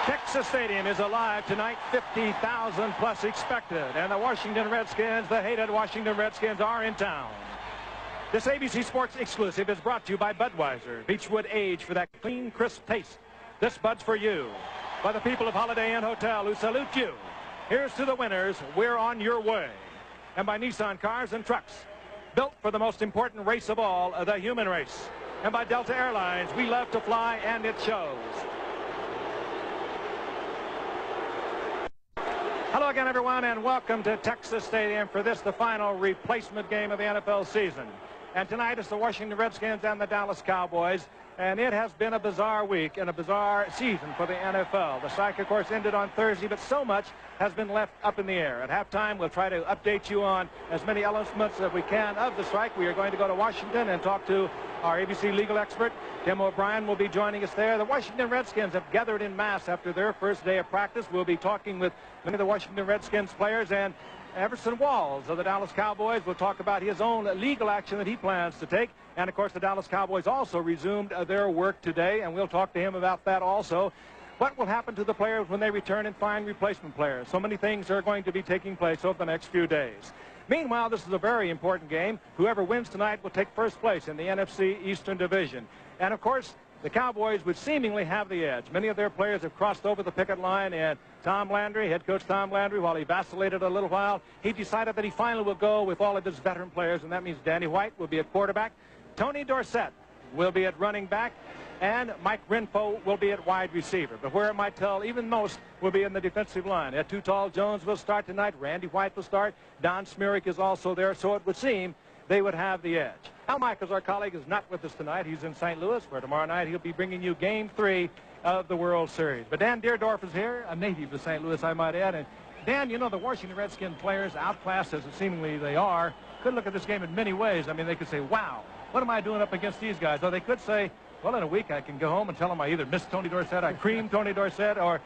Texas Stadium is alive tonight, 50,000 plus expected. And the Washington Redskins, the hated Washington Redskins, are in town. This ABC Sports exclusive is brought to you by Budweiser. Beechwood Age for that clean, crisp taste. This Bud's for you. By the people of Holiday Inn Hotel who salute you. Here's to the winners. We're on your way. And by Nissan Cars and Trucks. Built for the most important race of all, the human race. And by Delta Airlines. We love to fly, and it shows. Hello again, everyone, and welcome to Texas Stadium for this, the final replacement game of the NFL season. And tonight it's the Washington Redskins and the Dallas Cowboys. And it has been a bizarre week and a bizarre season for the NFL. The strike, of course, ended on Thursday, but so much has been left up in the air. At halftime, we'll try to update you on as many elements as we can of the strike. We are going to go to Washington and talk to our ABC legal expert. Tim O'Brien will be joining us there. The Washington Redskins have gathered in mass after their first day of practice. We'll be talking with many of the Washington Redskins players, and Everson Walls of the Dallas Cowboys will talk about his own legal action that he plans to take. And, of course, the Dallas Cowboys also resumed their work today, and we'll talk to him about that also. What will happen to the players when they return and find replacement players? So many things are going to be taking place over the next few days. Meanwhile, this is a very important game. Whoever wins tonight will take first place in the NFC Eastern Division. And, of course, the Cowboys would seemingly have the edge. Many of their players have crossed over the picket line, and Tom Landry, head coach Tom Landry, while he vacillated a little while, he decided that he finally will go with all of his veteran players, and that means Danny White will be at quarterback, Tony Dorsett will be at running back, and Mike Renfro will be at wide receiver. But where it might tell even most will be in the defensive line. Too Tall Jones will start tonight. Randy White will start. Don Smearick is also there, so it would seem they would have the edge. Al Michaels, our colleague, is not with us tonight. He's in St. Louis, where tomorrow night he'll be bringing you Game 3 of the World Series. But Dan Dierdorf is here, a native of St. Louis, I might add. And Dan, you know, the Washington Redskins players, outclassed as seemingly they are, could look at this game in many ways. I mean, they could say, wow, what am I doing up against these guys? Or they could say, well, in a week I can go home and tell them I either missed Tony Dorsett, I creamed Tony Dorsett, or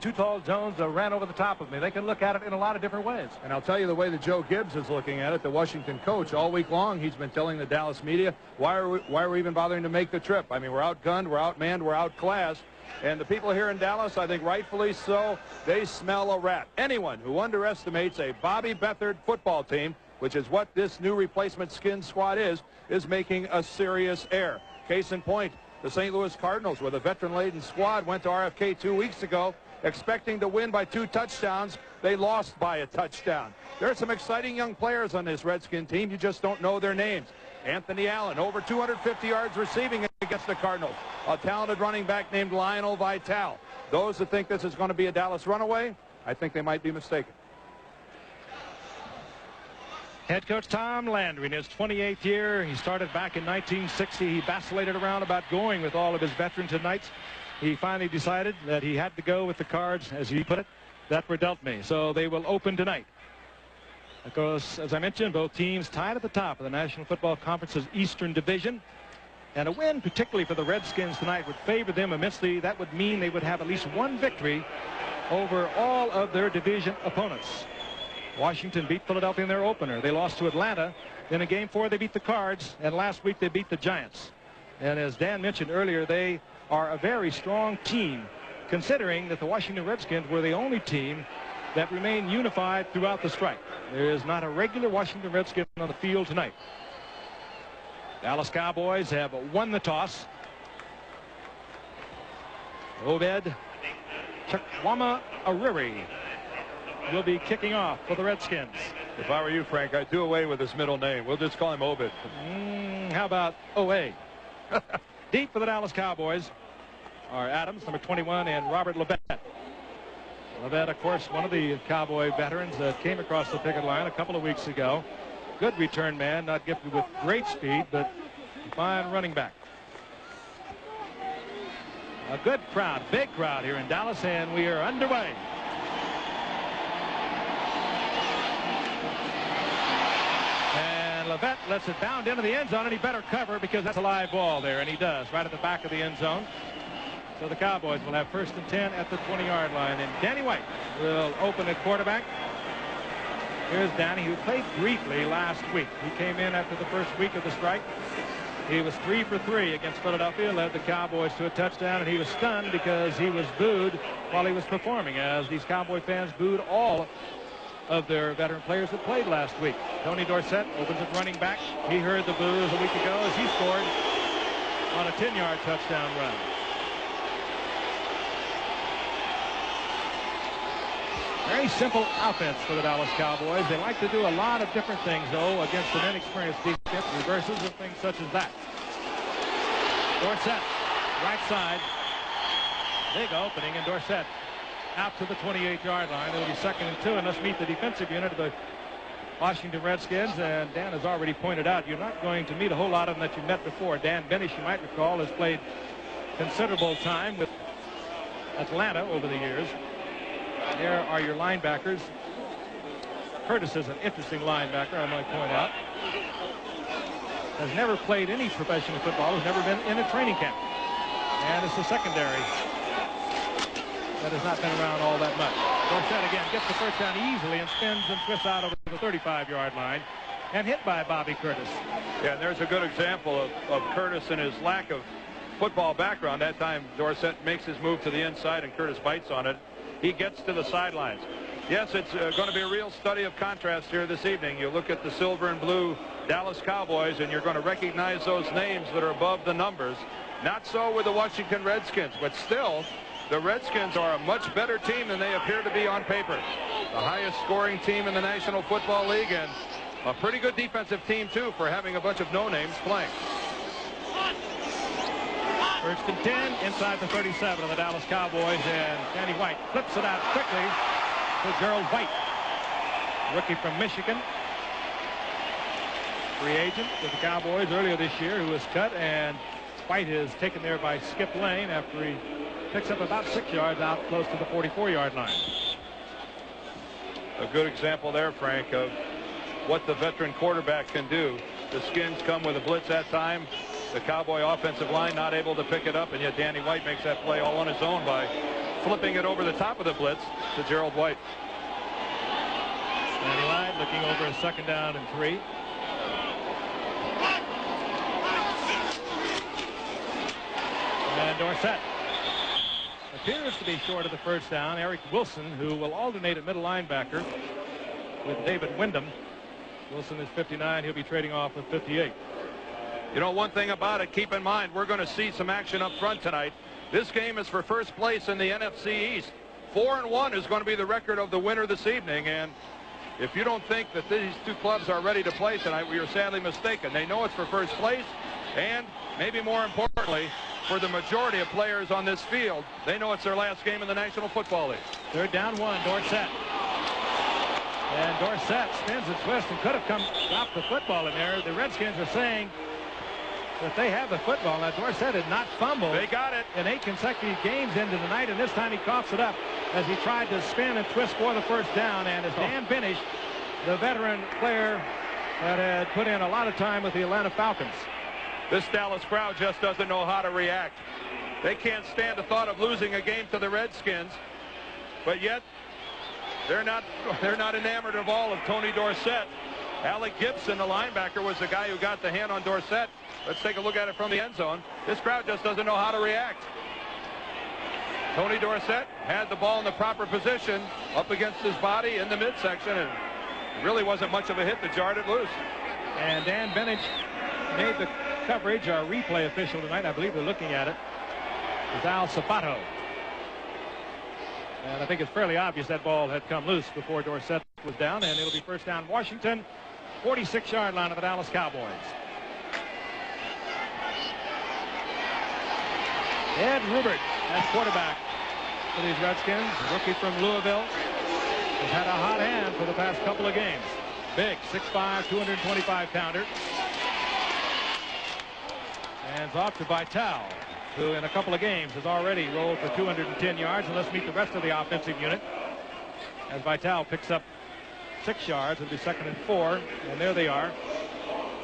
Too Tall Jones ran over the top of me. They can look at it in a lot of different ways. And I'll tell you the way that Joe Gibbs is looking at it, the Washington coach, all week long he's been telling the Dallas media, why are we even bothering to make the trip? I mean, we're outgunned, we're outmanned, we're outclassed. And the people here in Dallas, I think rightfully so, they smell a rat. Anyone who underestimates a Bobby Beathard football team, which is what this new replacement skin squad is making a serious error. Case in point, the St. Louis Cardinals, with a veteran-laden squad, went to RFK 2 weeks ago expecting to win by 2 touchdowns. They lost by a touchdown. There are some exciting young players on this Redskin team. You just don't know their names. Anthony Allen, over 250 yards receiving against the Cardinals. A talented running back named Lionel Vital. Those that think this is going to be a Dallas runaway, I think they might be mistaken. Head coach Tom Landry in his 28th year. He started back in 1960. He vacillated around about going with all of his veterans tonight. He finally decided that he had to go with the cards, as he put it, that were dealt me. So they will open tonight. Of course, as I mentioned, both teams tied at the top of the National Football Conference's Eastern Division. And a win, particularly for the Redskins tonight, would favor them immensely. That would mean they would have at least one victory over all of their division opponents. Washington beat Philadelphia in their opener. They lost to Atlanta. Then in Game 4, they beat the Cards. And last week, they beat the Giants. And as Dan mentioned earlier, they are a very strong team, considering that the Washington Redskins were the only team that remained unified throughout the strike. There is not a regular Washington Redskin on the field tonight. Dallas Cowboys have won the toss. Obed Chukwuma Ariri will be kicking off for the Redskins. If I were you, Frank, I'd do away with his middle name. We'll just call him Obed. How about OA? Deep for the Dallas Cowboys are Adams, number 21, and Robert Rubbert. Rubbert, of course, one of the Cowboy veterans that came across the picket line a couple of weeks ago. Good return man, not gifted with great speed, but a fine running back. A good crowd, big crowd here in Dallas, and we are underway. And Rubbert lets it bound into the end zone, and he better cover because that's a live ball there, and he does, right at the back of the end zone. So the Cowboys will have 1st and 10 at the 20-yard line, and Danny White will open at quarterback. Here's Danny, who played briefly last week. He came in after the first week of the strike. He was 3 for 3 against Philadelphia, led the Cowboys to a touchdown, and he was stunned because he was booed while he was performing, as these Cowboy fans booed all of their veteran players that played last week. Tony Dorsett opens at running back. He heard the boos a week ago as he scored on a 10-yard touchdown run. Very simple offense for the Dallas Cowboys. They like to do a lot of different things, though, against an inexperienced defense, reverses and things such as that. Dorsett, right side. Big opening, and Dorsett out to the 28-yard line. It'll be 2nd and 2, and let's meet the defensive unit of the Washington Redskins. And Dan has already pointed out you're not going to meet a whole lot of them that you met before. Dan Benish, you might recall, has played considerable time with Atlanta over the years. There are your linebackers. Curtis is an interesting linebacker, I might point out. Has never played any professional football, has never been in a training camp. And it's the secondary that has not been around all that much. Dorsett again gets the first down easily and spins and twists out over the 35-yard line and hit by Bobby Curtis. Yeah, and there's a good example of Curtis and his lack of football background. That time Dorsett makes his move to the inside and Curtis bites on it. He gets to the sidelines. Yes, it's going to be a real study of contrast here this evening. You look at the silver and blue Dallas Cowboys, and you're going to recognize those names that are above the numbers. Not so with the Washington Redskins, but still, the Redskins are a much better team than they appear to be on paper. The highest scoring team in the National Football League, and a pretty good defensive team, too, for having a bunch of no-names playing. 1st and 10 inside the 37 of the Dallas Cowboys, and Danny White flips it out quickly to Gerald White, rookie from Michigan, free agent with the Cowboys earlier this year, who was cut, and White is taken there by Skip Lane after he picks up about 6 yards out close to the 44-yard line. A good example there, Frank, of what the veteran quarterback can do. The Skins come with a blitz that time. The Cowboy offensive line not able to pick it up, and yet Danny White makes that play all on his own by flipping it over the top of the blitz to Gerald White. Danny White looking over a 2nd down and 3. And Dorsett appears to be short of the 1st down. Eric Wilson, who will alternate at middle linebacker with David Wyndham. Wilson is 59. He'll be trading off with 58. You know, one thing about it, keep in mind, we're going to see some action up front tonight. This game is for first place in the NFC East. 4-1 is going to be the record of the winner this evening, and if you don't think that these two clubs are ready to play tonight, well, you're sadly mistaken. They know it's for first place, and maybe more importantly, for the majority of players on this field, they know it's their last game in the National Football League. 3rd down 1, Dorsett. And Dorsett spins and twists and could have dropped the football in there. The Redskins are saying that they have the football. Now, Dorsett had not fumbled. They got it in 8 consecutive games into the night, and this time he coughs it up as he tried to spin and twist for the 1st down. And as Dan Benish, the veteran player that had put in a lot of time with the Atlanta Falcons. This Dallas crowd just doesn't know how to react. They can't stand the thought of losing a game to the Redskins, but yet they're not enamored of all of Tony Dorsett. Alec Gibson, the linebacker, was the guy who got the hand on Dorsett. Let's take a look at it from the end zone. This crowd just doesn't know how to react. Tony Dorsett had the ball in the proper position up against his body in the midsection, and it really wasn't much of a hit that jarred it loose. And Dan Benish made the coverage. Our replay official tonight, I believe they're looking at it, is Al Sabato. And I think it's fairly obvious that ball had come loose before Dorsett was down, and it'll be 1st down Washington, 46-yard line of the Dallas Cowboys. Ed Rubbert as quarterback for these Redskins, rookie from Louisville, has had a hot hand for the past couple of games. Big, 6'5", 225-pounder. Hands off to Vitale, who in a couple of games has already rolled for 210 yards. And let's meet the rest of the offensive unit as Vitale picks up 6 yards. It'll be 2nd and 4, and there they are.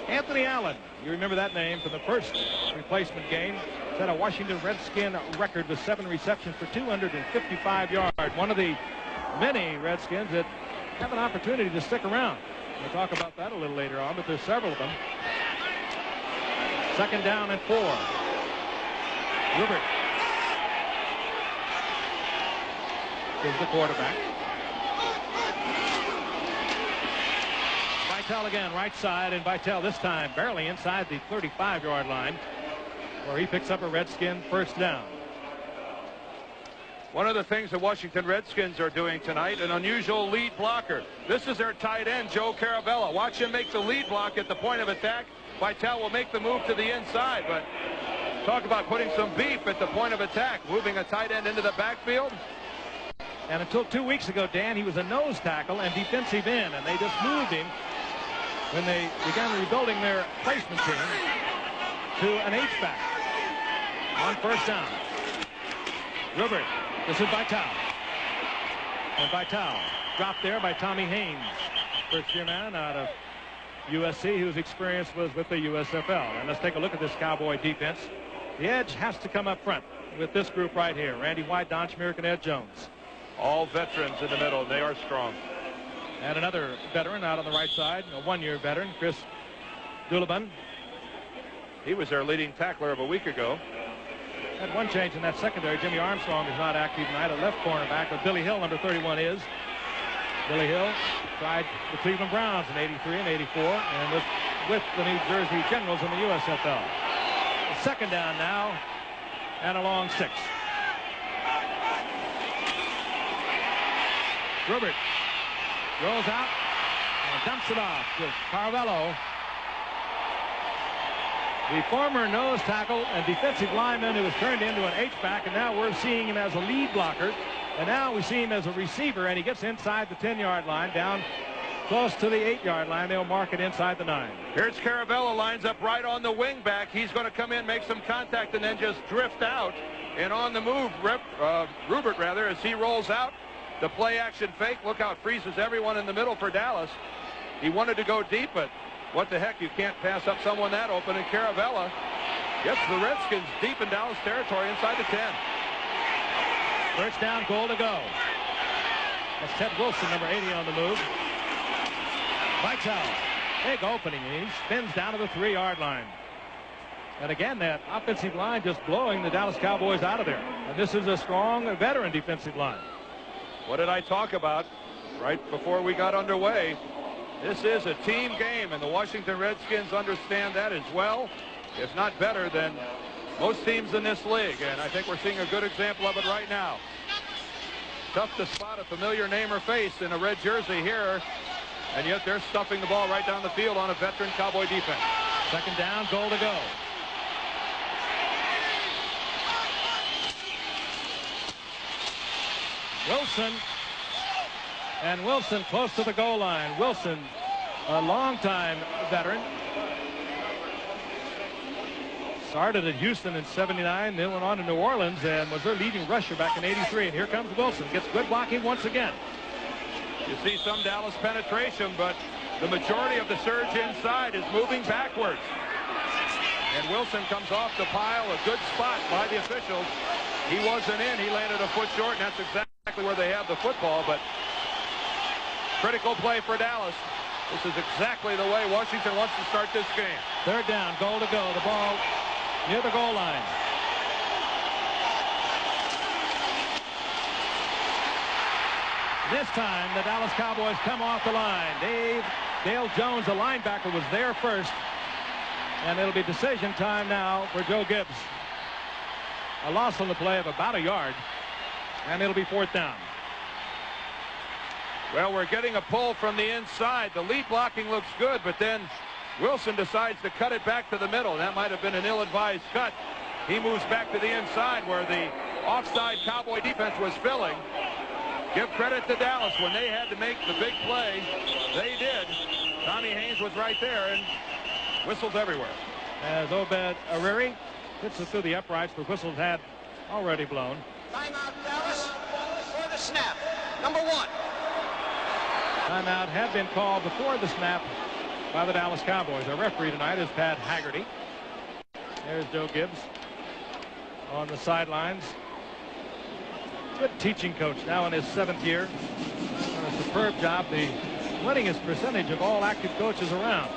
Anthony Allen, you remember that name from the first replacement game. Set a Washington Redskin record with 7 receptions for 255 yards. One of the many Redskins that have an opportunity to stick around. We'll talk about that a little later on, but there's several of them. Second down and 4. Rubbert is the quarterback. Vitale again, right side, and Vitale this time barely inside the 35-yard line, where he picks up a Redskin first down. One of the things the Washington Redskins are doing tonight, an unusual lead blocker. This is their tight end, Joe Carabella. Watch him make the lead block at the point of attack. Vitale will make the move to the inside, but talk about putting some beef at the point of attack, moving a tight end into the backfield. And until 2 weeks ago, Dan, he was a nose tackle and defensive end, and they just moved him when they began rebuilding their placement team to an H-back on first down. Rubbert, this is Vitale. And Vitale dropped there by Tommy Haynes, first-year man out of USC, whose experience was with the USFL. And let's take a look at this Cowboy defense. The edge has to come up front with this group right here. Randy White, Don Schmierk, and Ed Jones. All veterans in the middle. They are strong. And another veteran out on the right side, a one-year veteran, Chris Dulabun. He was their leading tackler of a week ago. Had one change in that secondary. Jimmy Armstrong is not active tonight, a left cornerback, but Billy Hill, number 31, is. Billy Hill tried the Cleveland Browns in '83 and '84, and with the New Jersey Generals in the USFL. Second down now, and a long 6. Rubbert rolls out and dumps it off to Carvello. The former nose tackle and defensive lineman who was turned into an H-back, and now we're seeing him as a lead blocker. And now we see him as a receiver, and he gets inside the 10-yard line, down close to the 8-yard line. They'll mark it inside the 9. Here's Carabella, lines up right on the wing back. He's going to come in, make some contact, and then just drift out. And on the move, Rubbert, rather, as he rolls out, the play-action fake. Look how it freezes everyone in the middle for Dallas. He wanted to go deep, but what the heck, you can't pass up someone that open. And Carabella gets the Redskins deep in Dallas territory inside the 10. First down, goal to go. That's Ted Wilson, number 80, on the move. Vitale, big opening. He spins down to the 3-yard line. And again, that offensive line just blowing the Dallas Cowboys out of there. And this is a strong veteran defensive line. What did I talk about right before we got underway? This is a team game, and the Washington Redskins understand that as well, if not better than most teams in this league. And I think we're seeing a good example of it right now. Tough to spot a familiar name or face in a red jersey here, and yet they're stuffing the ball right down the field on a veteran Cowboy defense. Second down, goal to go. Wilson, and Wilson close to the goal line. Wilson, a longtime veteran. Started at Houston in '79, then went on to New Orleans and was their leading rusher back in '83. And here comes Wilson, gets good blocking once again. You see some Dallas penetration, but the majority of the surge inside is moving backwards. And Wilson comes off the pile, a good spot by the officials. He wasn't in, he landed a foot short, and that's exactly where they have the football. But critical play for Dallas. This is exactly the way Washington wants to start this game. Third down, goal to go. The ball near the goal line. This time, the Dallas Cowboys come off the line. Dale Jones, the linebacker, was there first. And it'll be decision time now for Joe Gibbs. A loss on the play of about a yard. And it'll be fourth down. Well, we're getting a pull from the inside. The lead blocking looks good, but then Wilson decides to cut it back to the middle. That might have been an ill-advised cut. He moves back to the inside where the offside Cowboy defense was filling. Give credit to Dallas. When they had to make the big play, they did. Tommy Haynes was right there, and whistles everywhere. As Obed Ariri hits it through the uprights, the whistles had already blown. Timeout, Dallas, for the snap. Number 1. Timeout had been called before the snap by the Dallas Cowboys. Our referee tonight is Pat Haggerty. There's Joe Gibbs on the sidelines. Good teaching coach, now in his 7th year. Done a superb job, the winningest percentage of all active coaches around.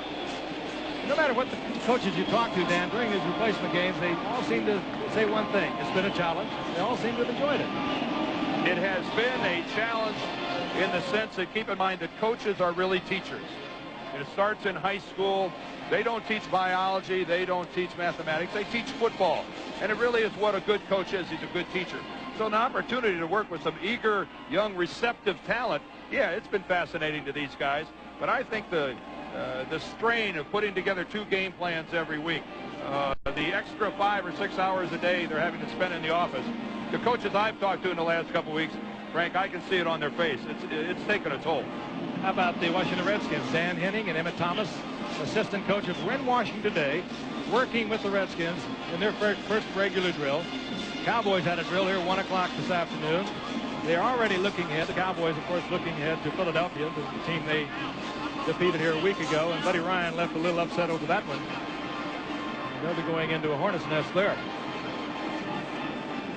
No matter what the coaches you talk to, Dan, during these replacement games, they all seem to say one thing. It's been a challenge. They all seem to have enjoyed it. It has been a challenge in the sense that, keep in mind, that coaches are really teachers. It starts in high school. They don't teach biology. They don't teach mathematics. They teach football. And it really is what a good coach is. He's a good teacher. So an opportunity to work with some eager, young, receptive talent, yeah, it's been fascinating to these guys. But I think the strain of putting together 2 game plans every week, the extra 5 or 6 hours a day they're having to spend in the office, the coaches I've talked to in the last couple of weeks, Frank, I can see it on their face. It's taken a toll. How about the Washington Redskins? Dan Henning and Emmett Thomas, assistant coaches, were in Washington today, working with the Redskins in their first regular drill. Cowboys had a drill here 1 o'clock this afternoon. They're already looking ahead. The Cowboys, of course, looking ahead to Philadelphia, the team they defeated here a week ago. And Buddy Ryan left a little upset over that one. They'll be going into a hornet's nest there.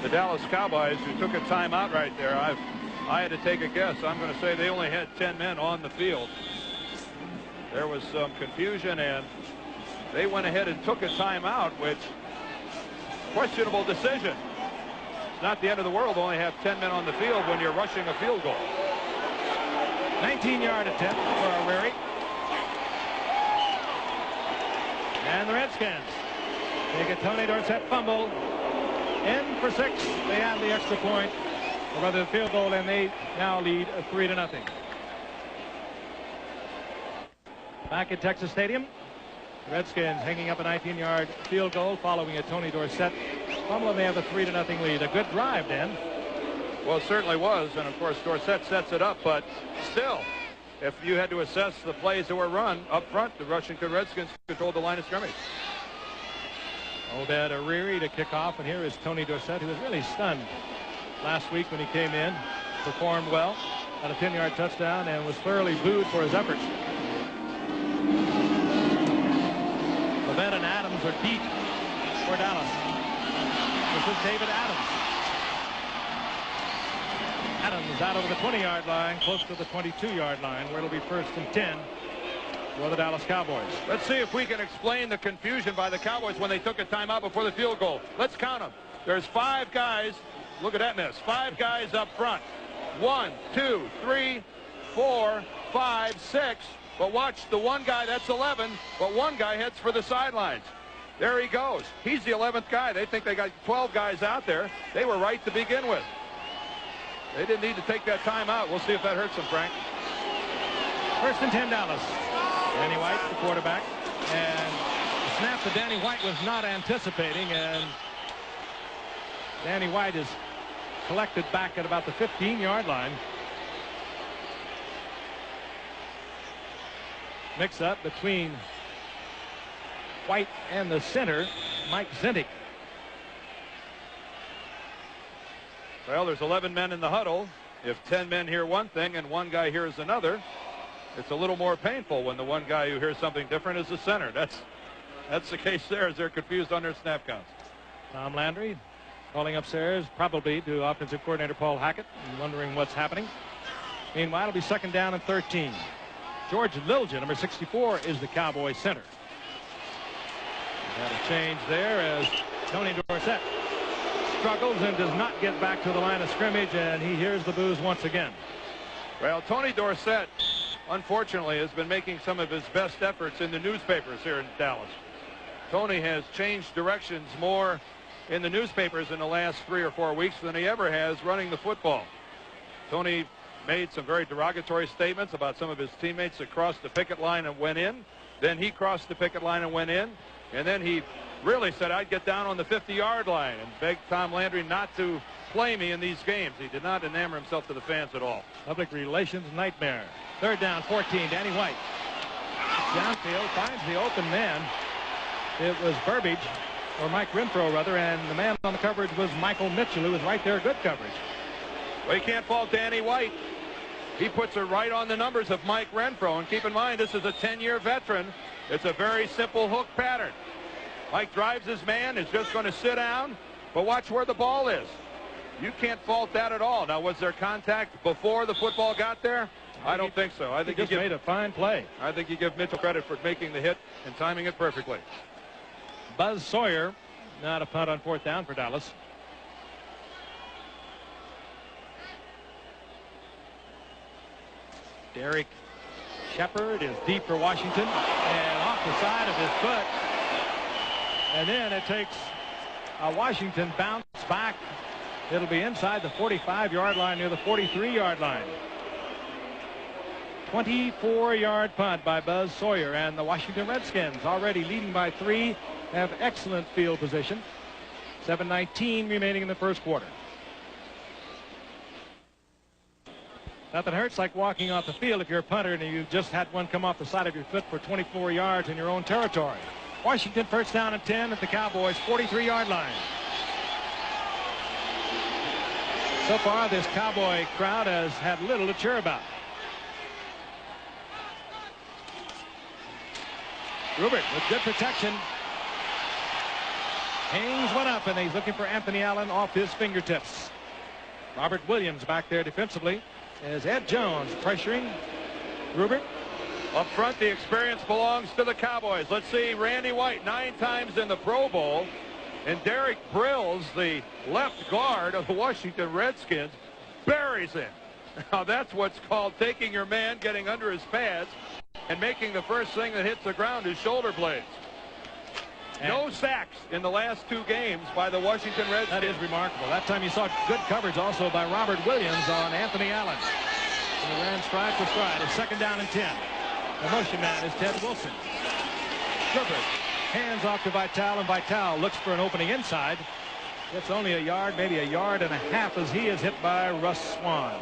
The Dallas Cowboys, who took a timeout right there, I had to take a guess. I'm going to say they only had 10 men on the field. There was some confusion, and they went ahead and took a timeout, which, questionable decision. It's not the end of the world to only have 10 men on the field when you're rushing a field goal. 19-yard attempt for O'Reilly. And the Redskins take a Tony Dorsett fumble. In for 6. They have the extra point, or rather the field goal, and they now lead 3-0. Back at Texas Stadium, the Redskins hanging up a 19-yard field goal following a Tony Dorsett fumble, and they have a 3-0 lead. A good drive, Dan. Well, it certainly was, and of course Dorsett sets it up, but still, if you had to assess the plays that were run up front, the Washington Redskins controlled the line of scrimmage. Obed Ariri to kick off, and here is Tony Dorsett, who was really stunned last week when he came in, performed well, had a 10-yard touchdown, and was thoroughly booed for his efforts. Levett and Adams are deep for Dallas. This is David Adams. Adams out over the 20-yard line, close to the 22-yard line, where it'll be 1st and 10 for the Dallas Cowboys. Let's see if we can explain the confusion by the Cowboys when they took a timeout before the field goal. Let's count them. There's 5 guys. Look at that miss. 5 guys up front. 1, 2, 3, 4, 5, 6. But watch the one guy, that's 11, but one guy heads for the sidelines. There he goes. He's the 11th guy. They think they got 12 guys out there. They were right to begin with. They didn't need to take that timeout. We'll see if that hurts them, Frank. 1st and 10 Dallas. Danny White, the quarterback, and the snap that Danny White was not anticipating, and Danny White is collected back at about the 15-yard line. Mix up between White and the center, Mike Zintig. Well, there's 11 men in the huddle. If 10 men hear one thing and one guy hears another, it's a little more painful when the one guy who hears something different is the center. That's the case there, as they're confused on their snap counts. Tom Landry calling upstairs, probably to offensive coordinator Paul Hackett, wondering what's happening. Meanwhile, it'll be 2nd down and 13. George Lilja, number 64, is the Cowboy center. Got a change there as Tony Dorsett struggles and does not get back to the line of scrimmage, and he hears the boos once again. Well, Tony Dorsett, unfortunately, has been making some of his best efforts in the newspapers here in Dallas. Tony has changed directions more in the newspapers in the last 3 or 4 weeks than he ever has running the football. Tony made some very derogatory statements about some of his teammates that crossed the picket line and went in. Then he crossed the picket line and went in. And then he really said, I'd get down on the 50-yard line, and begged Tom Landry not to play me in these games. He did not enamor himself to the fans at all. Public relations nightmare. 3rd down, 14, Danny White. Downfield, finds the open man. It was Burbage, or Mike Renfro, rather, and the man on the coverage was Michael Mitchell, who was right there. Good coverage. Well, you can't fault Danny White. He puts it right on the numbers of Mike Renfro. And keep in mind, this is a 10-year veteran. It's a very simple hook pattern. Mike drives his man, is just going to sit down, but watch where the ball is. You can't fault that at all. Now, was there contact before the football got there? I don't think so. I think he just made a fine play. I think you give Mitchell credit for making the hit and timing it perfectly. Buzz Sawyer, not a punt on 4th down for Dallas. Derek Shepard is deep for Washington and off the side of his foot. And then it takes a Washington bounce back. It'll be inside the 45-yard line near the 43-yard line. 24-yard punt by Buzz Sawyer, and the Washington Redskins, already leading by 3, have excellent field position. 7:19 remaining in the first quarter. Nothing hurts like walking off the field if you're a punter and you just had one come off the side of your foot for 24 yards in your own territory. Washington 1st down and 10 at the Cowboys' 43-yard line. So far, this Cowboy crowd has had little to cheer about. Rubbert with good protection. Hangs one up, and he's looking for Anthony Allen off his fingertips. Robert Williams back there defensively as Ed Jones pressuring Rubbert. Up front, the experience belongs to the Cowboys. Let's see, Randy White 9 times in the Pro Bowl. And Derek Brills, the left guard of the Washington Redskins, buries him. Now that's what's called taking your man, getting under his pads, and making the first thing that hits the ground his shoulder blades. And no sacks in the last 2 games by the Washington Redskins. That is remarkable. That time you saw good coverage also by Robert Williams on Anthony Allen. He ran stride for stride. It's 2nd down and 10. The motion man is Ted Wilson. Gifford hands off to Vitale, and Vitale looks for an opening inside. Gets only a yard, maybe a yard and a half, as he is hit by Russ Swan.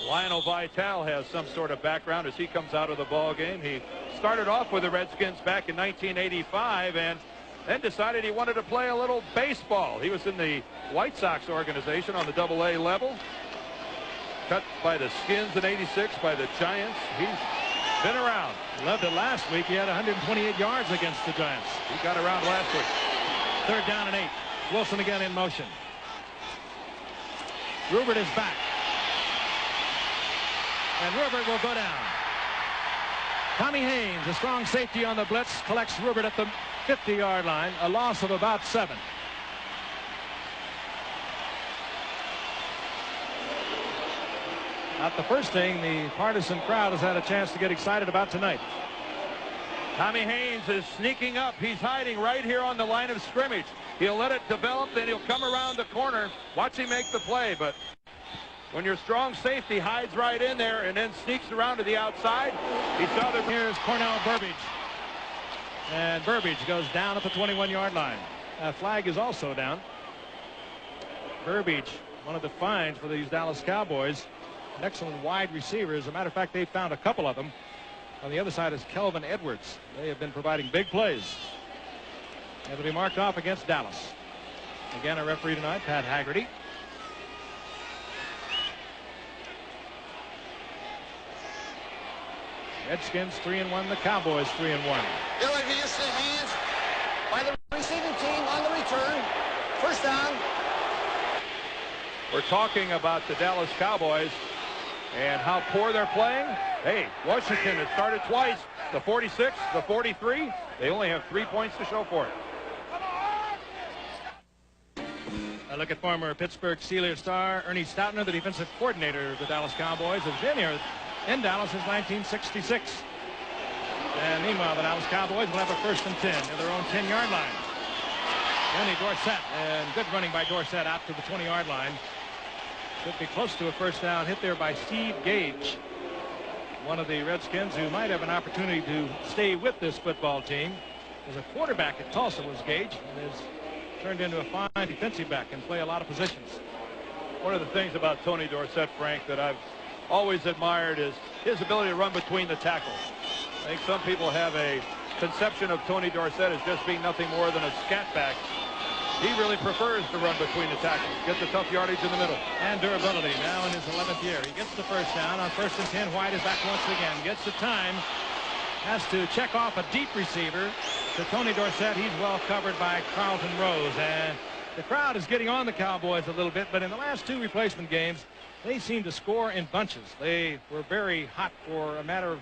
Lionel Vitale has some sort of background as he comes out of the ball game. He started off with the Redskins back in 1985 and then decided he wanted to play a little baseball. He was in the White Sox organization on the AA level. Cut by the Skins in '86, by the Giants. He's been around. Loved it last week. He had 128 yards against the Giants. He got around last week. 3rd down and 8. Wilson again in motion. Rubbert is back. And Rubbert will go down. Tommy Haynes, a strong safety on the blitz, collects Rubbert at the 50-yard line. A loss of about 7. Not the first thing the partisan crowd has had a chance to get excited about tonight. Tommy Haynes is sneaking up. He's hiding right here on the line of scrimmage. He'll let it develop, then he'll come around the corner. Watch him make the play, but when your strong safety hides right in there and then sneaks around to the outside, he saw the... Here's Cornell Burbage. And Burbage goes down at the 21-yard line. Flag is also down. Burbage, one of the finds for these Dallas Cowboys. An excellent wide receiver. As a matter of fact, they found a couple of them. On the other side is Kelvin Edwards. They have been providing big plays. It'll be marked off against Dallas. Again, a referee tonight, Pat Haggerty. Redskins 3-1, the Cowboys 3-1. It'll be used to the hands by the receiving team on the return. 1st down. We're talking about the Dallas Cowboys and how poor they're playing. Hey, Washington has started twice. The 46, the 43. They only have 3 points to show for it. A look at former Pittsburgh Steelers star Ernie Stoutner, the defensive coordinator of the Dallas Cowboys, has been here in Dallas since 1966. And meanwhile, the Dallas Cowboys will have a 1st and 10 at their own 10-yard line. Danny Dorsett, and good running by Dorsett out to the 20-yard line. Should be close to a 1st down hit there by Steve Gage, one of the Redskins who might have an opportunity to stay with this football team. As a quarterback at Tulsa was Gage, and has turned into a fine defensive back and play a lot of positions. One of the things about Tony Dorsett, Frank, that I've always admired is his ability to run between the tackles. I think some people have a conception of Tony Dorsett as just being nothing more than a scat back. He really prefers to run between the tackles, get the tough yardage in the middle. And durability now in his 11th year. He gets the 1st down on 1st and 10. White is back once again. Gets the time. Has to check off a deep receiver to Tony Dorsett. He's well covered by Carlton Rose. And The crowd is getting on the Cowboys a little bit, but in the last 2 replacement games, they seem to score in bunches. They were very hot for a matter of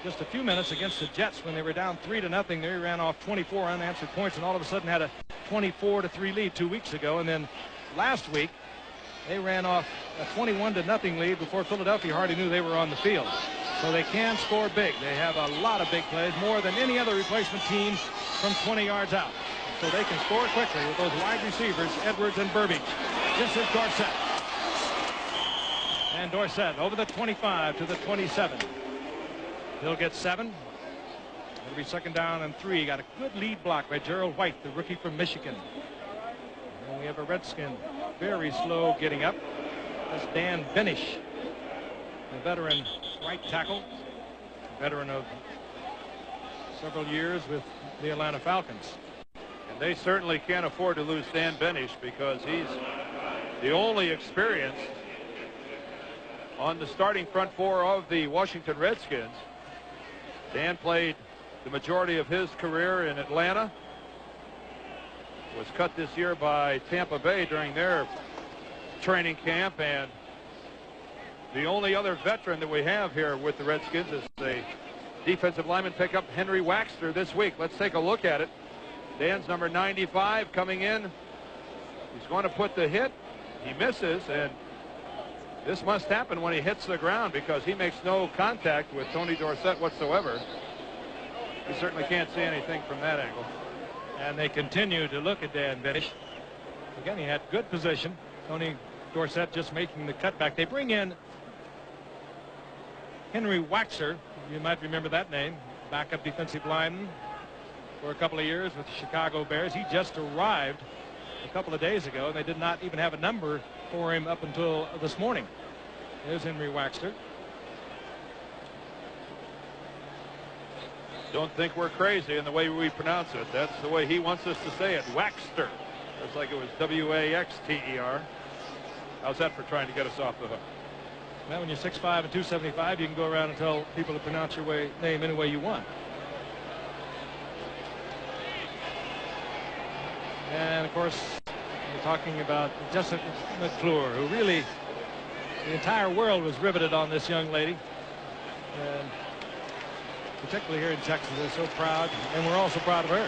just a few minutes against the Jets when they were down 3-0. They ran off 24 unanswered points and all of a sudden had a 24-3 lead 2 weeks ago. And then last week, they ran off a 21-0 lead before Philadelphia hardly knew they were on the field. So they can score big. They have a lot of big plays, more than any other replacement team from 20 yards out. So they can score quickly with those wide receivers, Edwards and Burbage. This is Dorsett. And Dorsett over the 25 to the 27. He'll get 7. It'll be 2nd down and 3. Got a good lead block by Gerald White, the rookie from Michigan. And we have a Redskin very slow getting up. That's Dan Benish, the veteran right tackle, a veteran of several years with the Atlanta Falcons. And they certainly can't afford to lose Dan Benish because he's the only experience on the starting front 4 of the Washington Redskins. Dan played the majority of his career in Atlanta. Was cut this year by Tampa Bay during their training camp, and the only other veteran that we have here with the Redskins is a defensive lineman pickup, Henry Waxter, this week. Let's take a look at it. Dan's number 95 coming in. He's going to put the hit. He misses, and this must happen when he hits the ground because he makes no contact with Tony Dorsett whatsoever. You certainly can't see anything from that angle. And they continue to look at Dan Benish. Again, he had good position. Tony Dorsett just making the cutback. They bring in Henry Waxer. You might remember that name. Backup defensive lineman for a couple of years with the Chicago Bears. He just arrived a couple of days ago, and they did not even have a number for him up until this morning. There's Henry Waxter. Don't think we're crazy in the way we pronounce it. That's the way he wants us to say it. Waxter. Looks like it was W-A-X-T-E-R. How's that for trying to get us off the hook? Well, when you're 6'5" and 275, you can go around and tell people to pronounce your name any way you want. And, of course, we're talking about Jessica McClure, who really, the entire world was riveted on this young lady. And particularly here in Texas, they're so proud, and we're also proud of her.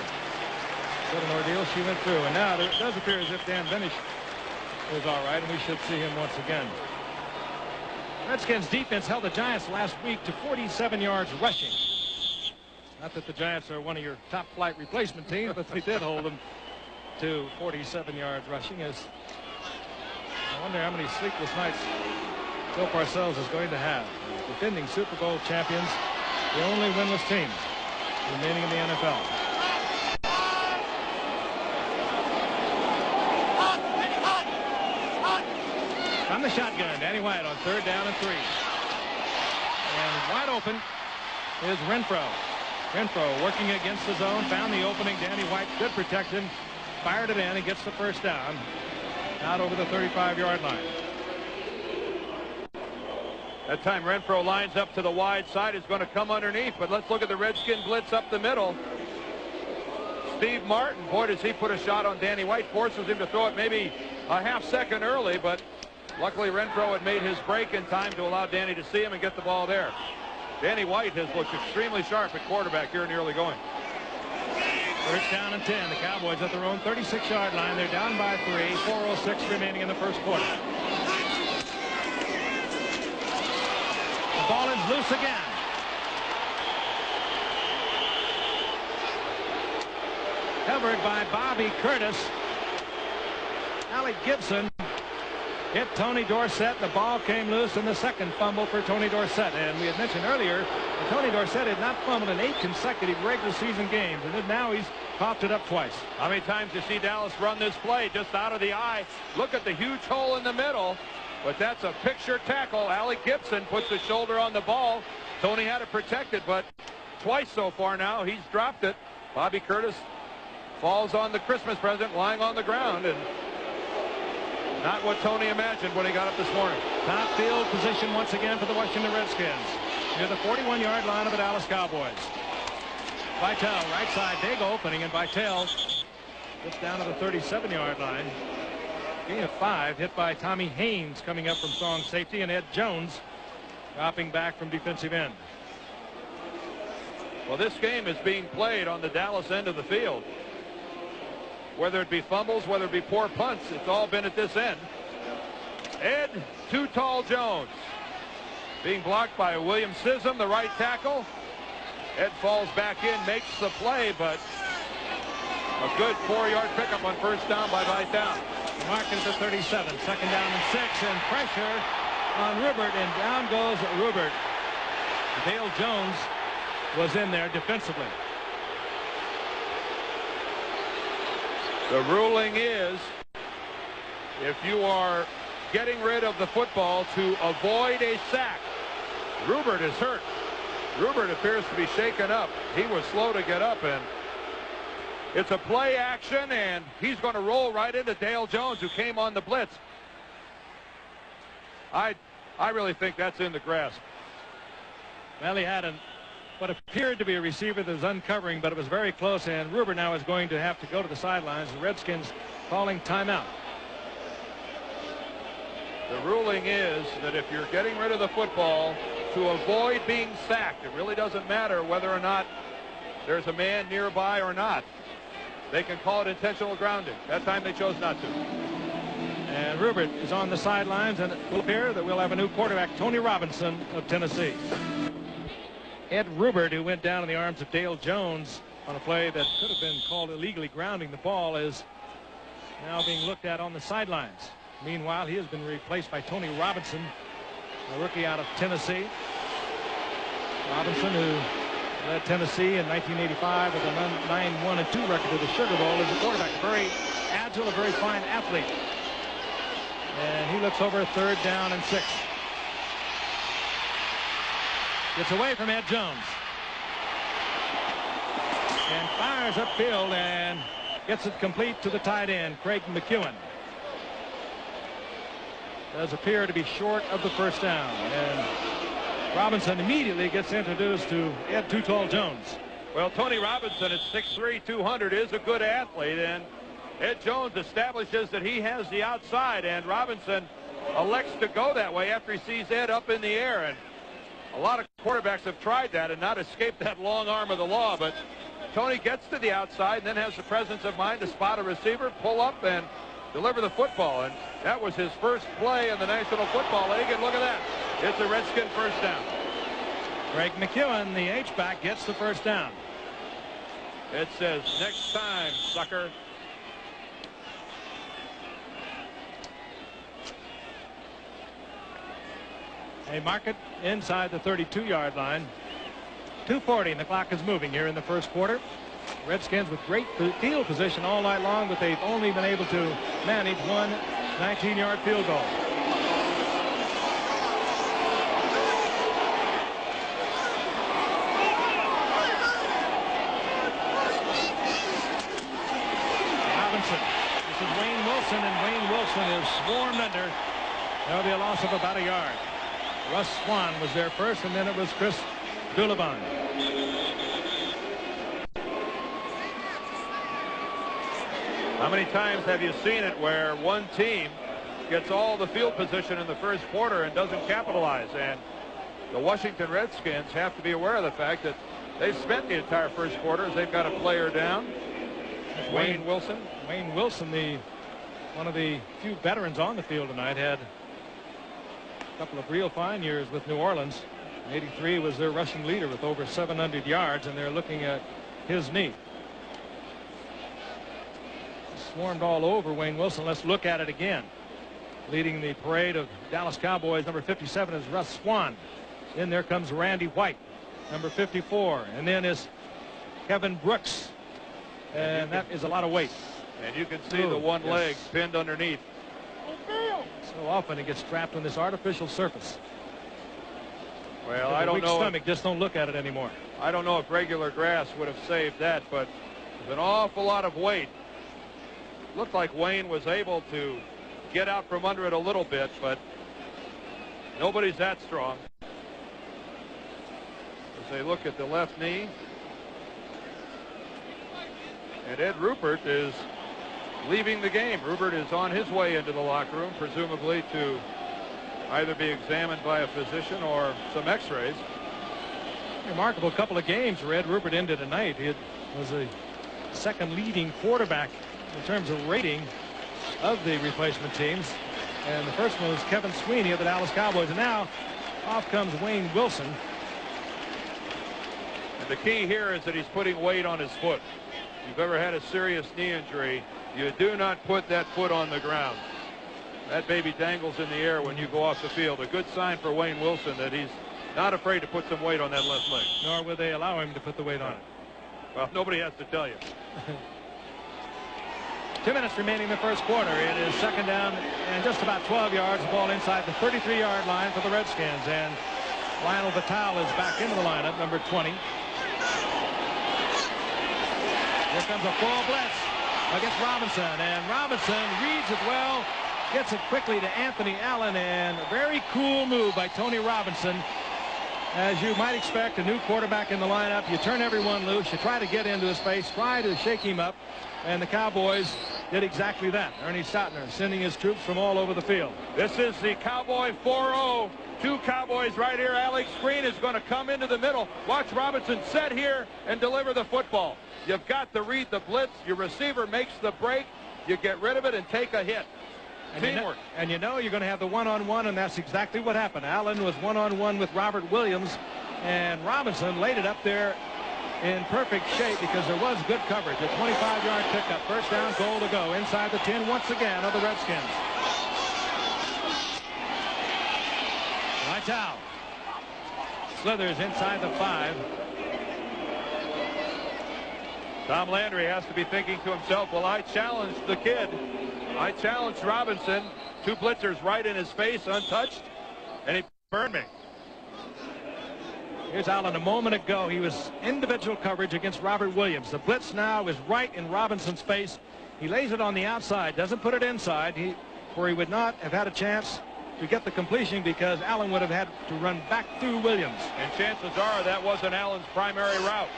What an ordeal she went through. And now it does appear as if Dan Benish is all right, and we should see him once again. Redskins defense held the Giants last week to 47 yards rushing. Not that the Giants are one of your top flight replacement teams, but they did hold them to 47 yards rushing. As I wonder how many sleepless nights Bill Parcells is going to have. Defending Super Bowl champions, the only winless team remaining in the NFL. From the shotgun, Danny White on 3rd down and 3. And wide open is Renfro. Renfro working against the zone, found the opening. Danny White, good protection, fired it in and gets the 1st down out over the 35-yard line. That time Renfro lines up to the wide side, is going to come underneath, but let's look at the Redskin blitz up the middle. Steve Martin, boy, does he put a shot on Danny White, forces him to throw it maybe a half-second early, but luckily Renfro had made his break in time to allow Danny to see him and get the ball there. Danny White has looked extremely sharp at quarterback here in the early going. 1st down and 10. The Cowboys at their own 36-yard line. They're down by 3. 4:06 remaining in the 1st quarter. The ball is loose again. Covered by Bobby Curtis. Alec Gibson hit Tony Dorsett. The ball came loose in the 2nd fumble for Tony Dorsett. And we had mentioned earlier that Tony Dorsett had not fumbled in 8 consecutive regular season games. And then now he's coughed it up twice. How many times you see Dallas run this play just out of the eye? Look at the huge hole in the middle. But that's a picture tackle. Alec Gibson puts the shoulder on the ball. Tony had it protected, but twice so far now he's dropped it. Bobby Curtis falls on the Christmas present lying on the ground, and not what Tony imagined when he got up this morning. Top field position once again for the Washington Redskins near the 41-yard line of the Dallas Cowboys. Vitale right side, big opening, and Vitale Just down to the 37-yard line. Gain of 5, hit by Tommy Haynes coming up from strong safety, and Ed Jones dropping back from defensive end. Well, this game is being played on the Dallas end of the field. Whether it be fumbles, whether it be poor punts, it's all been at this end. Ed Too Tall Jones being blocked by William Sissom, the right tackle. Ed falls back in, makes the play, but a good 4-yard pickup on first down by Vitale. Marking at the 37, second down and 6, and pressure on Rubbert, and down goes Rubbert. Dale Jones was in there defensively. The ruling is if you are getting rid of the football to avoid a sack. Rubbert is hurt. Rubbert appears to be shaken up. He was slow to get up, and it's a play action, and he's going to roll right into Dale Jones, who came on the blitz. I really think that's in the grasp. Well, he had what appeared to be a receiver that was uncovering, but it was very close, and Rubbert now is going to have to go to the sidelines. The Redskins calling timeout. The ruling is that if you're getting rid of the football to avoid being sacked, it really doesn't matter whether or not there's a man nearby or not. They can call it intentional grounding. That time they chose not to. And Rubbert is on the sidelines, and it will appear that we'll have a new quarterback, Tony Robinson of Tennessee. Ed Rubbert, who went down in the arms of Dale Jones on a play that could have been called illegally grounding the ball, is now being looked at on the sidelines. Meanwhile, he has been replaced by Tony Robinson, a rookie out of Tennessee. Robinson, who led Tennessee in 1985 with a 9-1-2 record to the Sugar Bowl, is a quarterback, a very agile, a very fine athlete. And he looks over 3rd down and 6. Gets away from Ed Jones. And fires upfield and gets it complete to the tight end, Craig McEwen. Does appear to be short of the first down. And Robinson immediately gets introduced to Ed Too Tall Jones. Well, Tony Robinson at 6'3", 200 is a good athlete, and Ed Jones establishes that he has the outside, and Robinson elects to go that way after he sees Ed up in the air. And a lot of quarterbacks have tried that and not escaped that long arm of the law, but Tony gets to the outside and then has the presence of mind to spot a receiver, pull up, and deliver the football. And that was his first play in the National Football League, and look at that. It's a Redskin first down. Greg McEwen, the H-back, gets the first down. It says, next time, sucker. They mark it inside the 32-yard line. 2:40, and the clock is moving here in the first quarter. Redskins with great field position all night long, but they've only been able to manage one 19-yard field goal. Robinson. This is Wayne Wilson, and Wayne Wilson is swarmed under. There'll be a loss of about a yard. Russ Swan was there first, and then it was Chris Dulabon. How many times have you seen it where one team gets all the field position in the first quarter and doesn't capitalize? And the Washington Redskins have to be aware of the fact that they've spent the entire first quarter as they've got a player down. Wayne Wilson. Wayne Wilson, one of the few veterans on the field tonight, had a couple of real fine years with New Orleans. In '83 was their rushing leader with over 700 yards, and they're looking at his knee. Swarmed all over Wayne Wilson. Let's look at it again. Leading the parade of Dallas Cowboys, number 57 is Russ Swan. Then there comes Randy White, number 54, and then is Kevin Brooks, and that is a lot of weight. And you can see the one leg pinned underneath. So often it gets trapped on this artificial surface. Well, I don't know. Stomach, just don't look at it anymore. I don't know if regular grass would have saved that, but there's an awful lot of weight. Looked like Wayne was able to get out from under it a little bit, but nobody's that strong. As they look at the left knee. And Ed Rubbert is leaving the game. Rubbert is on his way into the locker room, presumably to either be examined by a physician or some x-rays. Remarkable couple of games Red Rubbert ended tonight. It was a second leading quarterback in terms of rating of the replacement teams. And the first one was Kevin Sweeney of the Dallas Cowboys. And now off comes Wayne Wilson. And the key here is that he's putting weight on his foot. If you've ever had a serious knee injury, you do not put that foot on the ground. That baby dangles in the air when you go off the field. A good sign for Wayne Wilson that he's not afraid to put some weight on that left leg. Nor would they allow him to put the weight on it. Well, nobody has to tell you. 2 minutes remaining in the first quarter. It is second down and just about 12 yards. The ball inside the 33-yard line for the Redskins. And Lionel Vital is back into the lineup, number 20. Here comes a full blitz against Robinson. And Robinson reads it well, gets it quickly to Anthony Allen. And a very cool move by Tony Robinson. As you might expect, a new quarterback in the lineup. You turn everyone loose. You try to get into his face, try to shake him up. And the Cowboys did exactly that. Ernie Stotner sending his troops from all over the field. This is the Cowboy 4-0. Two Cowboys right here. Alex Green is going to come into the middle. Watch Robinson set here and deliver the football. You've got to read the blitz. Your receiver makes the break. You get rid of it and take a hit. Teamwork. And you know you're going to have the one-on-one, and that's exactly what happened. Allen was one-on-one with Robert Williams, and Robinson laid it up there in perfect shape because there was good coverage. A 25-yard pickup. First down, goal to go. Inside the 10 once again of the Redskins. Vital slithers inside the 5. Tom Landry has to be thinking to himself, well, I challenged the kid. I challenged Robinson. Two blitzers right in his face, untouched, and he burned me. Here's Allen a moment ago. He was individual coverage against Robert Williams. The blitz now is right in Robinson's face. He lays it on the outside, doesn't put it inside, where he would not have had a chance to get the completion because Allen would have had to run back through Williams. And chances are that wasn't Allen's primary route.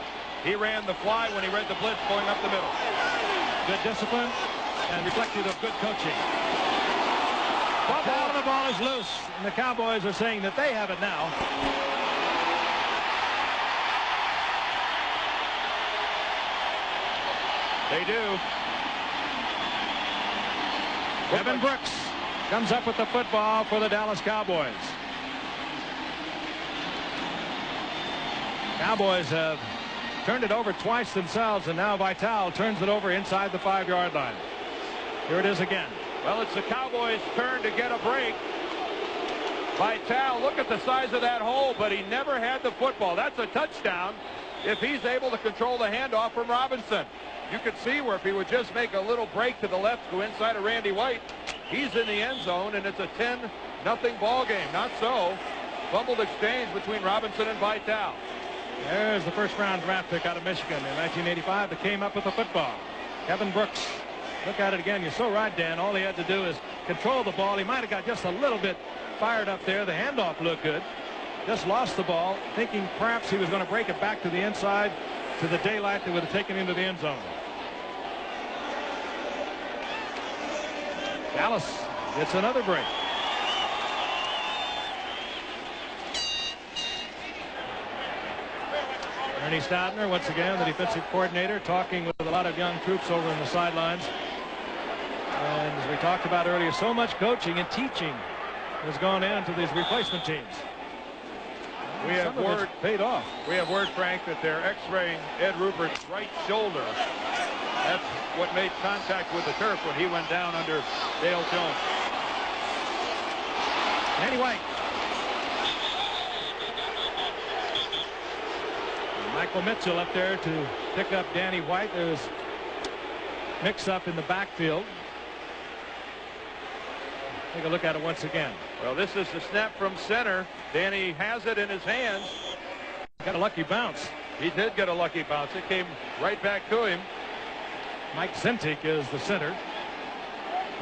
He ran the fly when he read the blitz going up the middle. Good discipline and reflective of good coaching. The ball is loose, and the Cowboys are saying that they have it now. They do. Kevin Brooks comes up with the football for the Dallas Cowboys. Cowboys have turned it over twice themselves, and now Vital turns it over inside the 5-yard line. Here it is again. Well, it's the Cowboys' turn to get a break. Vital, look at the size of that hole, but he never had the football. That's a touchdown if he's able to control the handoff from Robinson. You could see where if he would just make a little break to the left, go inside of Randy White, he's in the end zone, and it's a 10-0 ball game. Not so. Fumbled exchange between Robinson and Vital. There's the first-round draft pick out of Michigan in 1985 that came up with the football. Kevin Brooks. Look at it again. You're so right, Dan. All he had to do is control the ball. He might have got just a little bit fired up there. The handoff looked good. Just lost the ball, thinking perhaps he was going to break it back to the inside to the daylight that would have taken him to the end zone. Dallas gets another break. Ernie Stotner, once again, the defensive coordinator, talking with a lot of young troops over in the sidelines. And as we talked about earlier, so much coaching and teaching has gone into these replacement teams. We have word paid off. We have word, Frank, that they're x-raying Ed Ruppert's right shoulder. That's what made contact with the turf when he went down under Dale Jones. Danny White. Michael Mitchell up there to pick up Danny White. There's mix-up in the backfield. Take a look at it once again. Well, this is the snap from center. Danny has it in his hands. Got a lucky bounce. He did get a lucky bounce. It came right back to him. Mike Zintik is the center.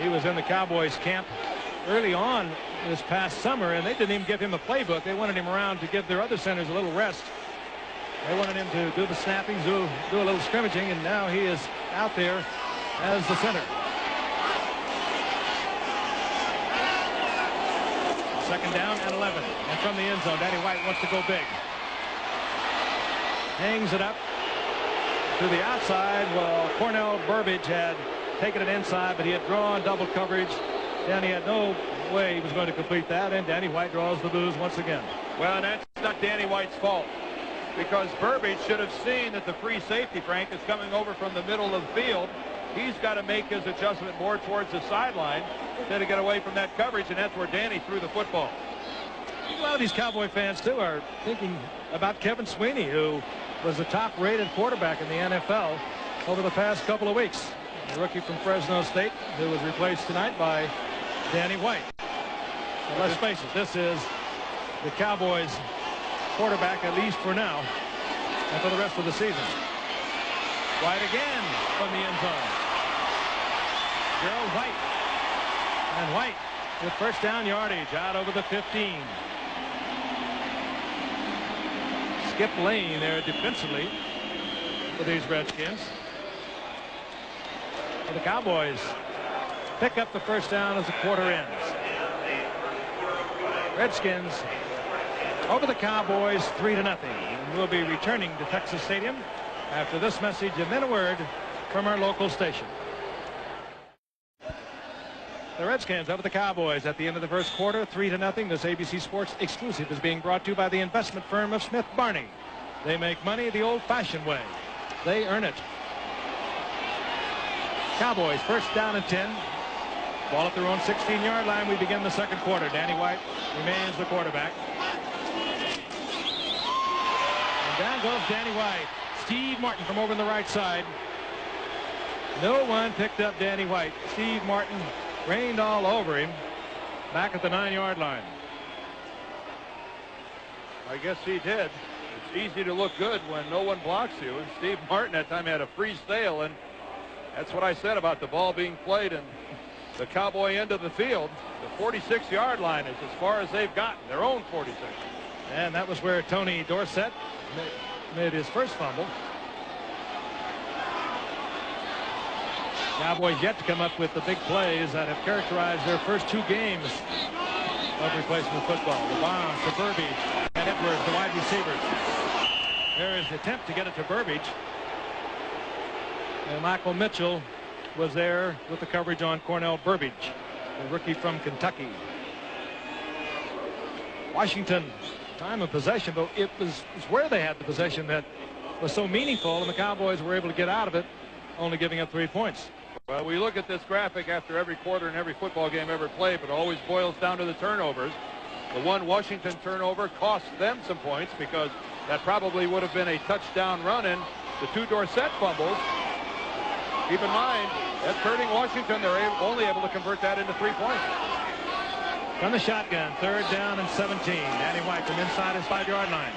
He was in the Cowboys camp early on this past summer, and they didn't even give him a playbook. They wanted him around to give their other centers a little rest. They wanted him to do the snapping, do a little scrimmaging, and now he is out there as the center. Second down and 11. And from the end zone, Danny White wants to go big. Hangs it up to the outside. Well, Cornell Burbage had taken it inside, but he had drawn double coverage. Danny had no way he was going to complete that, and Danny White draws the booze once again. Well, that's not Danny White's fault, because Burbage should have seen that the free safety, Frank, is coming over from the middle of the field. He's got to make his adjustment more towards the sideline instead of get away from that coverage, and that's where Danny threw the football. A lot of these Cowboy fans, too, are thinking about Kevin Sweeney, who was the top-rated quarterback in the NFL over the past couple of weeks. A rookie from Fresno State who was replaced tonight by Danny White. So let's face it, this is the Cowboys quarterback, at least for now, and for the rest of the season. White again from the end zone. Gerald White. And White with first down yardage out over the 15. Skip Lane there defensively for these Redskins. So the Cowboys pick up the first down as the quarter ends. Redskins over the Cowboys 3-0. And we'll be returning to Texas Stadium after this message and then a word from our local station. The Redskins over the Cowboys at the end of the first quarter, 3-0. This ABC Sports exclusive is being brought to you by the investment firm of Smith Barney. They make money the old-fashioned way. They earn it. Cowboys first down and 10. Ball at their own 16-yard line. We begin the second quarter. Danny White remains the quarterback. And down goes Danny White. Steve Martin from over on the right side. No one picked up Danny White. Steve Martin rained all over him back at the 9-yard line. I guess he did. It's easy to look good when no one blocks you. And Steve Martin that time had a free sail, and that's what I said about the ball being played in the Cowboy end of the field. The 46-yard line is as far as they've gotten, their own 46. And that was where Tony Dorsett made his first fumble. Cowboys yet to come up with the big plays that have characterized their first two games of replacement football. The bomb to Burbage and Edwards, the wide receivers. There is the attempt to get it to Burbage. And Michael Mitchell was there with the coverage on Cornell Burbage, the rookie from Kentucky. Washington, time of possession, but it was where they had the possession that was so meaningful, and the Cowboys were able to get out of it, only giving up 3 points. Well, we look at this graphic after every quarter in every football game ever played, but it always boils down to the turnovers. The one Washington turnover cost them some points because that probably would have been a touchdown run, and the two Dorsett fumbles. Keep in mind, that's hurting Washington. They're only able to convert that into 3 points. From the shotgun, third down and 17. Danny White from inside his 5-yard line.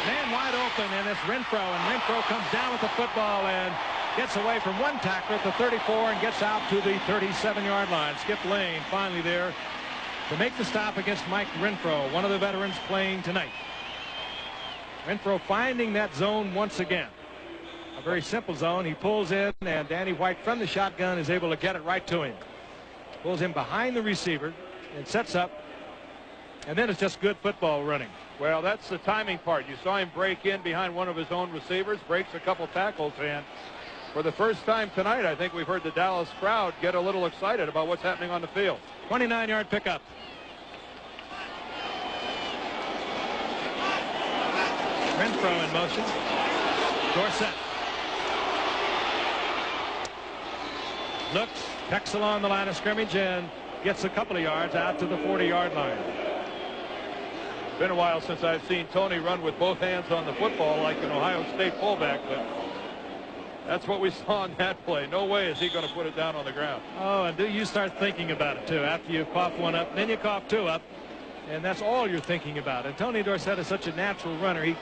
Man wide open, and it's Renfro, and Renfro comes down with the football and gets away from one tackler at the 34 and gets out to the 37-yard line. Skip Lane finally there to make the stop against Mike Renfro, one of the veterans playing tonight. Renfro finding that zone once again. A very simple zone. He pulls in, and Danny White from the shotgun is able to get it right to him. Pulls him behind the receiver and sets up, and then it's just good football running. Well, that's the timing part. You saw him break in behind one of his own receivers, breaks a couple tackles, and for the first time tonight, I think we've heard the Dallas crowd get a little excited about what's happening on the field. 29-yard pickup. Renfro in motion. Dorsett. Looks, pecks along the line of scrimmage and gets a couple of yards out to the 40-yard line. It's been a while since I've seen Tony run with both hands on the football like an Ohio State fullback, but that's what we saw in that play. No way is he going to put it down on the ground. Oh, and do you start thinking about it, too, after you cough one up, then you cough two up, and that's all you're thinking about. And Tony Dorsett is such a natural runner. He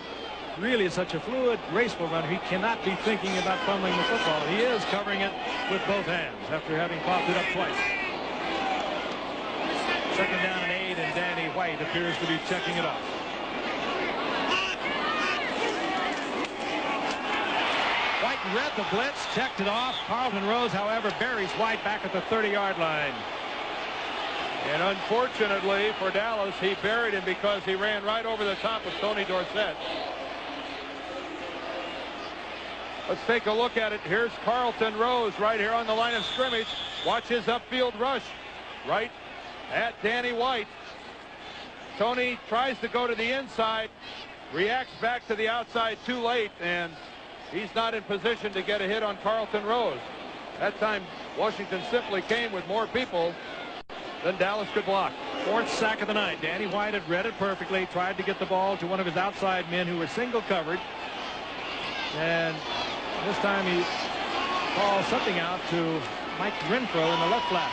really is such a fluid, graceful runner. He cannot be thinking about fumbling the football. He is covering it with both hands after having coughed it up twice. Second down and 8, and Danny White appears to be checking it off. White read the blitz, checked it off. Carlton Rose, however, buries White back at the 30-yard line. And unfortunately for Dallas, he buried him because he ran right over the top of Tony Dorsett. Let's take a look at it. Here's Carlton Rose right here on the line of scrimmage. Watch his upfield rush right at Danny White. Tony tries to go to the inside, reacts back to the outside too late, and he's not in position to get a hit on Carlton Rose. That time, Washington simply came with more people than Dallas could block. Fourth sack of the night. Danny White had read it perfectly, tried to get the ball to one of his outside men who were single covered. And this time he calls something out to Mike Renfro in the left flat.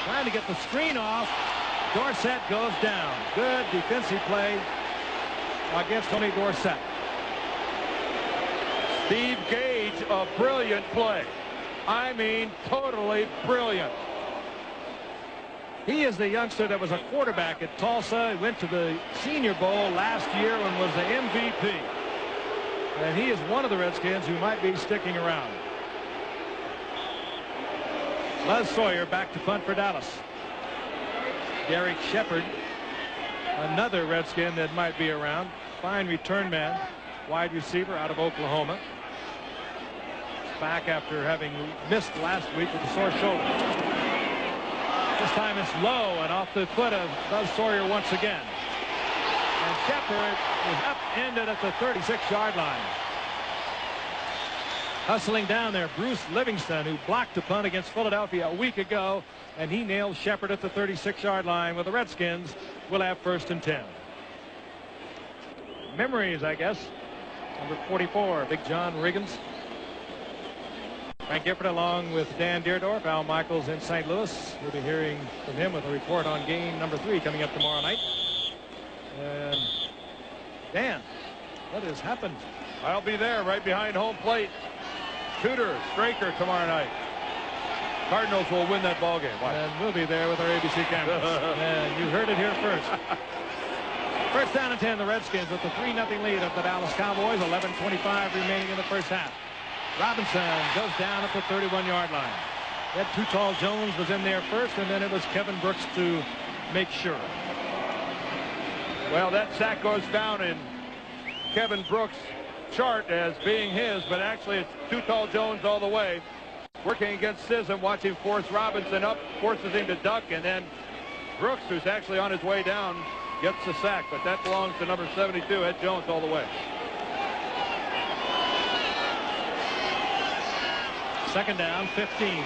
Trying to get the screen off. Dorsett goes down. Good defensive play against Tony Dorsett. Steve Gage, a brilliant play. I mean, totally brilliant. He is the youngster that was a quarterback at Tulsa. He went to the Senior Bowl last year and was the MVP. And he is one of the Redskins who might be sticking around. Buzz Sawyer back to punt for Dallas. Derek Gifford, another Redskin that might be around. Fine return man, wide receiver out of Oklahoma. He's back after having missed last week with a sore shoulder. This time it's low and off the foot of Buzz Sawyer once again. And Gifford is upended at the 36-yard line. Hustling down there, Bruce Livingston, who blocked a punt against Philadelphia a week ago, and he nailed Gifford at the 36-yard line, where the Redskins will have 1st and 10. Memories, I guess. Number 44, Big John Riggins. Frank Gifford along with Dan Dierdorf, Al Michaels in St. Louis. We'll be hearing from him with a report on game number 3 coming up tomorrow night. And Dan, what has happened? I'll be there right behind home plate. Tudor, Straker tomorrow night. Cardinals will win that ball game. Watch. And we'll be there with our ABC cameras. And you heard it here first. First down and 10, the Redskins with the 3-0 lead of the Dallas Cowboys. 11:25 remaining in the first half. Robinson goes down at the 31-yard line. That Too Tall Jones was in there first, and then it was Kevin Brooks to make sure. Well, that sack goes down in Kevin Brooks' chart as being his, but actually it's Too Tall Jones all the way. Working against Sism, watch him force Robinson up, forces him to duck, and then Brooks, who's actually on his way down, gets the sack, but that belongs to number 72, Ed Jones, all the way. Second down, 15.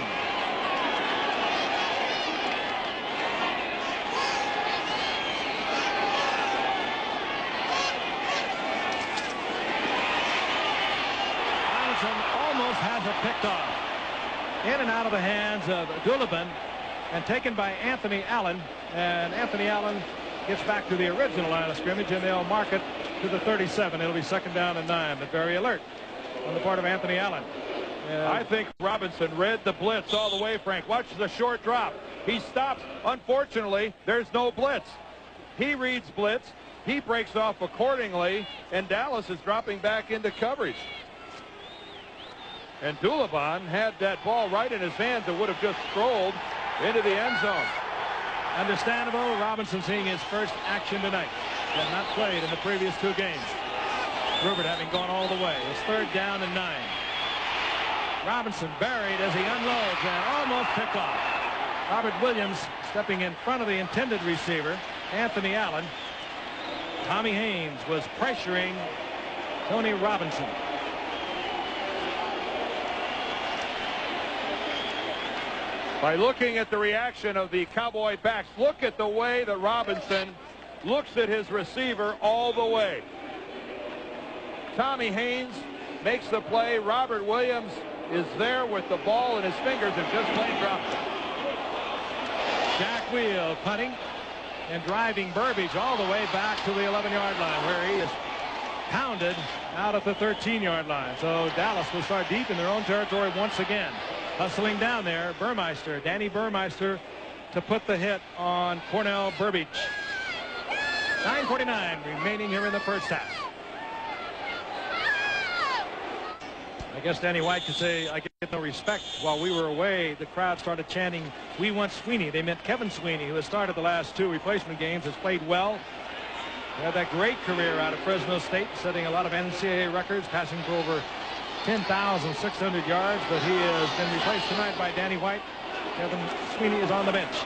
Almost has it picked off. In and out of the hands of Doolittle and taken by Anthony Allen. And Anthony Allen gets back to the original line of scrimmage, and they'll mark it to the 37. It'll be 2nd down and 9, but very alert on the part of Anthony Allen. I think Robinson read the blitz all the way, Frank. Watch the short drop. He stops. Unfortunately, there's no blitz. He reads blitz. He breaks off accordingly, and Dallas is dropping back into coverage. And Doolittle had that ball right in his hands and would have just strolled into the end zone. Understandable. Robinson seeing his first action tonight. Had not played in the previous 2 games. Rubbert having gone all the way. It's 3rd down and 9. Robinson buried as he unloads and almost picked off. Robert Williams stepping in front of the intended receiver, Anthony Allen. Tommy Haynes was pressuring Tony Robinson. By looking at the reaction of the Cowboy backs, look at the way that Robinson looks at his receiver all the way. Tommy Haynes makes the play. Robert Williams is there with the ball in his fingers and just plain drops it. Jack Wheel punting and driving Burbage all the way back to the 11-yard line, where he is pounded out at the 13-yard line. So Dallas will start deep in their own territory once again. Hustling down there, Burmeister, Danny Burmeister, to put the hit on Cornell Burbage. 9:49 remaining here in the first half. I guess Danny White could say, I get no respect. While we were away, the crowd started chanting, "We want Sweeney." They meant Kevin Sweeney, who has started the last 2 replacement games, has played well. He had that great career out of Fresno State, setting a lot of NCAA records, passing for over 10,600 yards, but he has been replaced tonight by Danny White. Kevin Sweeney is on the bench.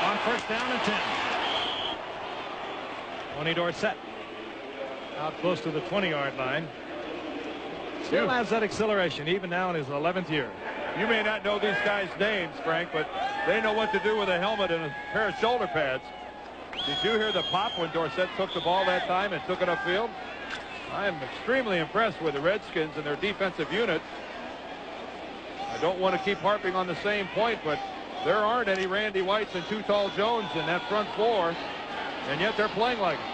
On first down and 10. Tony Dorsett out close to the 20-yard line. Still has that acceleration, even now in his 11th year. You may not know these guys' names, Frank, but they know what to do with a helmet and a pair of shoulder pads. Did you hear the pop when Dorsett took the ball that time and took it upfield? I am extremely impressed with the Redskins and their defensive unit. I don't want to keep harping on the same point, but there aren't any Randy Whites and Too Tall Jones in that front four, and yet they're playing like it.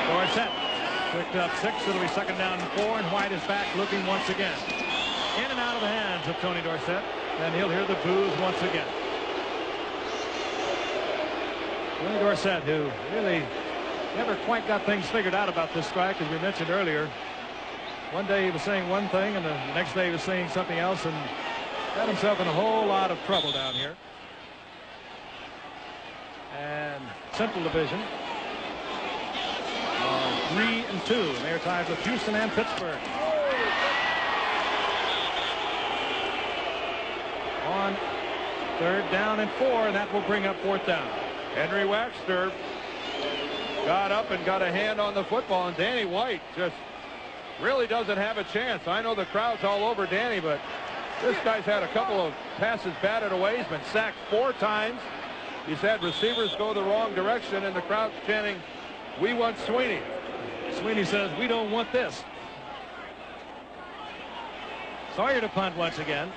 Dorsett picked up 6. It'll be second down and 4, and White is back looking once again. In and out of the hands of Tony Dorsett, and he'll hear the boos once again. Tony Dorsett, who really never quite got things figured out about this strike, as we mentioned earlier. One day he was saying one thing, and the next day he was saying something else, and got himself in a whole lot of trouble down here. And Central Division 3-2, and they're tied with Houston and Pittsburgh. On third down and 4, and that will bring up fourth down. Henry Waxter got up and got a hand on the football, and Danny White just really doesn't have a chance. I know the crowd's all over Danny, but this guy's had a couple of passes batted away. He's been sacked 4 times. He's had receivers go the wrong direction, and the crowd's chanting, "We want Sweeney." Sweeney says, "We don't want this." Sawyer to punt once again.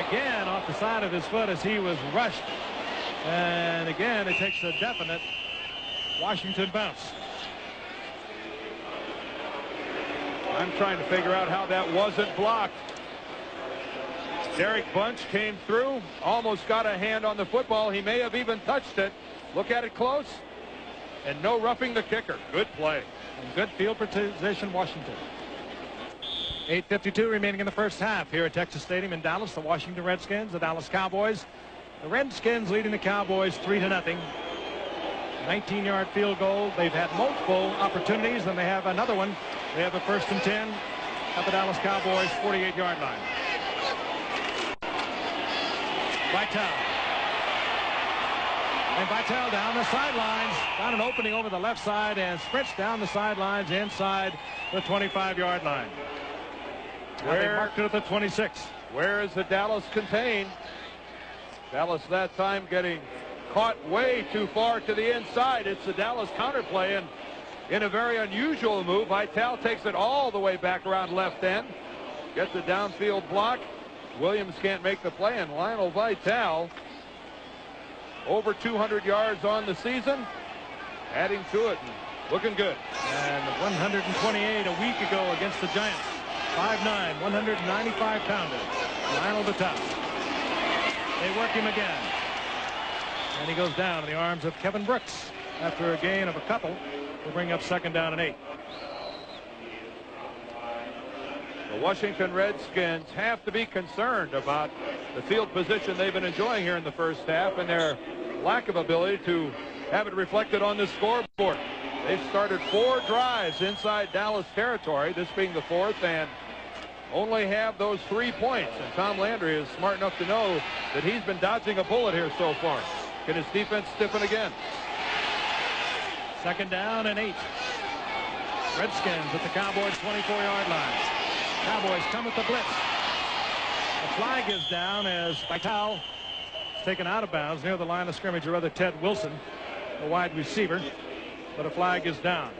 Again off the side of his foot as he was rushed, and again it takes a definite Washington bounce. I'm trying to figure out how that wasn't blocked. Derek Bunch came through, almost got a hand on the football. He may have even touched it. Look at it close, and no roughing the kicker. Good play. And good field position, Washington. 8:52 remaining in the first half here at Texas Stadium in Dallas. The Washington Redskins, the Dallas Cowboys. The Redskins leading the Cowboys 3-0. 19-yard field goal. They've had multiple opportunities, and they have another one. They have a 1st and 10 at the Dallas Cowboys 48-yard line. Vitale. And Vitale down the sidelines. Found an opening over the left side and sprints down the sidelines inside the 25-yard line. They marked it at the 26. Where is the Dallas contained? Dallas that time getting caught way too far to the inside. It's the Dallas counterplay, and in a very unusual move, Vitale takes it all the way back around left end. Gets a downfield block. Williams can't make the play, and Lionel Vitale over 200 yards on the season, adding to it, and looking good. And 128 a week ago against the Giants. 5'9", 195-pounder. Lionel Vitale. They work him again. And he goes down in the arms of Kevin Brooks after a gain of a couple. Will bring up second down and 8. The Washington Redskins have to be concerned about the field position they've been enjoying here in the first half and their lack of ability to have it reflected on the scoreboard. They've started 4 drives inside Dallas territory, this being the 4th, and only have those 3 points. And Tom Landry is smart enough to know that he's been dodging a bullet here so far. Can his defense stiffen again? Second down and 8. Redskins at the Cowboys 24-yard line. Cowboys come with the blitz. The flag is down as Vitale is taken out of bounds near the line of scrimmage, or rather Ted Wilson, the wide receiver. But a flag is down.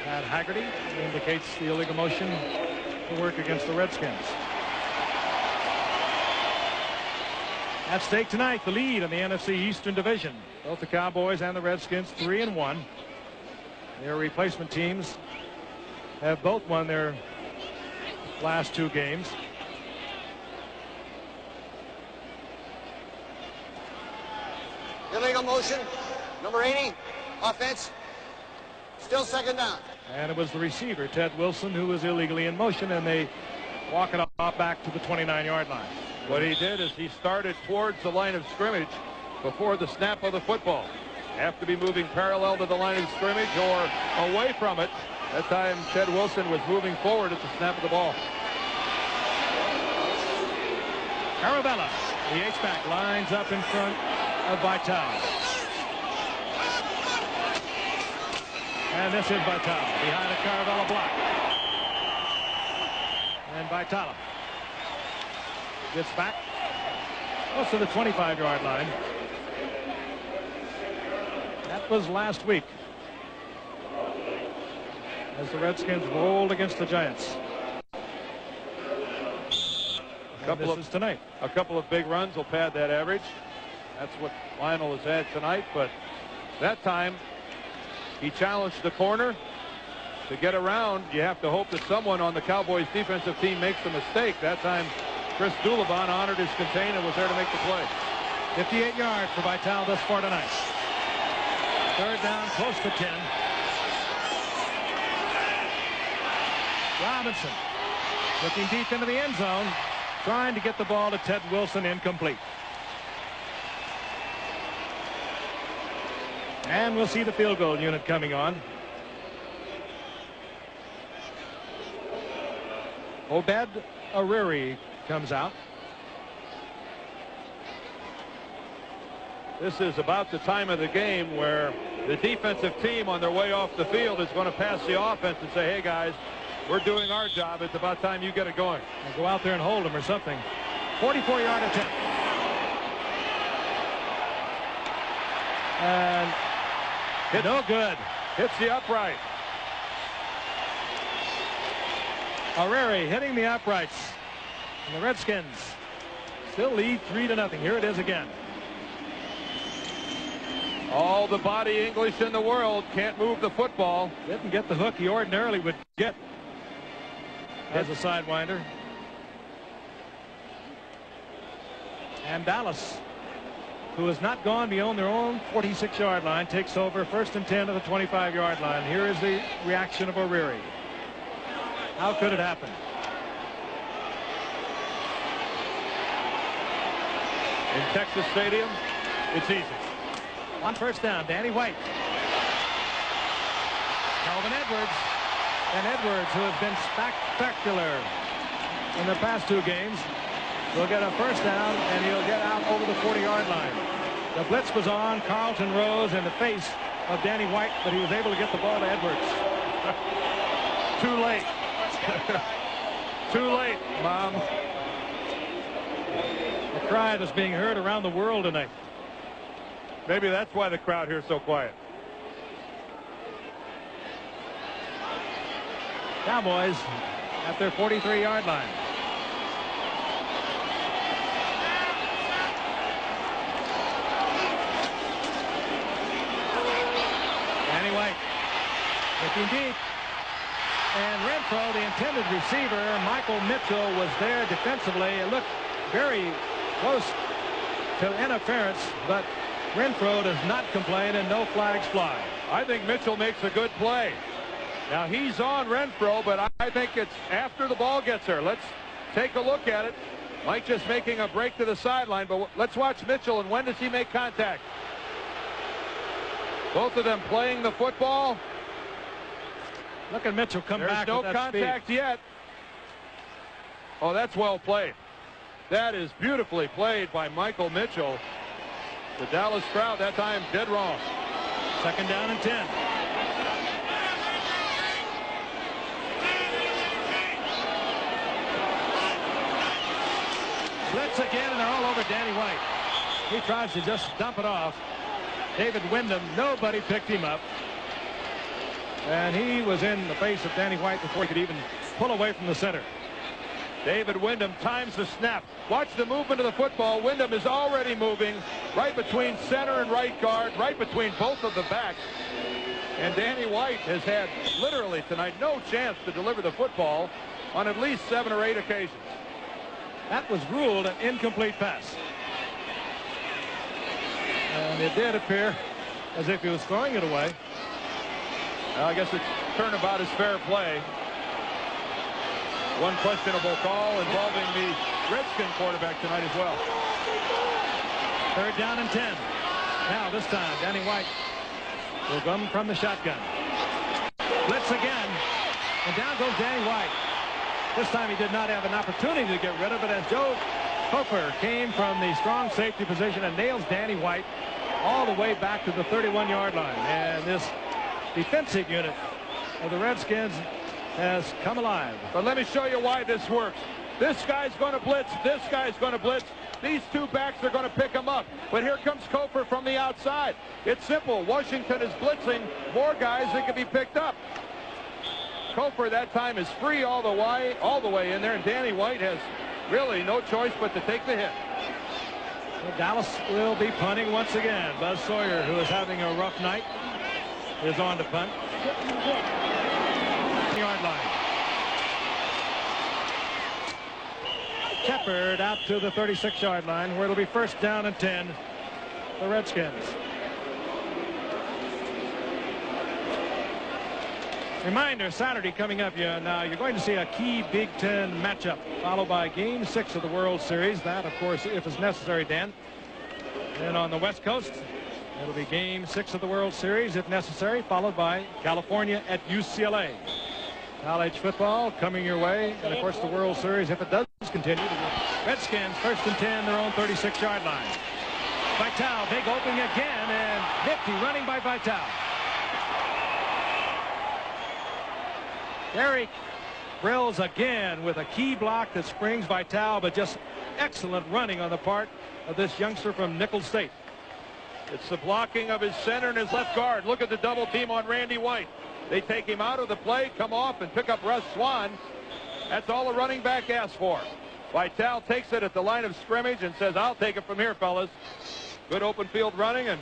Pat Haggerty indicates the illegal motion to work against the Redskins. At stake tonight, the lead in the NFC Eastern Division. Both the Cowboys and the Redskins 3-1. Their replacement teams have both won their last 2 games. Illegal motion. Number 80. Offense. Still second down. And it was the receiver, Ted Wilson, who was illegally in motion, and they walk it off back to the 29-yard line. What he did is he started towards the line of scrimmage before the snap of the football. Have to be moving parallel to the line of scrimmage or away from it. That time, Ted Wilson was moving forward at the snap of the ball. Arabella, the H-back, lines up in front of Vitale. And this is Vitale behind a Caravella block. And Vitale gets back close to the 25-yard line. That was last week as the Redskins rolled against the Giants. This is tonight. A couple of big runs will pad that average. That's what Lionel has had tonight, but that time he challenged the corner to get around. You have to hope that someone on the Cowboys defensive team makes a mistake. That time Chris Doulaban honored his contain and was there to make the play. 58 yards for Vitale thus far tonight. Third down, close to 10. Robinson looking deep into the end zone, trying to get the ball to Ted Wilson, incomplete. And we'll see the field goal unit coming on. Obed Ariri comes out. This is about the time of the game where the defensive team on their way off the field is going to pass the offense and say, hey guys, we're doing our job. It's about time you get it going. And go out there and hold them or something. 44-yard attempt. And no good. Hits the upright. Ariri hitting the uprights. And the Redskins still lead 3-0. Here it is again. All the body English in the world, can't move the football. Didn't get the hook he ordinarily would get as a sidewinder. And Dallas, who has not gone beyond their own 46-yard line, takes over first and 10 to the 25-yard line. Here is the reaction of Ariri. How could it happen? In Texas Stadium, it's easy. On first down, Danny White. Calvin Edwards. And Edwards, who has been spectacular in the past two games, will get a first down, and he'll get out over the 40-yard line. The blitz was on. Carlton rose in the face of Danny White, but he was able to get the ball to Edwards. Too late. Too late, Mom. A cry that's being heard around the world tonight. Maybe that's why the crowd here is so quiet. Cowboys at their 43-yard line. Danny White looking deep. And Renfro, the intended receiver, Michael Mitchell, was there defensively. It looked very close to interference, but Renfro does not complain and no flags fly. I think Mitchell makes a good play. Now he's on Renfro, but I think it's after the ball gets there. Let's take a look at it. Mike just making a break to the sideline, but let's watch Mitchell, and when does he make contact? Both of them playing the football. Look at Mitchell come back. There's no contact yet. Oh, that's well played. That is beautifully played by Michael Mitchell. The Dallas crowd that time dead wrong. Second down and 10. Blitz again, and they're all over Danny White. He tries to just dump it off. David Wyndham, nobody picked him up. And he was in the face of Danny White before he could even pull away from the center. David Wyndham times the snap. Watch the movement of the football. Wyndham is already moving right between center and right guard, right between both of the backs. And Danny White has had literally tonight no chance to deliver the football on at least 7 or 8 occasions. That was ruled an incomplete pass. And it did appear as if he was throwing it away. I guess it's turnabout is fair play. One questionable call involving the Redskins quarterback tonight as well. 3rd down and 10. Now this time, Danny White will come from the shotgun. Blitz again. And down goes Danny White. This time he did not have an opportunity to get rid of it as Joe Cofer came from the strong safety position and nails Danny White all the way back to the 31-yard line. And this defensive unit of the Redskins has come alive. But let me show you why this works. This guy's going to blitz. This guy's going to blitz. These two backs are going to pick him up. But here comes Cofer from the outside. It's simple. Washington is blitzing more guys that can be picked up. Cofer that time is free all the way in there, and Danny White has really no choice but to take the hit. Well, Dallas will be punting once again. Buzz Sawyer, who is having a rough night, is on to punt. Yard line. Gifford out to the 36-yard line, where it'll be 1st down and 10. The Redskins. Reminder, Saturday coming up. Now you're going to see a key Big Ten matchup, followed by Game 6 of the World Series. That, of course, if it's necessary, Dan. And on the West Coast, it'll be Game 6 of the World Series, if necessary, followed by California at UCLA. College football coming your way, and of course the World Series, if it does continue. Redskins 1st and 10, their own 36-yard line. Vitale, big opening again, and nifty running by Vitale. Derek Brills again with a key block that springs Vitale, but just excellent running on the part of this youngster from Nicholls State. It's the blocking of his center and his left guard. Look at the double team on Randy White. They take him out of the play, come off, and pick up Russ Swan. That's all a running back asks for. Vitale takes it at the line of scrimmage and says, I'll take it from here, fellas. Good open field running, and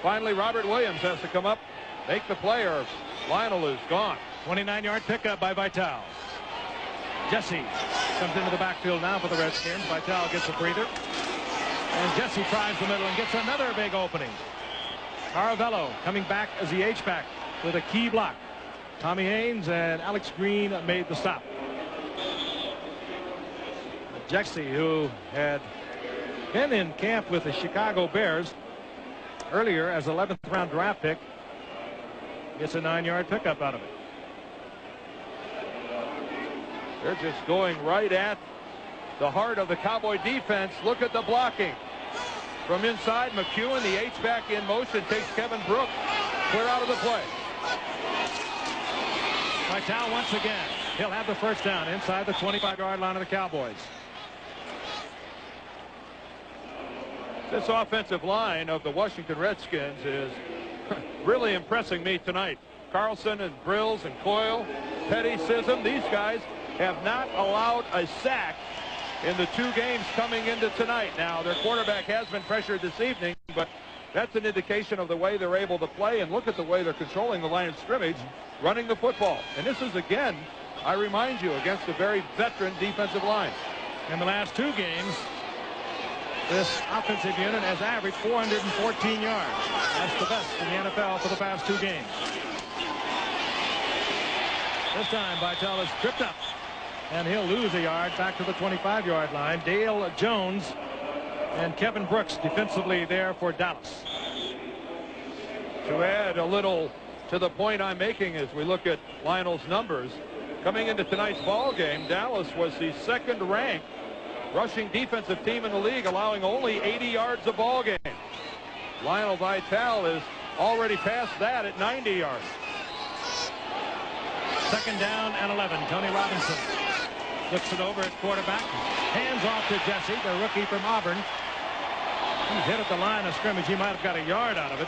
finally Robert Williams has to come up, make the play, or Lionel is gone. 29-yard pickup by Vitale. Jesse comes into the backfield now for the Redskins. Vitale gets a breather. And Jesse tries the middle and gets another big opening. Caravello coming back as the H-back with a key block. Tommy Haynes and Alex Green made the stop. Jesse, who had been in camp with the Chicago Bears earlier as 11th round draft pick, gets a 9-yard pickup out of it. They're just going right at the heart of the Cowboy defense. Look at the blocking. From inside, McEwen, the H-back in motion, takes Kevin Brooks clear out of the play. Vitale once again. He'll have the 1st down inside the 25-yard line of the Cowboys. This offensive line of the Washington Redskins is really impressing me tonight. Carlson and Brills and Coyle, Petty, Sism, these guys have not allowed a sack in the 2 games coming into tonight. Now, their quarterback has been pressured this evening, but that's an indication of the way they're able to play. And look at the way they're controlling the line of scrimmage, running the football. And this is, again, I remind you, against a very veteran defensive line. In the last 2 games, this offensive unit has averaged 414 yards. That's the best in the NFL for the past 2 games. This time, Vitale is tripped up, and he'll lose a yard back to the 25-yard line. Dale Jones and Kevin Brooks defensively there for Dallas. To add a little to the point I'm making as we look at Lionel's numbers, coming into tonight's ball game, Dallas was the 2nd-ranked rushing defensive team in the league, allowing only 80 yards a ball game. Lionel Vitale is already past that at 90 yards. 2nd down and 11. Tony Robinson flips it over at quarterback. Hands off to Jesse, the rookie from Auburn. He hit at the line of scrimmage. He might have got a yard out of it.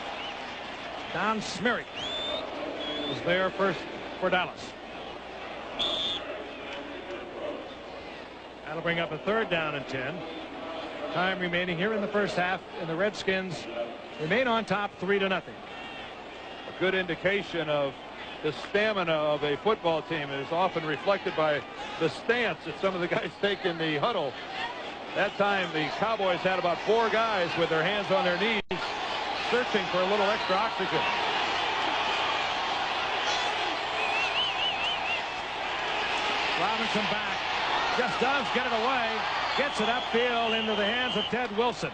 Don Smirrick is there first for Dallas. That'll bring up a 3rd down and 10. Time remaining here in the 1st half, and the Redskins remain on top 3-0. A good indication of the stamina of a football team is often reflected by the stance that some of the guys take in the huddle. That time the Cowboys had about 4 guys with their hands on their knees searching for a little extra oxygen. Robinson back. Just does get it away. Gets it upfield into the hands of Ted Wilson.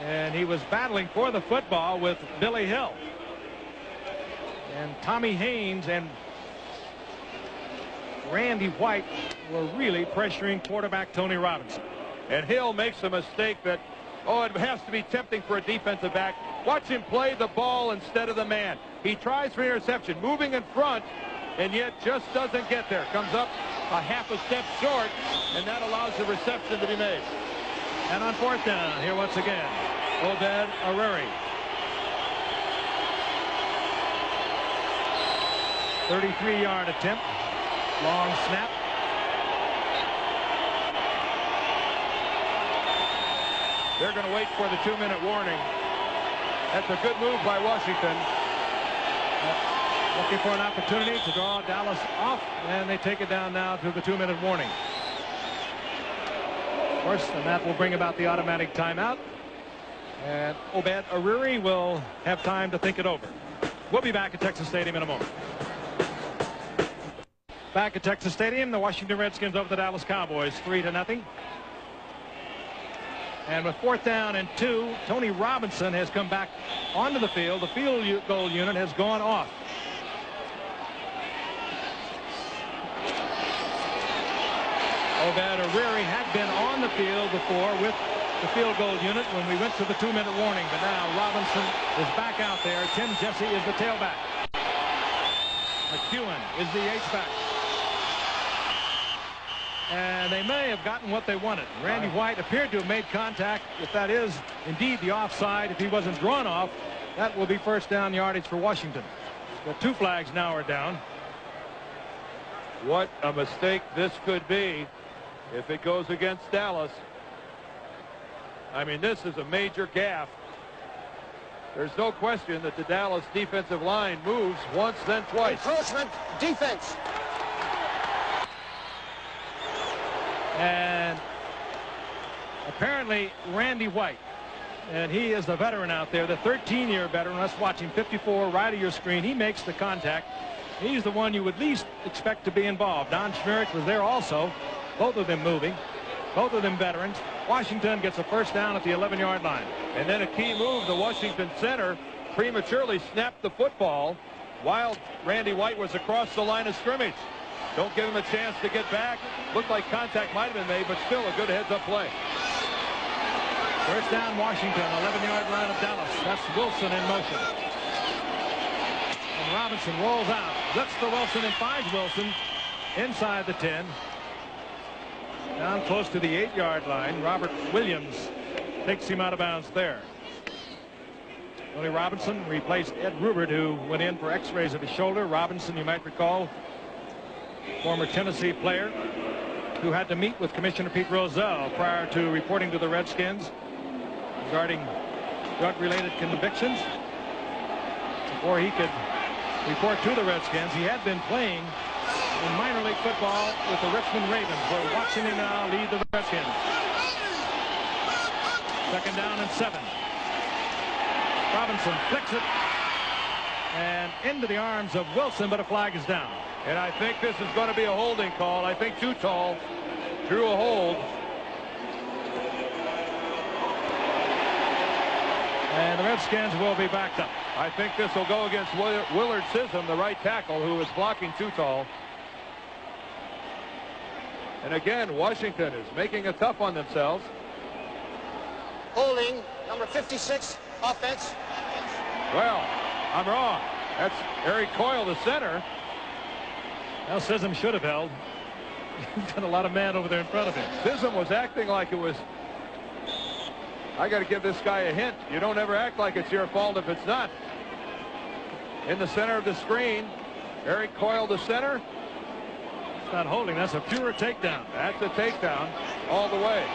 And he was battling for the football with Billy Hill. And Tommy Haynes and Randy White were really pressuring quarterback Tony Robinson. And Hill makes a mistake that, it has to be tempting for a defensive back. Watch him play the ball instead of the man. He tries for interception, moving in front, and yet just doesn't get there. Comes up a half a step short, and that allows the reception to be made. And on 4th down, here once again, Obed Aruri. 33-yard attempt. Long snap. They're going to wait for the 2-minute warning. That's a good move by Washington. Looking for an opportunity to draw Dallas off, and they take it down now to the 2-minute warning. Of course, and that will bring about the automatic timeout. And Obed Aruri will have time to think it over. We'll be back at Texas Stadium in a moment. Back at Texas Stadium, the Washington Redskins over the Dallas Cowboys 3-0. And with 4th down and 2, Tony Robinson has come back onto the field. The field goal unit has gone off. Obed Aruri had been on the field before with the field goal unit when we went to the 2-minute warning. But now Robinson is back out there. Tim Jesse is the tailback. McEwen is the H-back. And they may have gotten what they wanted. Randy White appeared to have made contact. If that is indeed the offside, if he wasn't drawn off, that will be 1st down yardage for Washington. The 2 flags now are down. What a mistake this could be if it goes against Dallas. I mean, this is a major gaffe. There's no question that the Dallas defensive line moves once, then twice. Encroachment defense. And apparently Randy White, and he is the veteran out there, the 13-year veteran. Let's watch him. 54 right of your screen. He makes the contact. He's the one you would least expect to be involved. Don Schmierich was there also. Both of them moving. Both of them veterans. Washington gets a 1st down at the 11-yard line. And then a key move, the Washington center prematurely snapped the football while Randy White was across the line of scrimmage. Don't give him a chance to get back. Looked like contact might have been made, but still a good heads-up play. 1st down Washington, 11-yard line of Dallas. That's Wilson in motion. And Robinson rolls out. Looks for Wilson and finds Wilson inside the 10. Down close to the 8-yard line. Robert Williams takes him out of bounds there. Tony Robinson replaced Ed Rubbert, who went in for x-rays of his shoulder. Robinson, you might recall, former Tennessee player who had to meet with Commissioner Pete Rozelle prior to reporting to the Redskins regarding drug-related convictions. Before he could report to the Redskins, he had been playing in minor league football with the Richmond Ravens. We're watching him now lead the Redskins. 2nd down and 7. Robinson flicks it and into the arms of Wilson, but a flag is down. And I think this is going to be a holding call. I think Too Tall drew a hold. And the Redskins will be backed up. I think this will go against Willard Sissom, the right tackle, who is blocking Too Tall. And again, Washington is making it tough on themselves. Holding, number 56, offense. Well, I'm wrong. That's Eric Coyle, the center. Well, Sissom should have held. He's got a lot of man over there in front of him. Sissom was acting like it was, I got to give this guy a hint. You don't ever act like it's your fault if it's not. In the center of the screen, Eric Coyle, the center. It's not holding. That's a pure takedown. That's a takedown all the way.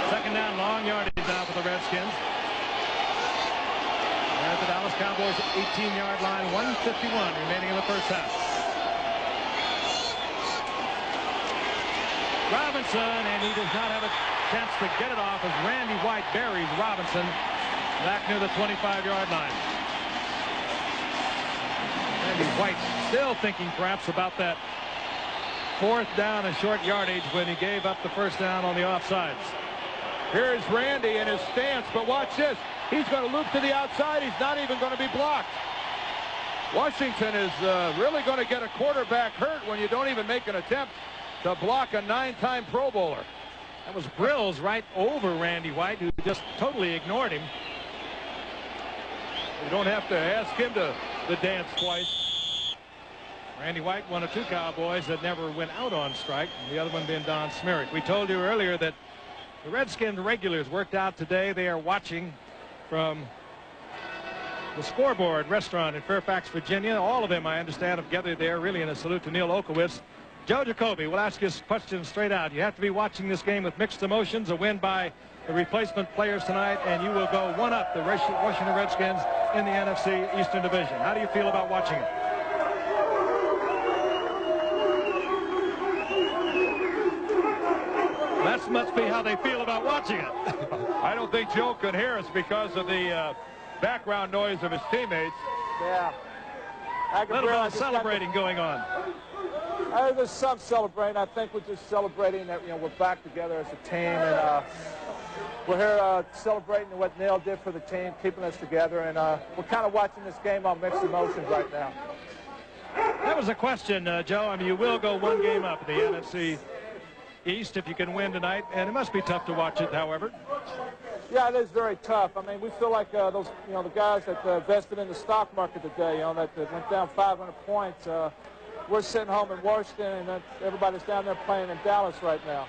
2nd down, long yardage now for the Redskins. At the Dallas Cowboys 18-yard line, 1:51 remaining in the 1st half. Robinson, and he does not have a chance to get it off as Randy White buries Robinson back near the 25-yard line. Randy White still thinking perhaps about that 4th down and short yardage when he gave up the 1st down on the offsides. Here's Randy in his stance, but watch this. He's going to loop to the outside. He's not even going to be blocked. Washington is really going to get a quarterback hurt when you don't even make an attempt to block a 9-time Pro Bowler. That was Grills right over Randy White, who just totally ignored him. You don't have to ask him to dance twice. Randy White, one of 2 Cowboys that never went out on strike, the other one being Don Smerrick. We told you earlier that the Redskins regulars worked out today. They are watching from the Scoreboard restaurant in Fairfax, Virginia. All of them, I understand, have gathered there, really in a salute to Neil Okowitz. Joe Jacoby will ask his question straight out. You have to be watching this game with mixed emotions. A win by the replacement players tonight, and you will go 1-up the Washington Redskins in the NFC Eastern Division. How do you feel about watching it? That must be how they feel about watching it. I don't think Joe could hear us because of the background noise of his teammates. Yeah. A little bit of celebrating going on. There's some celebrating. I think we're just celebrating that, we're back together as a team, and we're here celebrating what Neil did for the team, keeping us together, and we're kind of watching this game on mixed emotions right now. That was a question, Joe. I mean, you will go 1 game up in the NFC East if you can win tonight, and it must be tough to watch it, however. Yeah, it is very tough. I mean, we feel like those, the guys that invested in the stock market today, that went down 500 points. We're sitting home in Washington, and everybody's down there playing in Dallas right now.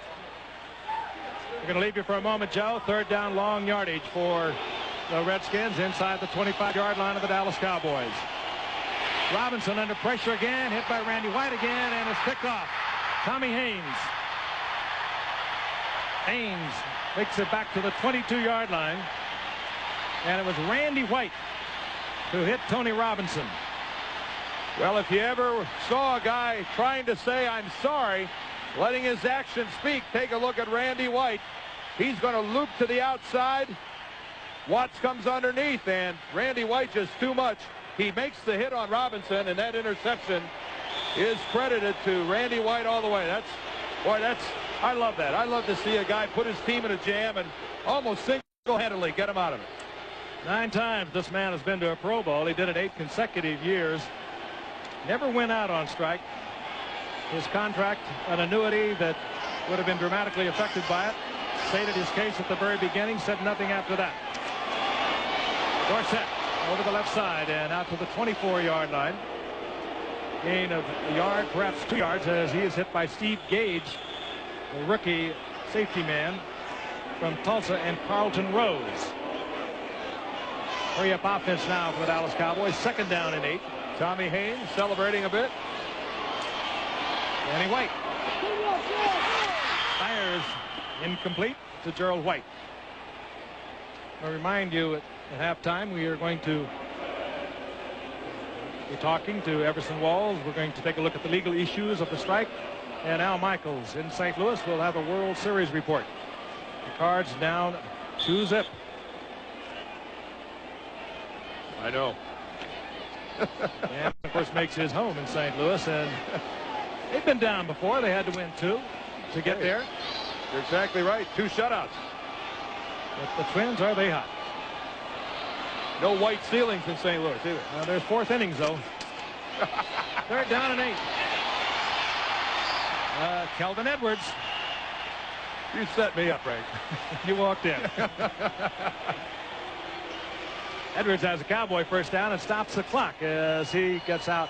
We're going to leave you for a moment, Joe. 3rd down, long yardage for the Redskins inside the 25-yard line of the Dallas Cowboys. Robinson under pressure again, hit by Randy White again, and it's picked off. Tommy Haynes takes it back to the 22-yard line, and it was Randy White who hit Tony Robinson. Well, if you ever saw a guy trying to say I'm sorry, letting his actions speak, take a look at Randy White. He's going to loop to the outside. Watts comes underneath, and Randy White just too much. He makes the hit on Robinson, and that interception is credited to Randy White all the way. I love that. I love to see a guy put his team in a jam and almost single-handedly get him out of it. 9 times this man has been to a Pro Bowl. He did it 8 consecutive years. Never went out on strike. His contract, an annuity that would have been dramatically affected by it. Stated his case at the very beginning, said nothing after that. Dorsett over the left side and out to the 24-yard line. Gain of a yard, perhaps 2 yards, as he is hit by Steve Gage, the rookie safety man from Tulsa, and Carlton Rose. Hurry-up offense now for the Dallas Cowboys. 2nd down and 8. Tommy Haynes celebrating a bit. Randy White fires incomplete to Gerald White. I'll remind you at halftime we are going to be talking to Everson Walls. We're going to take a look at the legal issues of the strike. And Al Michaels in St. Louis will have a World Series report. The Cards down 2-0. I know. And of course makes his home in St. Louis, and they've been down before. They had to win 2 to get there. You're exactly right. 2 shutouts. But the Twins, are they hot? No white ceilings in St. Louis either. There's 4th innings though. 3rd down and 8. Kelvin Edwards. You set me up, Ray. You walked in. Edwards has a Cowboy 1st down and stops the clock as he gets out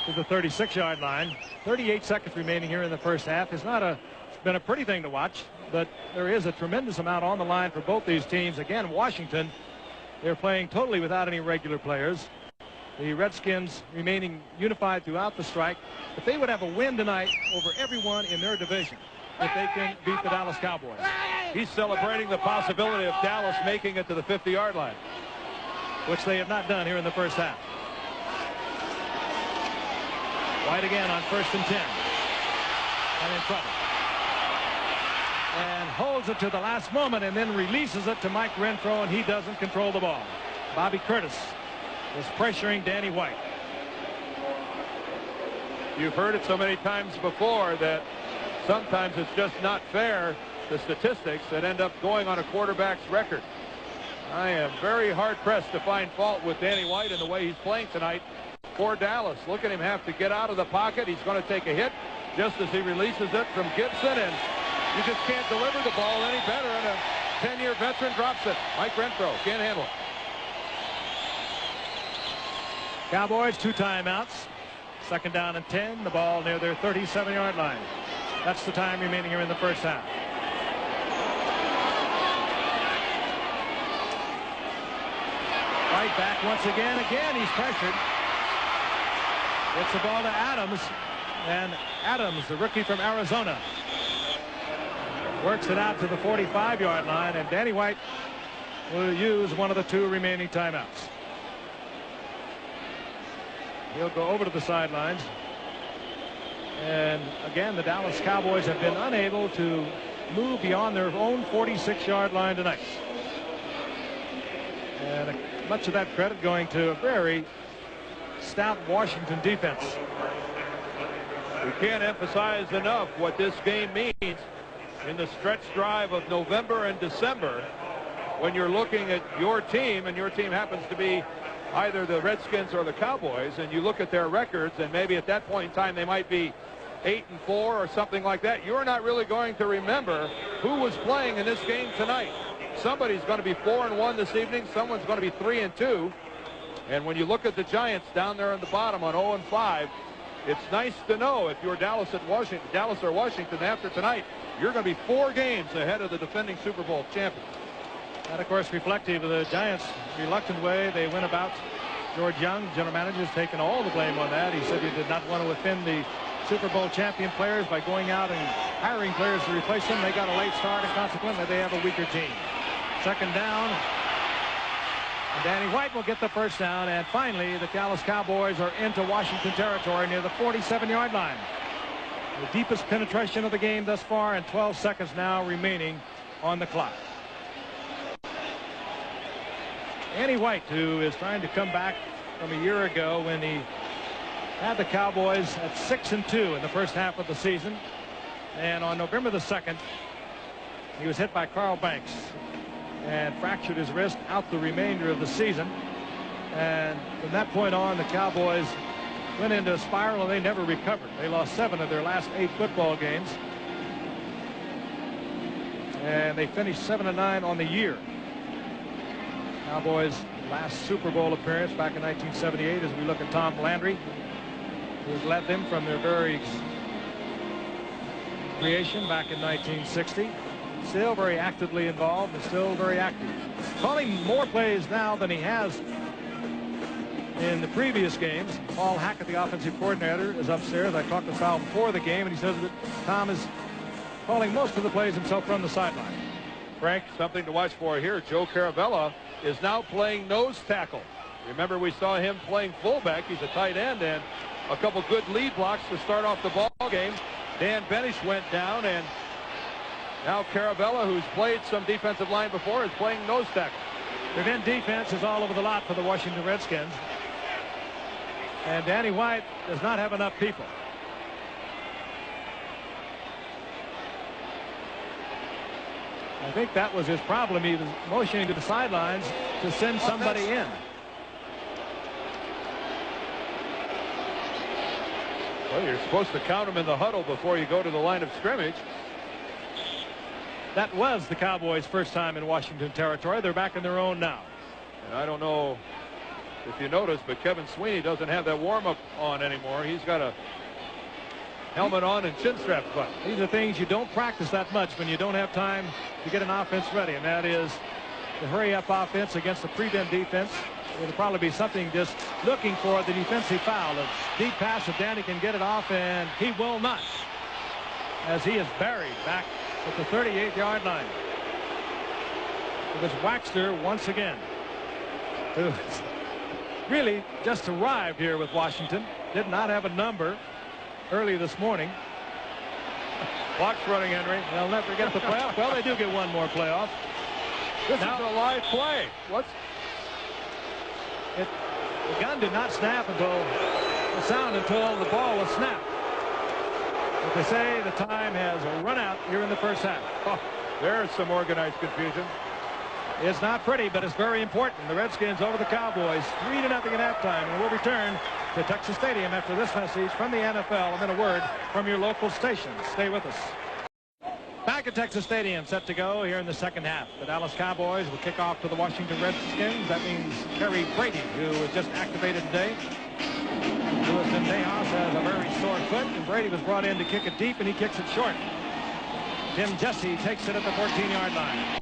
to the 36-yard line. 38 seconds remaining here in the first half. It's been a pretty thing to watch, but there is a tremendous amount on the line for both these teams. Again, Washington, they're playing totally without any regular players. The Redskins remaining unified throughout the strike. If they would have a win tonight over everyone in their division, if they can beat the Dallas Cowboys. He's celebrating the possibility of Dallas making it to the 50-yard line, which they have not done here in the first half. White again on 1st and 10. And in trouble. and holds it to the last moment and then releases it to Mike Renfro, and he doesn't control the ball. Bobby Curtis was pressuring Danny White. You've heard it so many times before that sometimes it's just not fair, the statistics that end up going on a quarterback's record. I am very hard-pressed to find fault with Danny White and the way he's playing tonight for Dallas. Look at him have to get out of the pocket. He's going to take a hit just as he releases it from Gibson, and you just can't deliver the ball any better, and a 10-year veteran drops it. Mike Renfro can't handle it. Cowboys 2 timeouts. 2nd down and 10. The ball near their 37-yard line. That's the time remaining here in the first half. Right back once again. Again, he's pressured. Gets the ball to Adams. And Adams, the rookie from Arizona, works it out to the 45-yard line. And Danny White will use one of the 2 remaining timeouts. He'll go over to the sidelines. And again, the Dallas Cowboys have been unable to move beyond their own 46-yard line tonight. And much of that credit going to a very stout Washington defense. We can't emphasize enough what this game means in the stretch drive of November and December when you're looking at your team, and your team happens to be either the Redskins or the Cowboys, and you look at their records, and maybe at that point in time they might be 8-4 or something like that. You're not really going to remember who was playing in this game tonight. Somebody's going to be 4-1 this evening. Someone's going to be 3-2. And when you look at the Giants down there on the bottom on 0-5, it's nice to know if you're Dallas or Washington after tonight, you're going to be 4 games ahead of the defending Super Bowl champions. That, of course, reflective of the Giants' reluctant way they went about. George Young, general manager, has taken all the blame on that. He said he did not want to offend the Super Bowl champion players by going out and hiring players to replace them. They got a late start, and consequently they have a weaker team. 2nd down. And Danny White will get the first down. And finally, the Dallas Cowboys are into Washington territory near the 47-yard line. The deepest penetration of the game thus far, and 12 seconds now remaining on the clock. Danny White, who is trying to come back from a year ago when he had the Cowboys at 6-2 in the first half of the season. And on November the 2nd, he was hit by Carl Banks and fractured his wrist, out the remainder of the season. And from that point on, the Cowboys went into a spiral, and they never recovered. They lost 7 of their last 8 football games. And they finished 7-9 on the year. Cowboys' last Super Bowl appearance back in 1978, as we look at Tom Landry, who has led them from their very creation back in 1960. Still very actively involved and still very active. Calling more plays now than he has in the previous games. Paul Hackett, the offensive coordinator, is upstairs. I talked to Sal before the game, and he says that Tom is calling most of the plays himself from the sideline. Frank, something to watch for here. Joe Caravella is now playing nose tackle. Remember, we saw him playing fullback. He's a tight end, and a couple good lead blocks to start off the ball game. Dan Benish went down, and now Caravella, who's played some defensive line before, is playing nose tackle. Prevent defense is all over the lot for the Washington Redskins. And Danny White does not have enough people. I think that was his problem. He was motioning to the sidelines to send somebody in. Well, you're supposed to count them in the huddle before you go to the line of scrimmage. That was the Cowboys' first time in Washington territory. They're back in their own now. And I don't know if you noticed, but Kevin Sweeney doesn't have that warm-up on anymore. He's got a helmet on and chin straps button. These are things you don't practice that much when you don't have time to get an offense ready, and that is the hurry-up offense against the prevent defense. It'll probably be something just looking for the defensive foul. A deep pass if Danny can get it off, and he will not, as he is buried back at the 38-yard line. It was Waxter once again, who really just arrived here with Washington. Did not have a number early this morning. Clock's running, Henry. They'll never get the playoff. Well, they do get one more playoff. This is a live play. The gun did not snap until the ball was snapped. But they say the time has run out here in the first half. Oh, there's some organized confusion. It's not pretty, but it's very important. The Redskins over the Cowboys, 3-0 at halftime, and we'll return to Texas Stadium after this message from the NFL and then a word from your local station. Stay with us. Back at Texas Stadium, set to go here in the second half. The Dallas Cowboys will kick off to the Washington Redskins. That means Kerry Brady, who was just activated today. Lewiston Tejas has a very sore foot, and Brady was brought in to kick it deep, and he kicks it short. Tim Jesse takes it at the 14-yard line.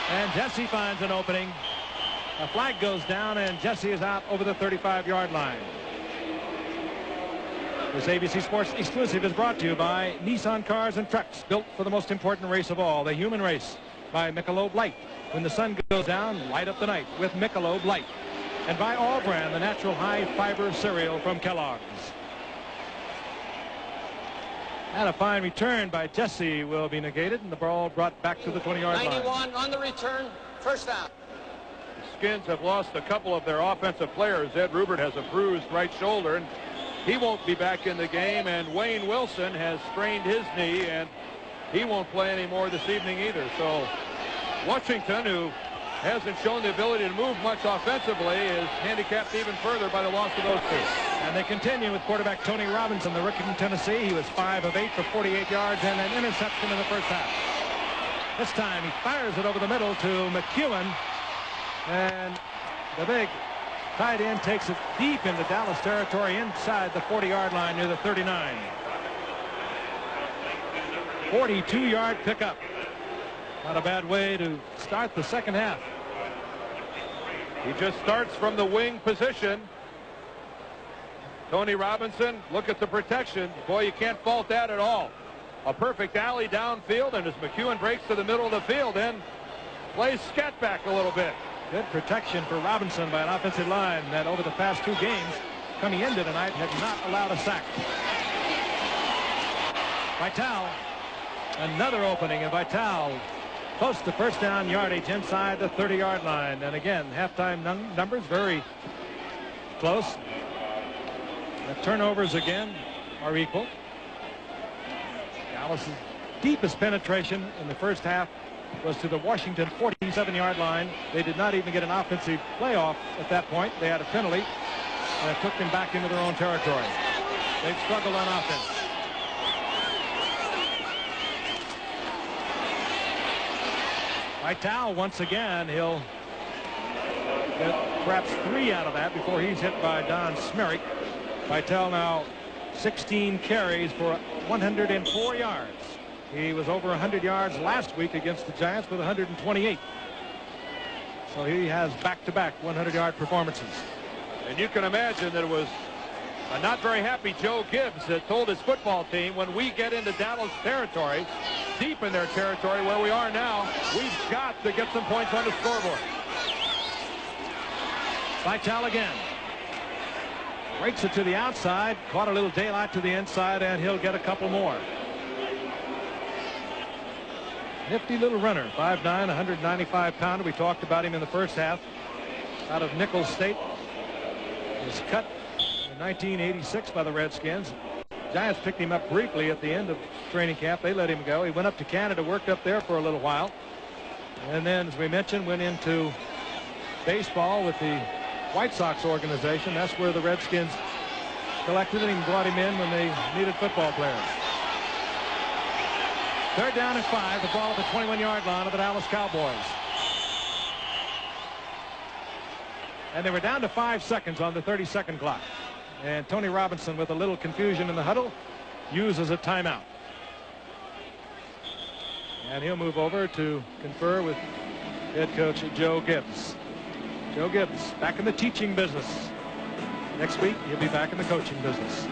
And Jesse finds an opening. A flag goes down, and Jesse is out over the 35-yard line. This ABC Sports exclusive is brought to you by Nissan Cars and Trucks, built for the most important race of all, the human race, by Michelob Light. When the sun goes down, light up the night with Michelob Light. And by All Brand, the natural high-fiber cereal from Kellogg's. And a fine return by Jesse will be negated, and the ball brought back to the 20-yard line. 91 on the return, first down. The Skins have lost a couple of their offensive players. Ed Rubbert has a bruised right shoulder, and he won't be back in the game. And Wayne Wilson has sprained his knee, and he won't play anymore this evening either. So Washington, who hasn't shown the ability to move much offensively, is handicapped even further by the loss of those two. And they continue with quarterback Tony Robinson, the rookie from Tennessee. He was 5 of 8 for 48 yards and an interception in the first half. This time he fires it over the middle to McEwen, and the big tight end takes it deep into Dallas territory inside the 40-yard line near the 39. 42-yard pickup. Not a bad way to start the second half. He just starts from the wing position. Tony Robinson, look at the protection. Boy, you can't fault that at all. A perfect alley downfield, and as McEwen breaks to the middle of the field, then plays scat back a little bit. Good protection for Robinson by an offensive line that over the past 2 games coming into tonight had not allowed a sack. Vitale, another opening, and Vitale close to first down yardage inside the 30-yard line. And again, halftime numbers very close. The turnovers again are equal. Dallas's deepest penetration in the first half was to the Washington 47-yard line. They did not even get an offensive playoff at that point. They had a penalty that took them back into their own territory. They've struggled on offense. Vitale once again, he'll get perhaps 3 out of that before he's hit by Don Smerick. Vitale now 16 carries for 104 yards. He was over 100 yards last week against the Giants with 128. So he has back-to-back 100-yard performances. And you can imagine that it was a not very happy Joe Gibbs that told his football team, when we get into Dallas territory, deep in their territory where we are now, we've got to get some points on the scoreboard. Vitale again. Breaks it to the outside, caught a little daylight to the inside, and he'll get a couple more. Nifty little runner, 5'9", 195-pounder. We talked about him in the first half. Out of Nichols State. Was cut in 1986 by the Redskins. Giants picked him up briefly at the end of training camp. They let him go. He went up to Canada, worked up there for a little while. And then, as we mentioned, went into baseball with the White Sox organization. That's where the Redskins collected him and brought him in when they needed football players. 3rd down and 5. The ball at the 21-yard line of the Dallas Cowboys. And they were down to 5 seconds on the 30-second clock. And Tony Robinson, with a little confusion in the huddle, uses a timeout. And he'll move over to confer with head coach Joe Gibbs. Joe Gibbs back in the teaching business. Next week, he'll be back in the coaching business.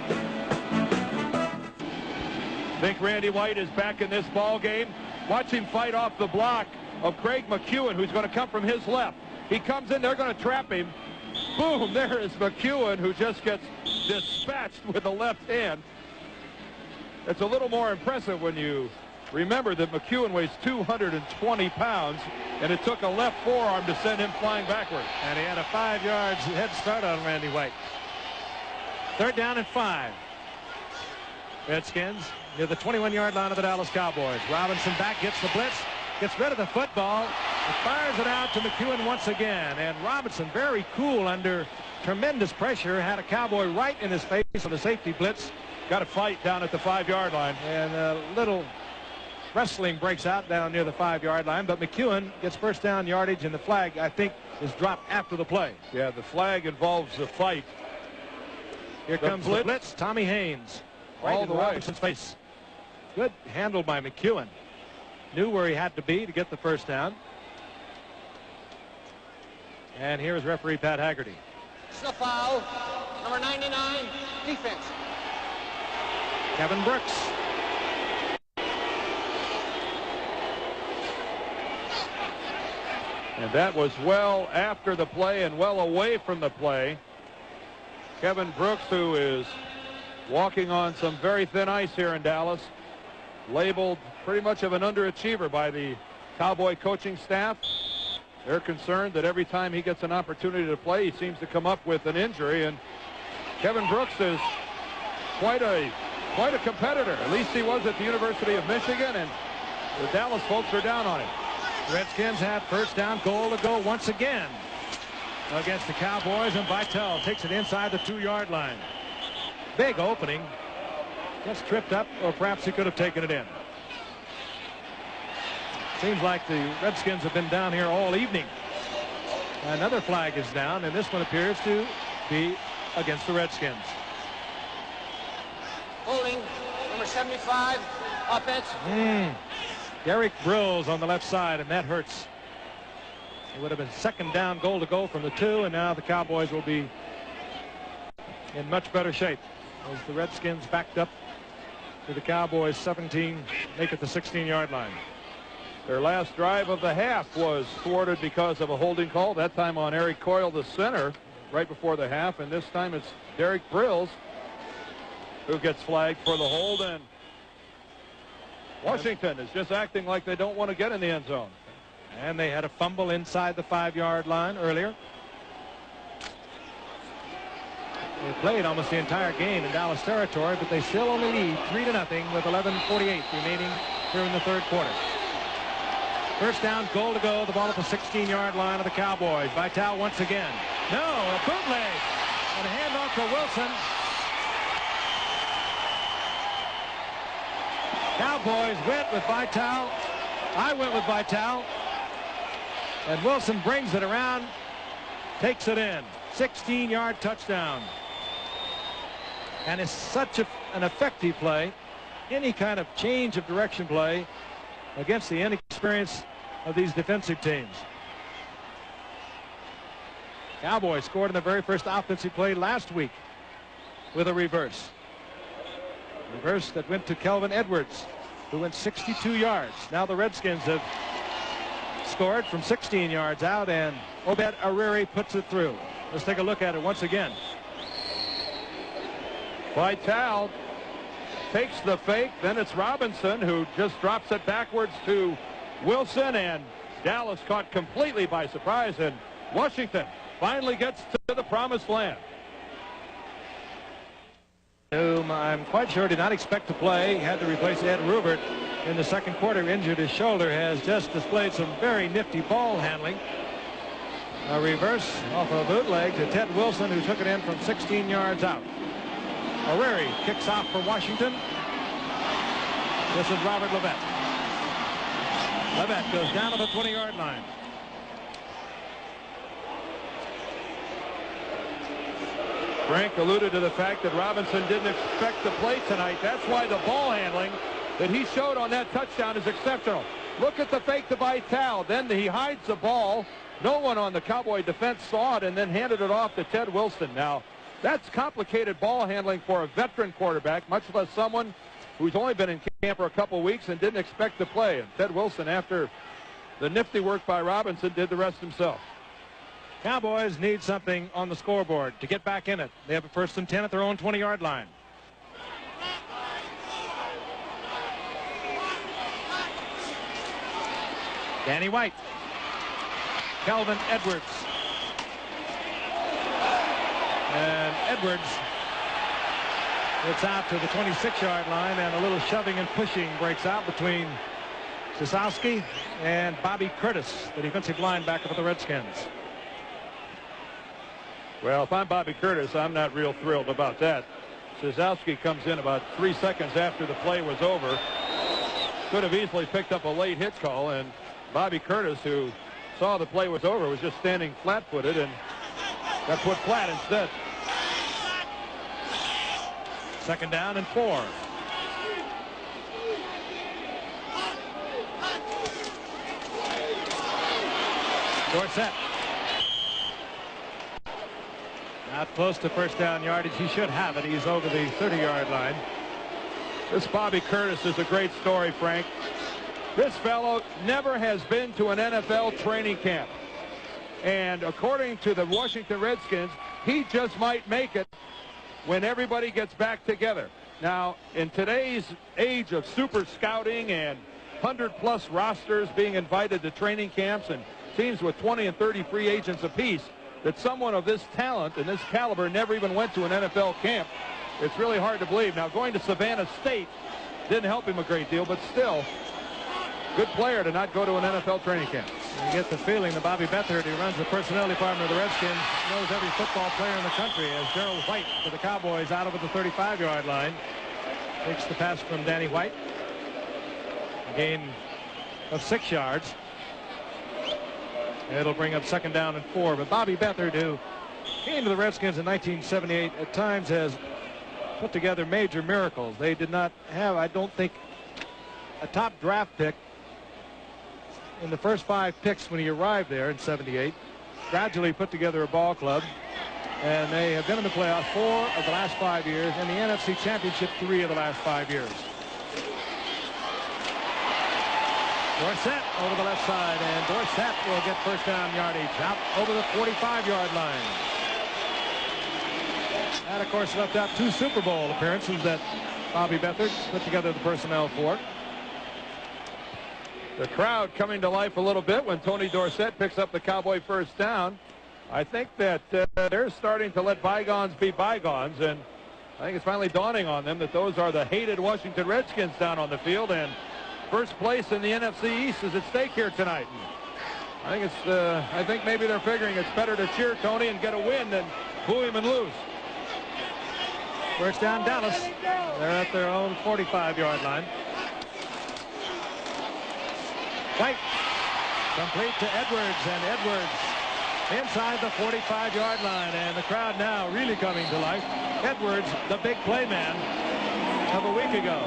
Think Randy White is back in this ball game. Watch him fight off the block of Craig McEwen, who's going to come from his left. He comes in, they're going to trap him. Boom, there is McEwen, who just gets dispatched with the left hand. It's a little more impressive when you remember that McEwen weighs 220 pounds, and it took a left forearm to send him flying backward. And he had a 5 yards head start on Randy White. 3rd down and 5. Redskins near the 21-yard line of the Dallas Cowboys. Robinson back, gets the blitz, gets rid of the football, and fires it out to McEwen once again. And Robinson, very cool under tremendous pressure, had a Cowboy right in his face on the safety blitz. Got a fight down at the 5-yard line. And a little wrestling breaks out down near the 5-yard line, but McEwen gets first down yardage, and the flag, I think, is dropped after the play. Yeah, the flag involves the fight. Here comes the blitz. Tommy Haynes. Right All in the way. Robinson's face. Good handle by McEwen. Knew where he had to be to get the first down. And here is referee Pat Haggerty. It's a foul. Number 99, defense. Kevin Brooks. And that was well after the play and well away from the play. Kevin Brooks, who is walking on some very thin ice here in Dallas, labeled pretty much of an underachiever by the Cowboy coaching staff. They're concerned that every time he gets an opportunity to play, he seems to come up with an injury. And Kevin Brooks is quite a competitor. At least he was at the University of Michigan, and the Dallas folks are down on him. Redskins have first down, goal to go once again against the Cowboys, and Vitale takes it inside the 2-yard line. Big opening. Just tripped up, or perhaps he could have taken it in. Seems like the Redskins have been down here all evening. Another flag is down, and this one appears to be against the Redskins. Holding, number 75, offense. Derek Brills on the left side, and that hurts. It would have been second down, goal to go from the 2, and now the Cowboys will be in much better shape as the Redskins backed up to the Cowboys 17, make it the 16-yard line. Their last drive of the half was thwarted because of a holding call, that time on Eric Coyle, the center, right before the half, and this time it's Derek Brills who gets flagged for the hold, and Washington is just acting like they don't want to get in the end zone. And they had a fumble inside the 5-yard line earlier. They played almost the entire game in Dallas territory, but they still only lead 3-0 with 11:48 remaining here in the 3rd quarter. First down, goal to go. The ball at the 16-yard line of the Cowboys. Vitale once again. No, a bootleg. And a handoff to Wilson. Cowboys went with Vitale. I went with Vitale. And Wilson brings it around, takes it in. 16-yard touchdown. And it's such an effective play. Any kind of change of direction play against the inexperience of these defensive teams. Cowboys scored in the very first offensive play last week with a reverse. Reverse that went to Kelvin Edwards, who went 62 yards. Now the Redskins have scored from 16 yards out, and Obed Ariri puts it through. Let's take a look at it once again. Vitale takes the fake, then it's Robinson who just drops it backwards to Wilson, and Dallas caught completely by surprise, and Washington finally gets to the promised land. Whom I'm quite sure did not expect to play, had to replace Ed Rubbert in the 2nd quarter, injured his shoulder, has just displayed some very nifty ball handling. A reverse off a bootleg to Ted Wilson, who took it in from 16 yards out. Ariri kicks off for Washington. This is Robert Levet. Levet goes down to the 20-yard line. Frank alluded to the fact that Robinson didn't expect to play tonight. That's why the ball handling that he showed on that touchdown is exceptional. Look at the fake to Vitale. Then he hides the ball. No one on the Cowboy defense saw it, and then handed it off to Ted Wilson. Now, that's complicated ball handling for a veteran quarterback, much less someone who's only been in camp for a couple weeks and didn't expect to play. And Ted Wilson, after the nifty work by Robinson, did the rest himself. Cowboys need something on the scoreboard to get back in it. They have a 1st and 10 at their own 20-yard line. Danny White. Calvin Edwards. And Edwards gets out to the 26-yard line, and a little shoving and pushing breaks out between Sosowski and Bobby Curtis, the defensive linebacker for the Redskins. Well, if I'm Bobby Curtis, I'm not real thrilled about that. Sosowski comes in about 3 seconds after the play was over. Could have easily picked up a late hit call, and Bobby Curtis, who saw the play was over, was just standing flat-footed and got put flat instead. 2nd down and 4. Dorsett. Not close to first down yardage. He should have it. He's over the 30-yard line. This Bobby Curtis is a great story, Frank. This fellow never has been to an NFL training camp. And according to the Washington Redskins, he just might make it when everybody gets back together. Now, in today's age of super scouting and 100-plus rosters being invited to training camps and teams with 20 and 30 free agents apiece, that someone of this talent and this caliber never even went to an NFL camp, it's really hard to believe. Now, going to Savannah State didn't help him a great deal, but still, good player to not go to an NFL training camp. You get the feeling that Bobby Beathard, who runs the personnel department of the Redskins, knows every football player in the country, as Gerald White for the Cowboys out over the 35-yard line. Takes the pass from Danny White. A gain of 6 yards. It'll bring up 2nd down and 4. But Bobby Beathard, who came to the Redskins in 1978, at times has put together major miracles. They did not have, I don't think, a top draft pick in the first 5 picks when he arrived there in 78. Gradually put together a ball club, and they have been in the playoffs 4 of the last 5 years, and the NFC Championship 3 of the last 5 years. Dorsett over the left side, and Dorsett will get first down yardage out over the 45-yard line. That, of course, left out 2 Super Bowl appearances that Bobby Beathard put together the personnel for. The crowd coming to life a little bit when Tony Dorsett picks up the Cowboy first down. I think that they're starting to let bygones be bygones, and I think it's finally dawning on them that those are the hated Washington Redskins down on the field, and first place in the NFC East is at stake here tonight. And I think maybe they're figuring it's better to cheer Tony and get a win than boo him and lose. First down, Dallas. They're at their own 45-yard line. White complete to Edwards, and Edwards inside the 45-yard line, and the crowd now really coming to life. Edwards, the big play man of a week ago.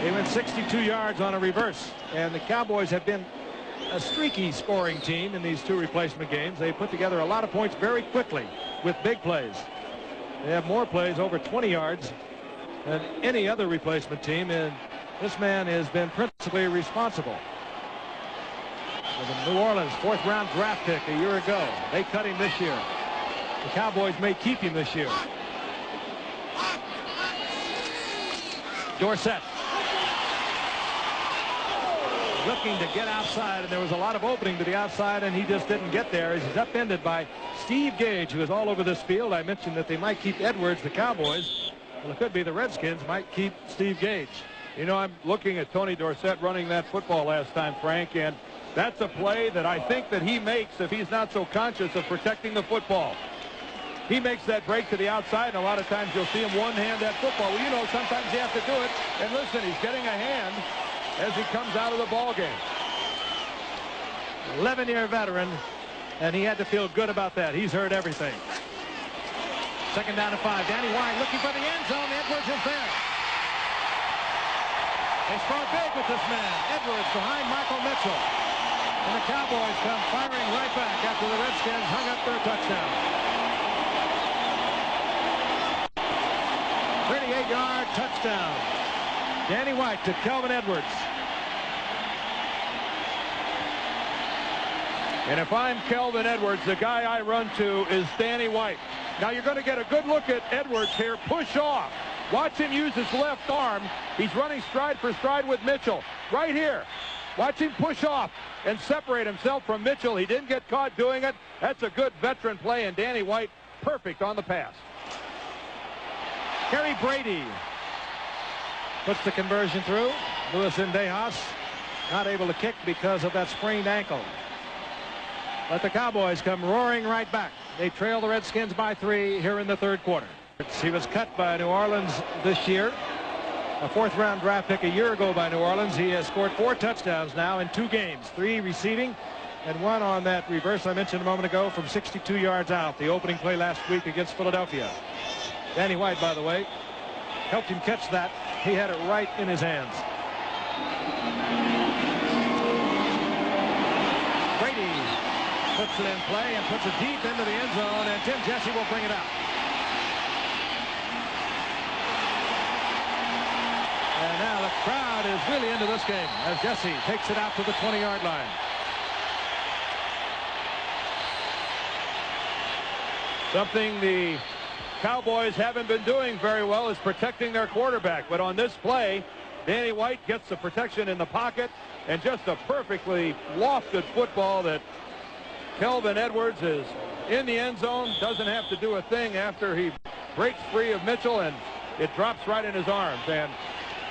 He went 62 yards on a reverse, and the Cowboys have been a streaky scoring team in these 2 replacement games. They put together a lot of points very quickly with big plays. They have more plays over 20 yards than any other replacement team, and this man has been principally responsible. With a New Orleans 4th-round draft pick a year ago. They cut him this year. The Cowboys may keep him this year. Dorsett looking to get outside, and there was a lot of opening to the outside, and he just didn't get there as he's upended by Steve Gage, who is all over this field. I mentioned that they might keep Edwards, the Cowboys. Well, it could be the Redskins might keep Steve Gage. You know, I'm looking at Tony Dorsett running that football last time, Frank, and that's a play that I think that he makes if he's not so conscious of protecting the football. He makes that break to the outside, and a lot of times you'll see him one-hand that football. Well, you know, sometimes you have to do it. And listen, he's getting a hand as he comes out of the ball game. 11-year veteran, and he had to feel good about that. He's heard everything. 2nd down and 5. Danny White looking for the end zone. Edwards is there. They score big with this man. Edwards behind Michael Mitchell. And the Cowboys come firing right back after the Redskins hung up their touchdown. 38-yard touchdown. Danny White to Calvin Edwards. And if I'm Calvin Edwards, the guy I run to is Danny White. Now you're going to get a good look at Edwards here. Push off. Watch him use his left arm. He's running stride for stride with Mitchell. Right here. Watch him push off and separate himself from Mitchell. He didn't get caught doing it. That's a good veteran play, and Danny White perfect on the pass. Gary Brady puts the conversion through. Luis Indejas not able to kick because of that sprained ankle. But the Cowboys come roaring right back. They trail the Redskins by 3 here in the third quarter. He was cut by New Orleans this year. A 4th-round draft pick a year ago by New Orleans. He has scored 4 touchdowns now in 2 games, 3 receiving and 1 on that reverse I mentioned a moment ago from 62 yards out. The opening play last week against Philadelphia. Danny White, by the way, helped him catch that. He had it right in his hands. Brady puts it in play and puts it deep into the end zone, and Tim Jesse will bring it out. And now the crowd is really into this game as Jesse takes it out to the 20-yard line. Something the Cowboys haven't been doing very well is protecting their quarterback. But on this play, Danny White gets the protection in the pocket, and just a perfectly lofted football that Kelvin Edwards is in the end zone, doesn't have to do a thing after he breaks free of Mitchell, and it drops right in his arms. And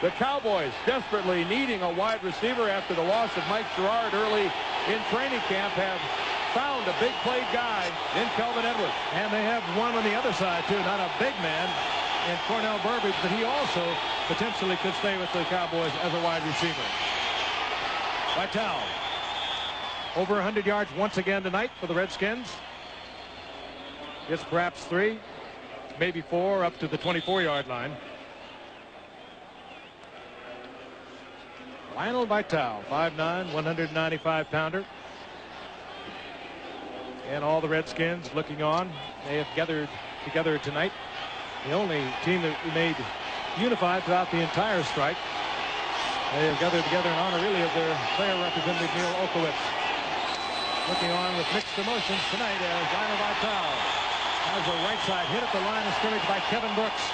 the Cowboys desperately needing a wide receiver after the loss of Mike Gerard early in training camp have found a big play guy in Kelvin Edwards. And they have one on the other side, too. Not a big man in Cornell Burbridge, but he also potentially could stay with the Cowboys as a wide receiver. Vitale. Over 100 yards once again tonight for the Redskins. It's perhaps 3, maybe 4, up to the 24-yard line. Lionel Vitale, 5'9", 195-pounder. And all the Redskins looking on. They have gathered together tonight. The only team that remained unified throughout the entire strike. They have gathered together in honor, really, of their player representative, Neil Olkowitz. Looking on with mixed emotions tonight as Lionel Vitale has a right side hit at the line of scrimmage by Kevin Brooks.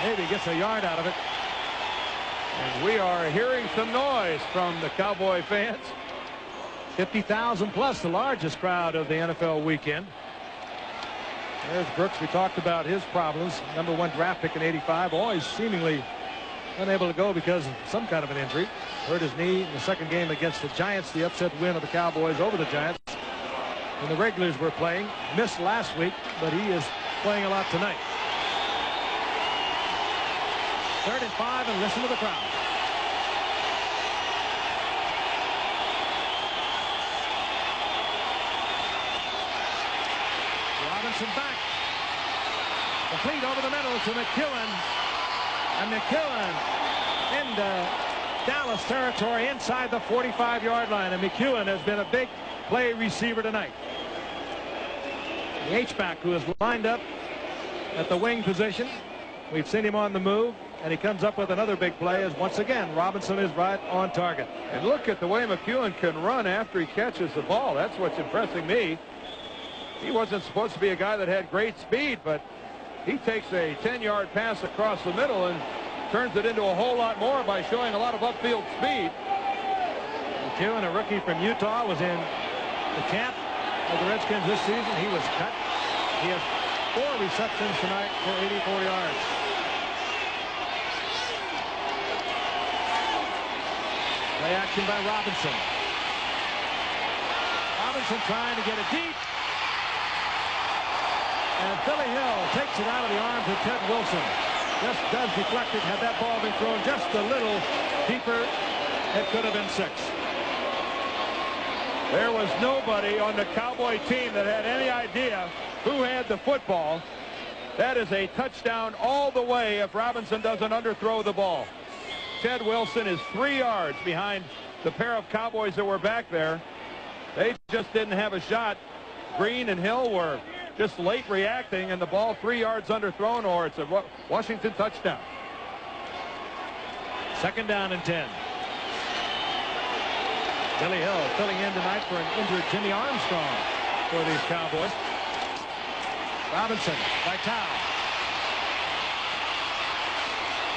Maybe gets a yard out of it. And we are hearing some noise from the Cowboy fans. 50,000 plus, the largest crowd of the NFL weekend. There's Brooks. We talked about his problems. #1 draft pick in '85, always seemingly unable to go because of some kind of an injury. Hurt his knee in the second game against the Giants, the upset win of the Cowboys over the Giants. And the regulars were playing. Missed last week, but he is playing a lot tonight. 3rd and 5, and listen to the crowd. Robinson back. Complete over the middle to McEwen. And McEwen into Dallas territory inside the 45-yard line. And McEwen has been a big play receiver tonight. The H-back who is lined up at the wing position. We've seen him on the move. And he comes up with another big play as once again Robinson is right on target. And look at the way McEwen can run after he catches the ball. That's what's impressing me. He wasn't supposed to be a guy that had great speed, but he takes a 10-yard pass across the middle and turns it into a whole lot more by showing a lot of upfield speed. McEwen, a rookie from Utah, was in the camp of the Redskins this season. He was cut. He has 4 receptions tonight for 84 yards. Play action by Robinson. Robinson trying to get it deep. And Billy Hill takes it out of the arms of Ted Wilson. Just does deflect it. Had that ball been thrown just a little deeper, it could have been 6. There was nobody on the Cowboy team that had any idea who had the football. That is a touchdown all the way if Robinson doesn't underthrow the ball. Ted Wilson is 3 yards behind the pair of Cowboys that were back there. They just didn't have a shot. Green and Hill were just late reacting, and the ball 3 yards underthrown, or it's a Washington touchdown. 2nd down and 10. Billy Hill filling in tonight for an injured Jimmy Armstrong for these Cowboys. Robinson, Vitale.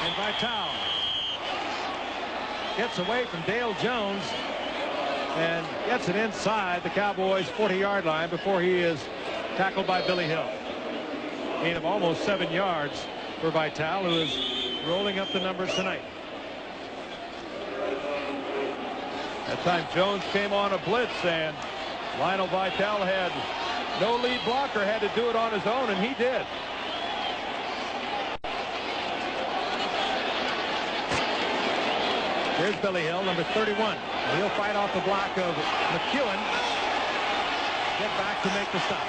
And Vitale gets away from Dale Jones and gets it inside the Cowboys' 40-yard line before he is tackled by Billy Hill. Gain of almost 7 yards for Vitale, who is rolling up the numbers tonight. That time Jones came on a blitz, and Lionel Vitale had no lead blocker, had to do it on his own, and he did. Here's Billy Hill, number 31. He'll fight off the block of McEwen. Get back to make the stop.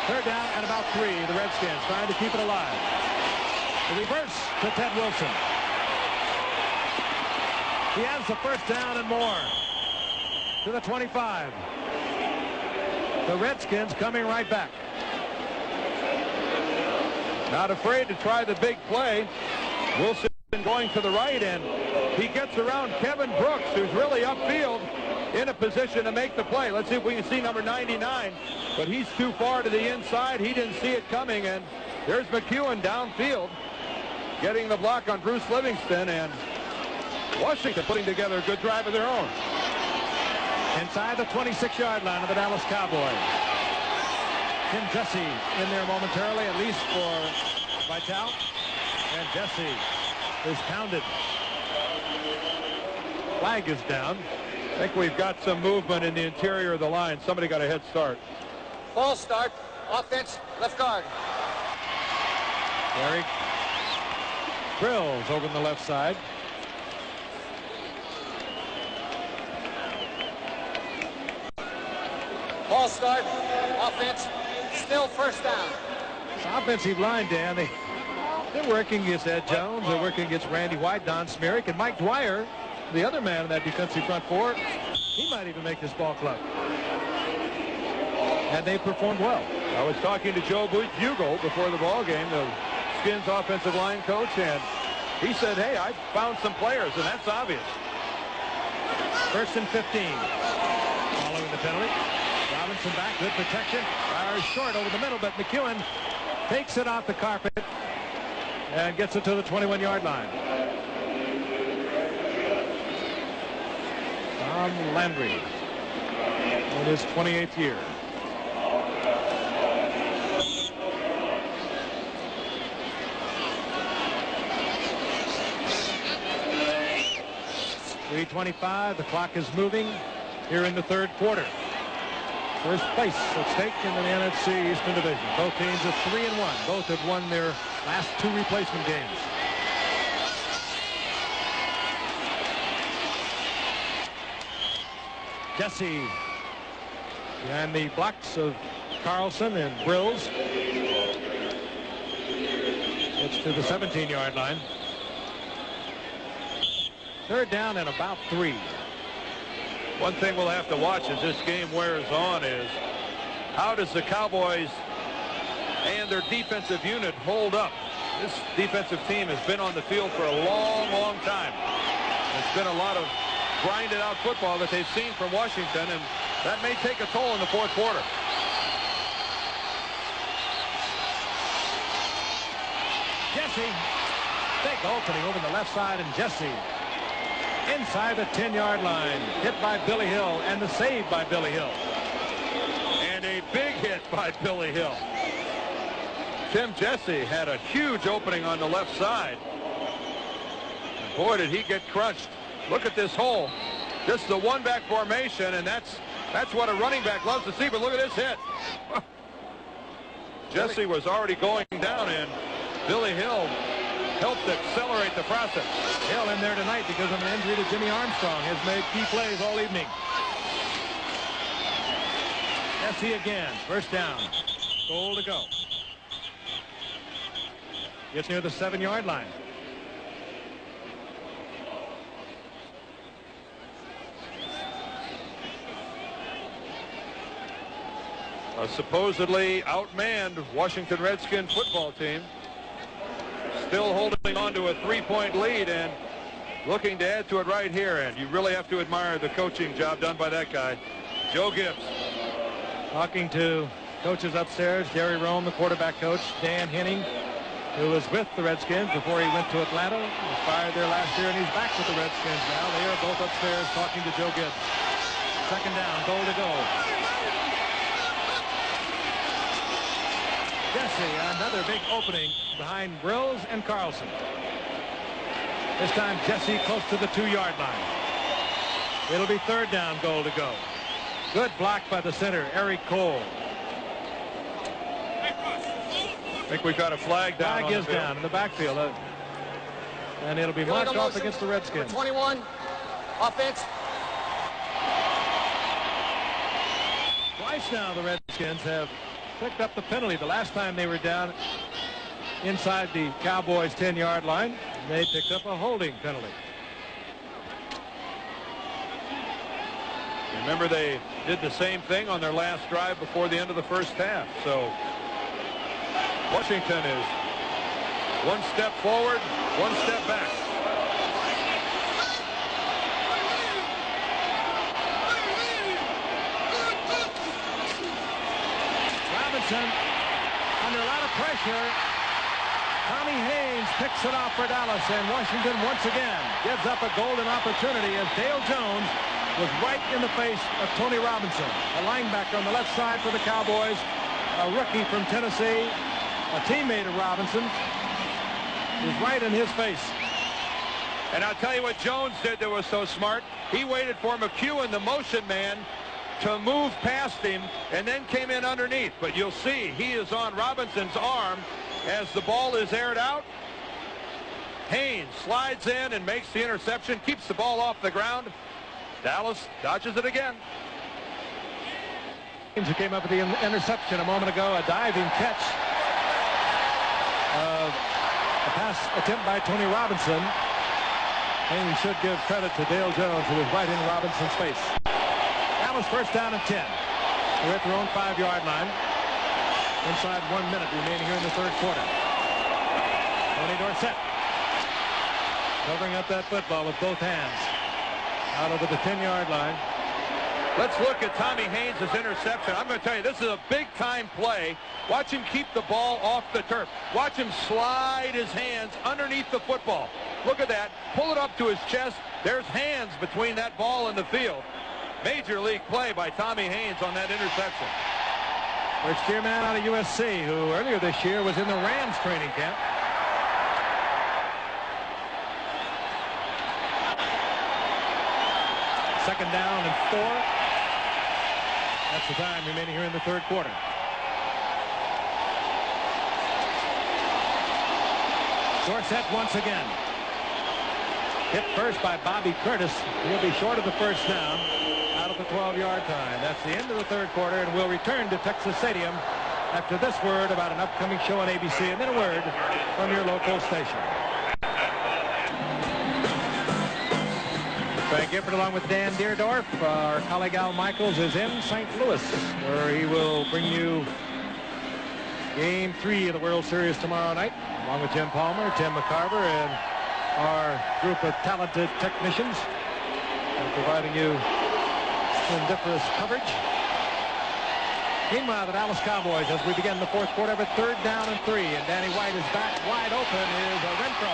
Third down and about 3. The Redskins trying to keep it alive. The reverse to Ted Wilson. He has the first down and more to the 25. The Redskins coming right back. Not afraid to try the big play. Wilson going to the right, and he gets around Kevin Brooks, who's really upfield in a position to make the play. Let's see if we can see number 99, but he's too far to the inside. He didn't see it coming, and there's McEwen downfield getting the block on Bruce Livingston, and Washington putting together a good drive of their own. Inside the 26-yard line of the Dallas Cowboys. Tim Jesse in there momentarily, at least for Vitale. And Jesse is pounded. Flag is down. I think we've got some movement in the interior of the line. Somebody got a head start. False start. Offense, left guard. Eric Grills over on the left side. False start. Offense, still first down. Offensive line, Dan, they're working against Ed Jones. They're working against Randy White, Don Smerrick, and Mike Dwyer, the other man in that defensive front four. He might even make this ball club. And they performed well. I was talking to Joe Bugle before the ball game, the Skins offensive line coach, and he said, hey, I found some players, and that's obvious. First and 15. Following the penalty. Robinson back, good protection. Fires short over the middle, but McEwen takes it off the carpet and gets it to the 21-yard line. Tom Landry in his 28th year. .325, the clock is moving here in the third quarter. First place at stake in the NFC Eastern Division. Both teams are 3-1. Both have won their last 2 replacement games. Jesse and the blocks of Carlson and Brills. It's to the 17-yard line. Third down and about 3. One thing we'll have to watch as this game wears on is how does the Cowboys and their defensive unit hold up. This defensive team has been on the field for a long, long time. It's been a lot of grinded out football that they've seen from Washington, and that may take a toll in the fourth quarter. Jesse, big opening over the left side, and Jesse inside the 10-yard line, hit by Billy Hill, and the save by Billy Hill. And a big hit by Billy Hill. Tim Jesse had a huge opening on the left side. And boy, did he get crunched. Look at this hole. This is a one-back formation, and that's what a running back loves to see, but look at this hit. Jesse was already going down, and Billy Hill helped accelerate the process. Hill in there tonight because of an injury to Jimmy Armstrong. Has made key plays all evening. Jesse again. First down. Goal to go. Gets near the 7-yard line. A supposedly outmanned Washington Redskins football team still holding on to a 3-point lead and looking to add to it right here. And you really have to admire the coaching job done by that guy, Joe Gibbs. Talking to coaches upstairs, Gary Rome, the quarterback coach, Dan Henning, who was with the Redskins before he went to Atlanta. He was fired there last year, and he's back with the Redskins now. They are both upstairs talking to Joe Gibbs. Second down, goal to go. Jesse, another big opening behind Brills and Carlson. This time Jesse close to the 2-yard line. It'll be third down, goal to go. Good block by the center, Eric Cole. I think we've got a flag down. Flag is down in the backfield. And it'll be marked off against the Redskins. Number 21, offense. Twice now the Redskins have picked up the penalty. The last time they were down inside the Cowboys' 10-yard line, they picked up a holding penalty. Remember, they did the same thing on their last drive before the end of the first half. So Washington is one step forward, one step back. Robinson under a lot of pressure. Tommy Haynes picks it off for Dallas, and Washington once again gives up a golden opportunity as Dale Jones was right in the face of Tony Robinson, a linebacker on the left side for the Cowboys, a rookie from Tennessee, a teammate of Robinson's, was right in his face. And I'll tell you what Jones did that was so smart. He waited for McEwen, the motion man, to move past him and then came in underneath. But you'll see he is on Robinson's arm as the ball is aired out. Haynes slides in and makes the interception, keeps the ball off the ground. Dallas dodges it again. Haynes, who came up with the interception a moment ago, a diving catch of a pass attempt by Tony Robinson. Haynes should give credit to Dale Jones, who was right in Robinson's face. Dallas first down and 10. They're at their own 5-yard line. Inside 1 minute remaining here in the third quarter. Tony Dorsett covering up that football with both hands. Out over the 10-yard line. Let's look at Tommy Haynes' interception. I'm going to tell you, this is a big-time play. Watch him keep the ball off the turf. Watch him slide his hands underneath the football. Look at that. Pull it up to his chest. There's hands between that ball and the field. Major league play by Tommy Haynes on that interception. First-year man out of USC, who earlier this year was in the Rams training camp. Second down and 4. That's the time remaining here in the third quarter. Dorsett once again. Hit first by Bobby Curtis. He'll be short of the first down out of the 12-yard line. That's the end of the third quarter, and we'll return to Texas Stadium after this word about an upcoming show on ABC, and then a word from your local station. Frank Gifford along with Dan Dierdorf. Our colleague Al Michaels is in St. Louis, where he will bring you Game 3 of the World Series tomorrow night, along with Jim Palmer, Tim McCarver, and our group of talented technicians, providing you splendiferous coverage. Meanwhile, the Dallas Cowboys, as we begin the fourth quarter, have a third down and 3, and Danny White is back. Wide open is Renfro,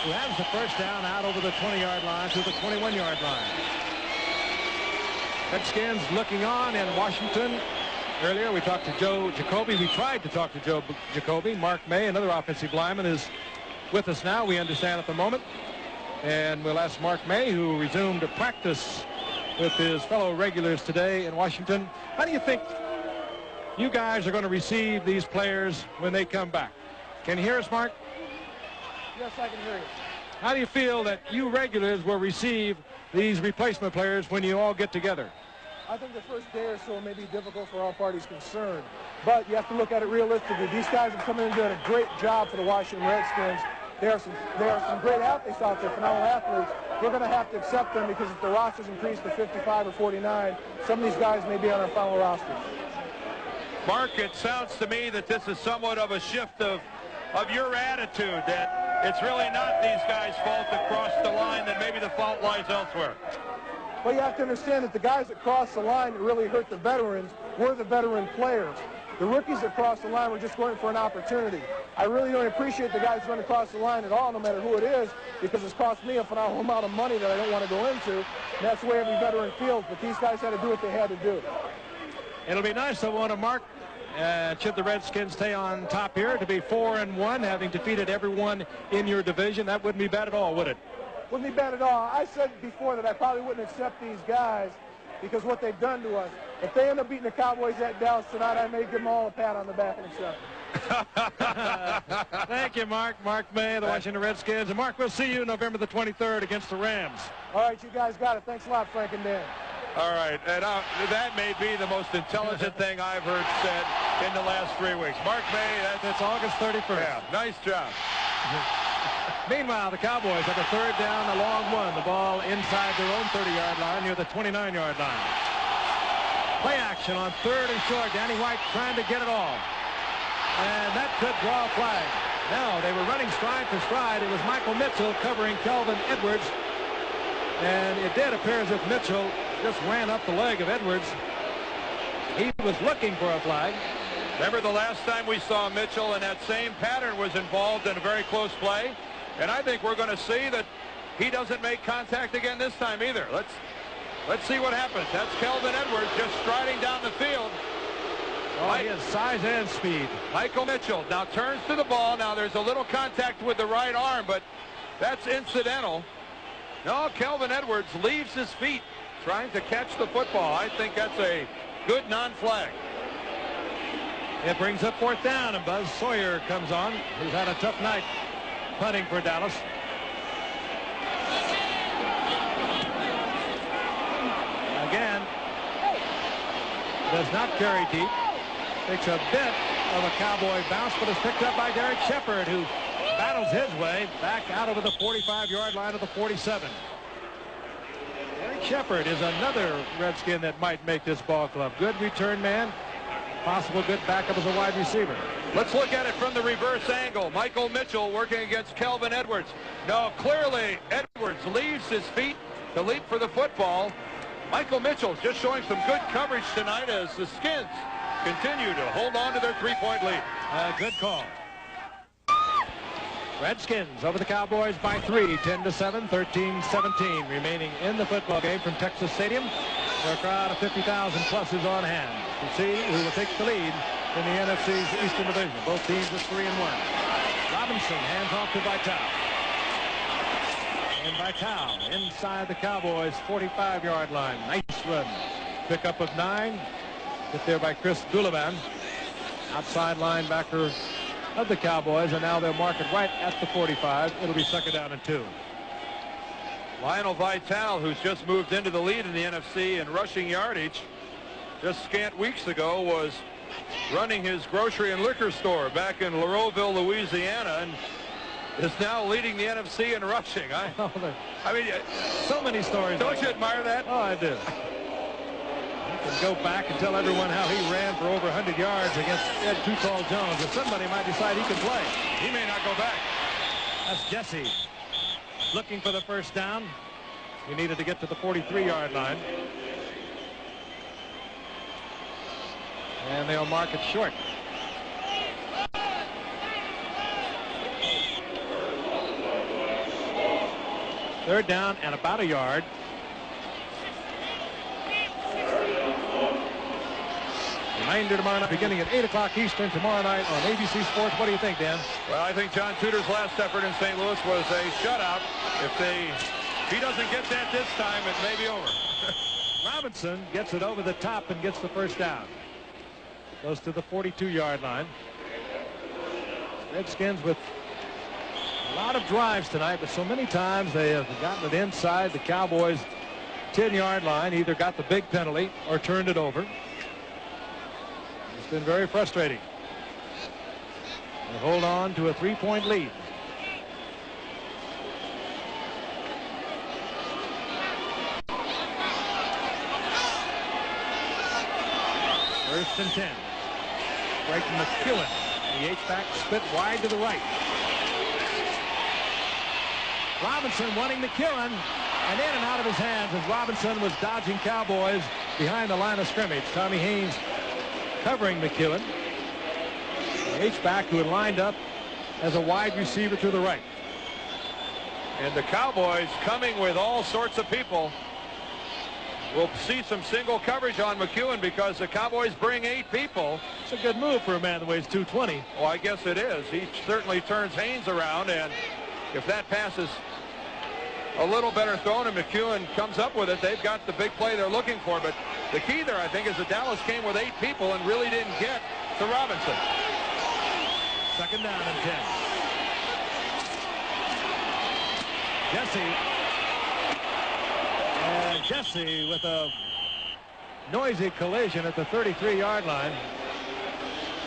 who has the first down out over the 20-yard line to the 21-yard line. Redskins looking on in Washington. Earlier, we talked to Joe Jacoby. We tried to talk to Joe Jacoby. Mark May, another offensive lineman, is with us now, we understand, at the moment. And we'll ask Mark May, who resumed to practice with his fellow regulars today in Washington. How do you think you guys are going to receive these players when they come back? Can you hear us, Mark? Yes, I can hear you. How do you feel that you regulars will receive these replacement players when you all get together? I think the first day or so may be difficult for all parties concerned, but you have to look at it realistically. These guys have come in and done a great job for the Washington Redskins. There are some great athletes out there, phenomenal athletes. We're going to have to accept them because if the rosters increase to 55 or 49, some of these guys may be on our final roster. Mark, it sounds to me that this is somewhat of a shift of your attitude, that it's really not these guys' fault that crossed the line, that maybe the fault lies elsewhere. Well, you have to understand that the guys that crossed the line that really hurt the veterans were the veteran players. The rookies that crossed the line were just going for an opportunity. I really don't appreciate the guys running across the line at all, no matter who it is, because it's cost me a phenomenal amount of money that I don't want to go into. And that's the way every veteran feels, but these guys had to do what they had to do. It'll be nice, though, want to mark, should the Redskins stay on top here, to be 4-1, having defeated everyone in your division. That wouldn't be bad at all, would it? Wouldn't be bad at all. I said before that I probably wouldn't accept these guys because what they've done to us. If they end up beating the Cowboys at Dallas tonight, I may give them all a pat on the back and accept it. Thank you, Mark. Mark May, the Washington Redskins. And, Mark, we'll see you November the 23rd against the Rams. All right, you guys got it. Thanks a lot, Frank and Dan. All right, and that may be the most intelligent thing I've heard said in the last 3 weeks. Mark May, that's August 31st. Yeah, nice job. Meanwhile, the Cowboys have a third down, a long one. The ball inside their own 30-yard line near the 29-yard line. Play action on third and short. Danny White trying to get it all. And that could draw a flag. No, they were running stride for stride. It was Michael Mitchell covering Kelvin Edwards. And it did appear as if Mitchell just ran up the leg of Edwards. He was looking for a flag. Remember the last time we saw Mitchell, and that same pattern was involved in a very close play. And I think we're going to see that he doesn't make contact again this time either. Let's see what happens. That's Kelvin Edwards just striding down the field. Oh, he has size and speed. Michael Mitchell now turns to the ball. Now there's a little contact with the right arm, but that's incidental. No, Kelvin Edwards leaves his feet trying to catch the football. I think that's a good non-flag. It brings up fourth down, and Buzz Sawyer comes on. He's had a tough night punting for Dallas. Again, does not carry deep. Takes a bit of a Cowboy bounce, but is picked up by Derek Gifford, who battles his way back out over the 45-yard line of the 47. Derek Gifford is another Redskin that might make this ball club. Good return man. Possible good backup as a wide receiver. Let's look at it from the reverse angle. Michael Mitchell working against Kelvin Edwards. No, clearly Edwards leaves his feet to leap for the football. Michael Mitchell just showing some good coverage tonight as the Skins continue to hold on to their three-point lead. Good call. Redskins over the Cowboys by 3, 10-7, 13-17 remaining in the football game from Texas Stadium. A crowd of 50,000 plus is on hand to see who will take the lead in the NFC's Eastern Division. Both teams are 3-1. Robinson hands off to Vitale. And Vitale inside the Cowboys' 45-yard line. Nice run. Pickup of 9. Hit there by Chris Gullivan, outside linebacker of the Cowboys, and now they'll mark it right at the 45. It'll be second down and 2. Lionel Vitale, who's just moved into the lead in the NFC in rushing yardage, just scant weeks ago was running his grocery and liquor store back in Laurelville, Louisiana, and is now leading the NFC in rushing. I mean, so many stories. Don't you admire that? Oh, I do. You can go back and tell everyone how he ran for over 100 yards against Ed Too Tall Jones. If somebody might decide he can play, he may not go back. That's Jesse looking for the first down. He needed to get to the 43-yard line. And they'll mark it short. Third down and about a yard. Reminder tomorrow night, beginning at 8 o'clock Eastern tomorrow night on ABC Sports. What do you think, Dan? Well, I think John Tudor's last effort in St. Louis was a shutout. If he doesn't get that this time, it may be over. Robinson gets it over the top and gets the first down. Goes to the 42-yard line. Redskins with a lot of drives tonight, but so many times they have gotten it inside the Cowboys' 10-yard line, either got the big penalty or turned it over. It's been very frustrating. They hold on to a 3-point lead. First and 10. Right from McEwen. The H-back split wide to the right. Robinson wanting McEwen, and in and out of his hands as Robinson was dodging Cowboys behind the line of scrimmage. Tommy Haynes covering McEwen. The H-back who had lined up as a wide receiver to the right. And the Cowboys coming with all sorts of people. We'll see some single coverage on McEwen because the Cowboys bring 8 people. It's a good move for a man that weighs 220. Well, I guess it is. He certainly turns Haynes around, and if that pass is a little better thrown and McEwen comes up with it, they've got the big play they're looking for. But the key there, I think, is that Dallas came with 8 people and really didn't get to Robinson. Second down and 10. Jesse with a noisy collision at the 33-yard line.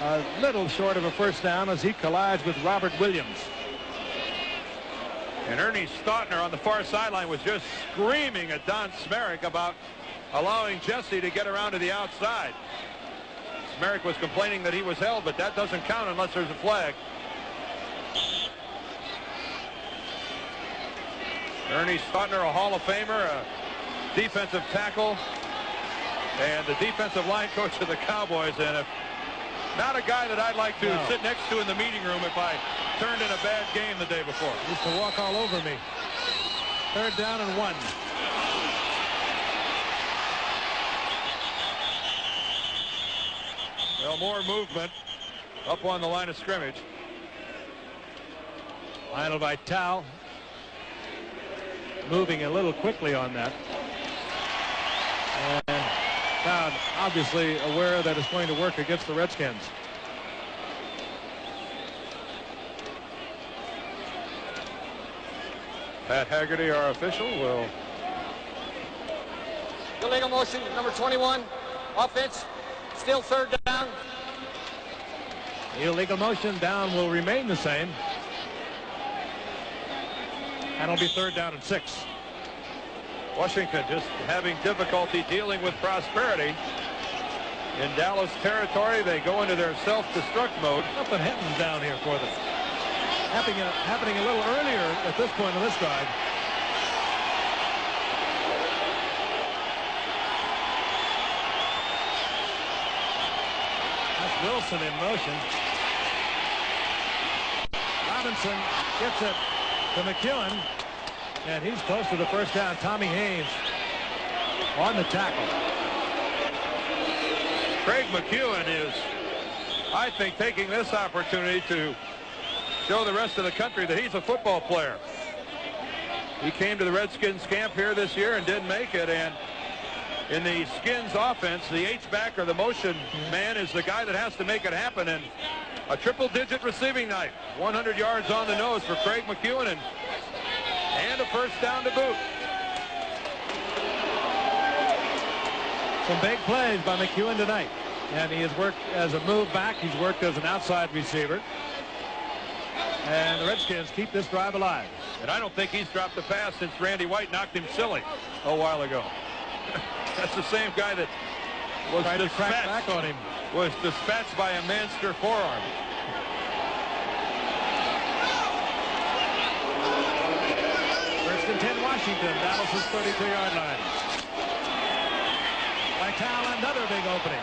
A little short of a first down as he collides with Robert Williams. And Ernie Stautner on the far sideline was just screaming at Don Smerrick about allowing Jesse to get around to the outside. Smerrick was complaining that he was held, but that doesn't count unless there's a flag. Ernie Stautner, a Hall of Famer, a defensive tackle, and the defensive line coach of the Cowboys, and not a guy that I'd like to sit next to in the meeting room if I turned in a bad game the day before. He used to walk all over me. Third down and 1. Well, more movement up on the line of scrimmage. Lionel Vital moving a little quickly on that. And Dowd obviously aware that it's going to work against the Redskins. Pat Haggerty, our official, will. Illegal motion, number 21. Offense, still third down. The illegal motion down will remain the same. That'll be third down and 6. Washington just having difficulty dealing with prosperity. In Dallas territory, they go into their self-destruct mode. Something happened down here for them. Happening a little earlier at this point in this drive. That's Wilson in motion. Robinson gets it to McEwen, and he's close to the first down. Tommy Haynes on the tackle. Craig McEwen is, I think, taking this opportunity to show the rest of the country that he's a football player. He came to the Redskins camp here this year and didn't make it, and in the Skins offense, the H-back or the motion man is the guy that has to make it happen, and a triple-digit receiving night. 100 yards on the nose for Craig McEwen, and a first down to boot. Some big plays by McEwen tonight. And he has worked as a move back. He's worked as an outside receiver. And the Redskins keep this drive alive. And I don't think he's dropped a pass since Randy White knocked him silly a while ago. That's the same guy that was back on him. Was dispatched by a Manster forearm. First and 10 Washington, Dallas's 33-yard line. Vital, another big opening.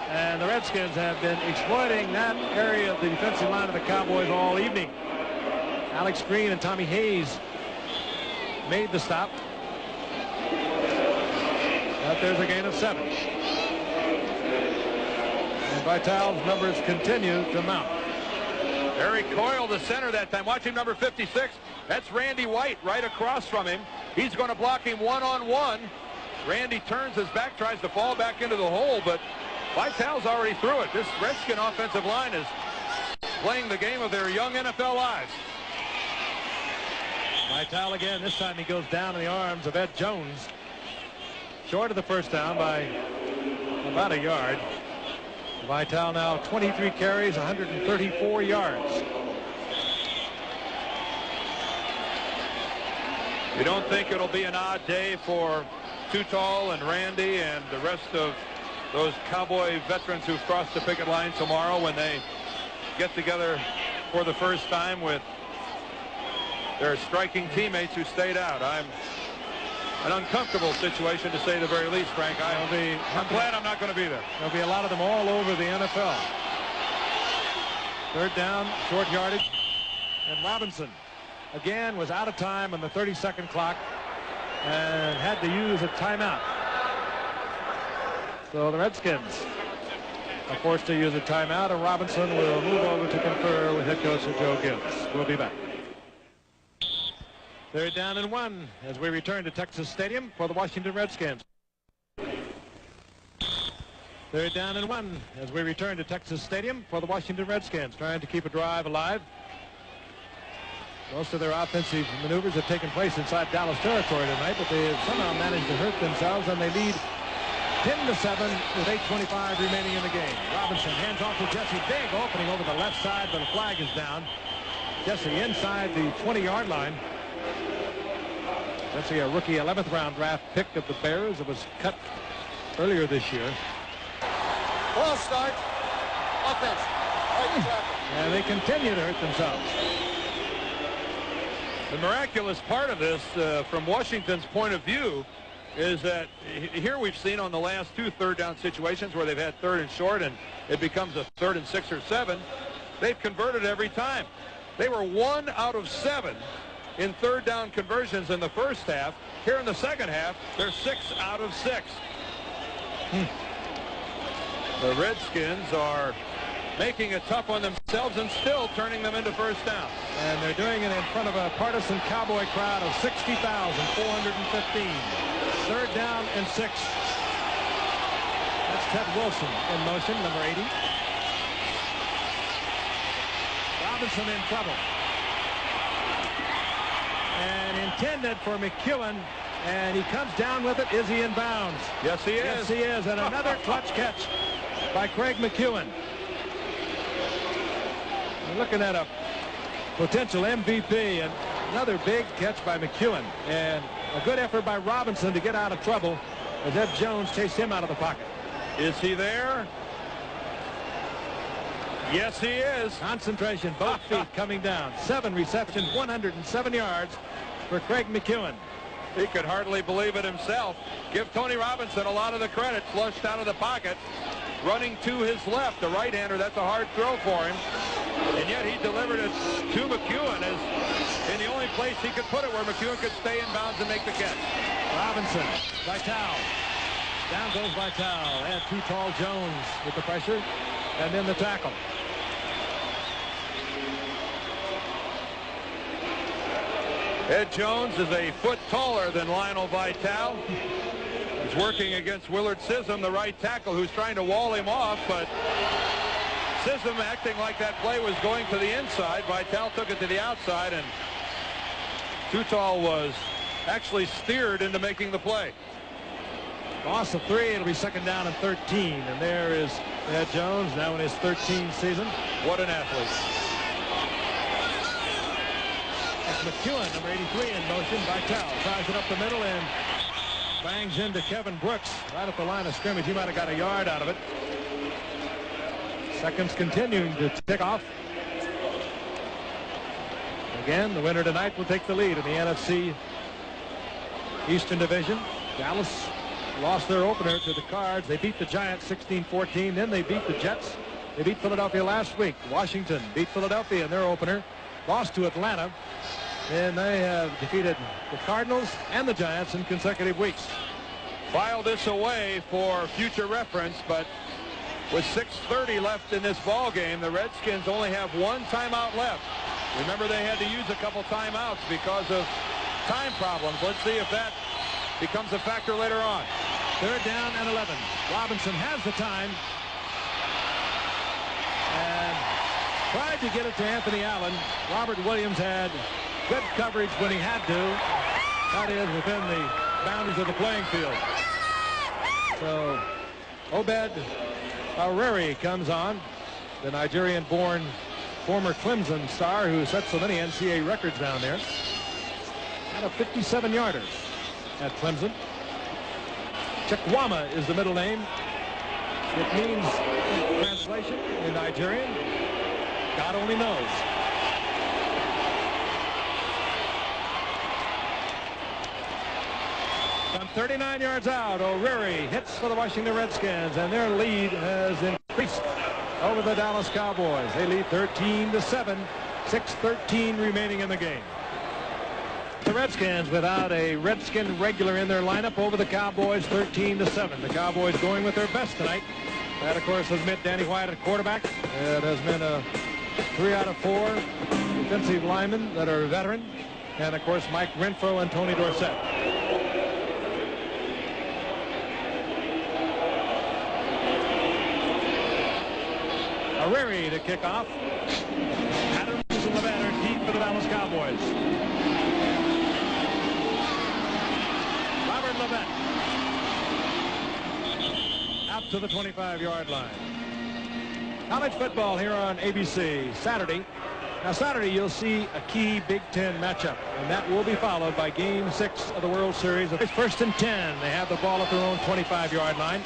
And the Redskins have been exploiting that area of the defensive line of the Cowboys all evening. Alex Green and Tommy Hayes made the stop. But there's a gain of 7. And Vital's numbers continue to mount. Eric Coyle, the center that time. Watch him, number 56. That's Randy White right across from him. He's going to block him one-on-one. Randy turns his back, tries to fall back into the hole, but Vital's already through it. This Redskin offensive line is playing the game of their young NFL lives. Vital again. This time he goes down in the arms of Ed Jones. Short of the first down by about a yard. Vital now 23 carries, 134 yards. You don't think it'll be an odd day for Too Tall and Randy and the rest of those Cowboy veterans who've crossed the picket line tomorrow when they get together for the first time with their striking teammates who stayed out? an uncomfortable situation, to say the very least, Frank. I'm glad I'm not going to be there. There'll be a lot of them all over the NFL. Third down, short yardage. And Robinson, again, was out of time on the 30-second clock and had to use a timeout. So the Redskins are forced to use a timeout, and Robinson will move over to confer with head coach Joe Gibbs. We'll be back. Third down and 1 as we return to Texas Stadium for the Washington Redskins. Third down and 1 as we return to Texas Stadium for the Washington Redskins, trying to keep a drive alive. Most of their offensive maneuvers have taken place inside Dallas territory tonight, but they have somehow managed to hurt themselves, and they lead 10-7 with 8:25 remaining in the game. Robinson hands off to Jesse. Big opening over the left side, but a flag is down. Jesse inside the 20-yard line. Jesse, a rookie 11th round draft pick of the Bears. It was cut earlier this year. Ball start. Offense. Right tackle. And they continue to hurt themselves. The miraculous part of this, from Washington's point of view, is that here we've seen on the last 2 third-down situations where they've had 3rd and short and it becomes a 3rd and 6 or 7, they've converted every time. They were 1 out of 7 in 3rd-down conversions in the first half. Here in the second half, they're 6 out of 6. The Redskins are making it tough on themselves and still turning them into first down. And they're doing it in front of a partisan Cowboy crowd of 60,415. 3rd down and 6. That's Ted Wilson in motion, number 80. Robinson in trouble. And intended for McEwen, and he comes down with it. Is he in bounds? Yes, he is. Yes, he is. And another clutch catch by Craig McEwen. We're looking at a potential MVP, and another big catch by McEwen, and a good effort by Robinson to get out of trouble as Ed Jones chased him out of the pocket. Is he there? Yes, he is. Concentration, both feet coming down. 7 receptions, 107 yards for Craig McEwen. He could hardly believe it himself. Give Tony Robinson a lot of the credit. Flushed out of the pocket, running to his left. The right-hander, that's a hard throw for him. And yet he delivered it to McEwen as in the only place he could put it where McEwen could stay in bounds and make the catch. Robinson, Vitale. Down goes Vitale, and too tall Jones with the pressure, and then the tackle. Ed Jones is a foot taller than Lionel Vitale. He's working against Willard Sissom, the right tackle, who's trying to wall him off, but Sissom acting like that play was going to the inside. Vitale took it to the outside, and Tutal was actually steered into making the play. Loss of 3. It'll be 2nd down and 13. And there is Ed Jones, now in his 13th season. What an athlete. That's McEwen, number 83, in motion. Vitale tries it up the middle and bangs into Kevin Brooks right at the line of scrimmage. He might have got a yard out of it. Seconds continuing to tick off. Again, the winner tonight will take the lead in the NFC Eastern Division. Dallas lost their opener to the Cards. They beat the Giants 16-14. Then they beat the Jets. They beat Philadelphia last week. Washington beat Philadelphia in their opener. Lost to Atlanta. And they have defeated the Cardinals and the Giants in consecutive weeks. File this away for future reference, but with 6:30 left in this ball game, the Redskins only have 1 timeout left. Remember, they had to use a couple timeouts because of time problems. Let's see if that becomes a factor later on. 3rd down and 11. Robinson has the time and tried to get it to Anthony Allen. Robert Williams had good coverage when he had to. That is within the boundaries of the playing field. So Obed Areri comes on, the Nigerian-born former Clemson star who set so many NCAA records down there. Had a 57-yarder at Clemson. Chikwama is the middle name. It means, in translation, in Nigerian, God only knows. 39 yards out. O'Reilly hits for the Washington Redskins, and their lead has increased over the Dallas Cowboys. They lead 13-7, 6:13 remaining in the game. The Redskins without a Redskin regular in their lineup over the Cowboys, 13-7. The Cowboys going with their best tonight. That, of course, has meant Danny White at quarterback. It has been a 3 out of 4 defensive linemen that are veteran. And, of course, Mike Renfro and Tony Dorsett. O'Reilly to kick off. Adams and Rubbert are deep for the Dallas Cowboys. Rubbert out to the 25-yard line. College football here on ABC Saturday. Now Saturday you'll see a key Big Ten matchup, and that will be followed by Game 6 of the World Series. It's 1st and 10. They have the ball at their own 25-yard line.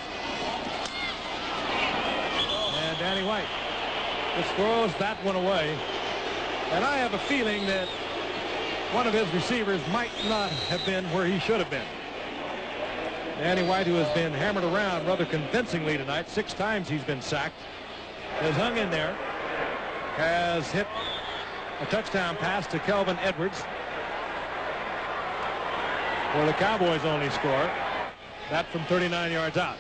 And Danny White just throws that one away. And I have a feeling that one of his receivers might not have been where he should have been. Danny White, who has been hammered around rather convincingly tonight, 6 times he's been sacked, has hung in there, has hit a touchdown pass to Kelvin Edwards, where the Cowboys only score. That from 39 yards out.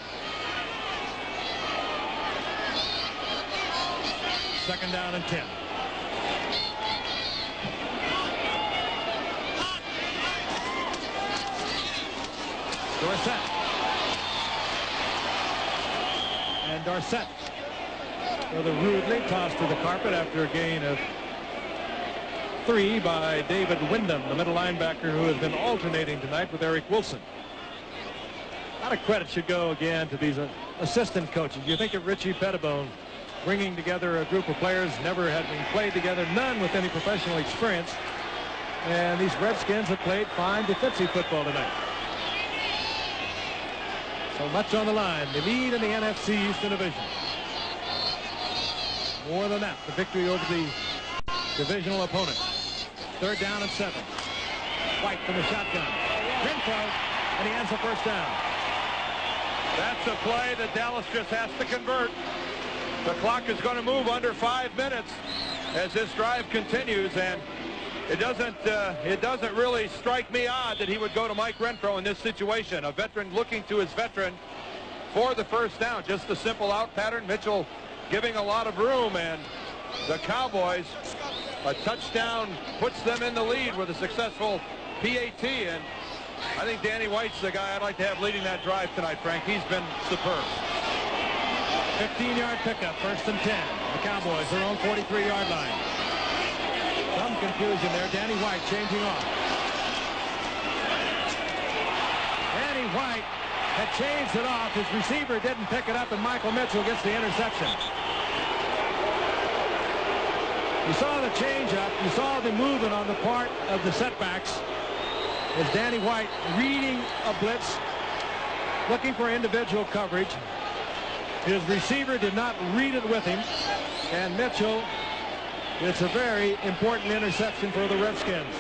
2nd down and 10. Dorsett. And Dorsett rather rudely tossed to the carpet after a gain of 3 by David Wyndham, the middle linebacker who has been alternating tonight with Eric Wilson. A lot of credit should go again to these assistant coaches. You think of Richie Pettibone bringing together a group of players never having played together, none with any professional experience. And these Redskins have played fine defensive football tonight. So much on the line. They lead in the NFC Eastern Division. More than that, the victory over the divisional opponent. 3rd down and 7. White from the shotgun. Renfro, and he ends the 1st down. That's a play that Dallas just has to convert. The clock is going to move under 5 minutes as this drive continues, and it doesn't really strike me odd that he would go to Mike Renfro in this situation. A veteran looking to his veteran for the 1st down. Just a simple out pattern. Mitchell giving a lot of room, and the Cowboys, a touchdown puts them in the lead with a successful PAT, and I think Danny White's the guy I'd like to have leading that drive tonight, Frank. He's been superb. 15-yard pickup, 1st and 10. The Cowboys, their own 43-yard line. Some confusion there. Danny White changing off. Danny White had changed it off. His receiver didn't pick it up, and Michael Mitchell gets the interception. You saw the change-up. You saw the movement on the part of the setbacks. As Danny White reading a blitz, looking for individual coverage. His receiver did not read it with him, and Mitchell, it's a very important interception for the Redskins.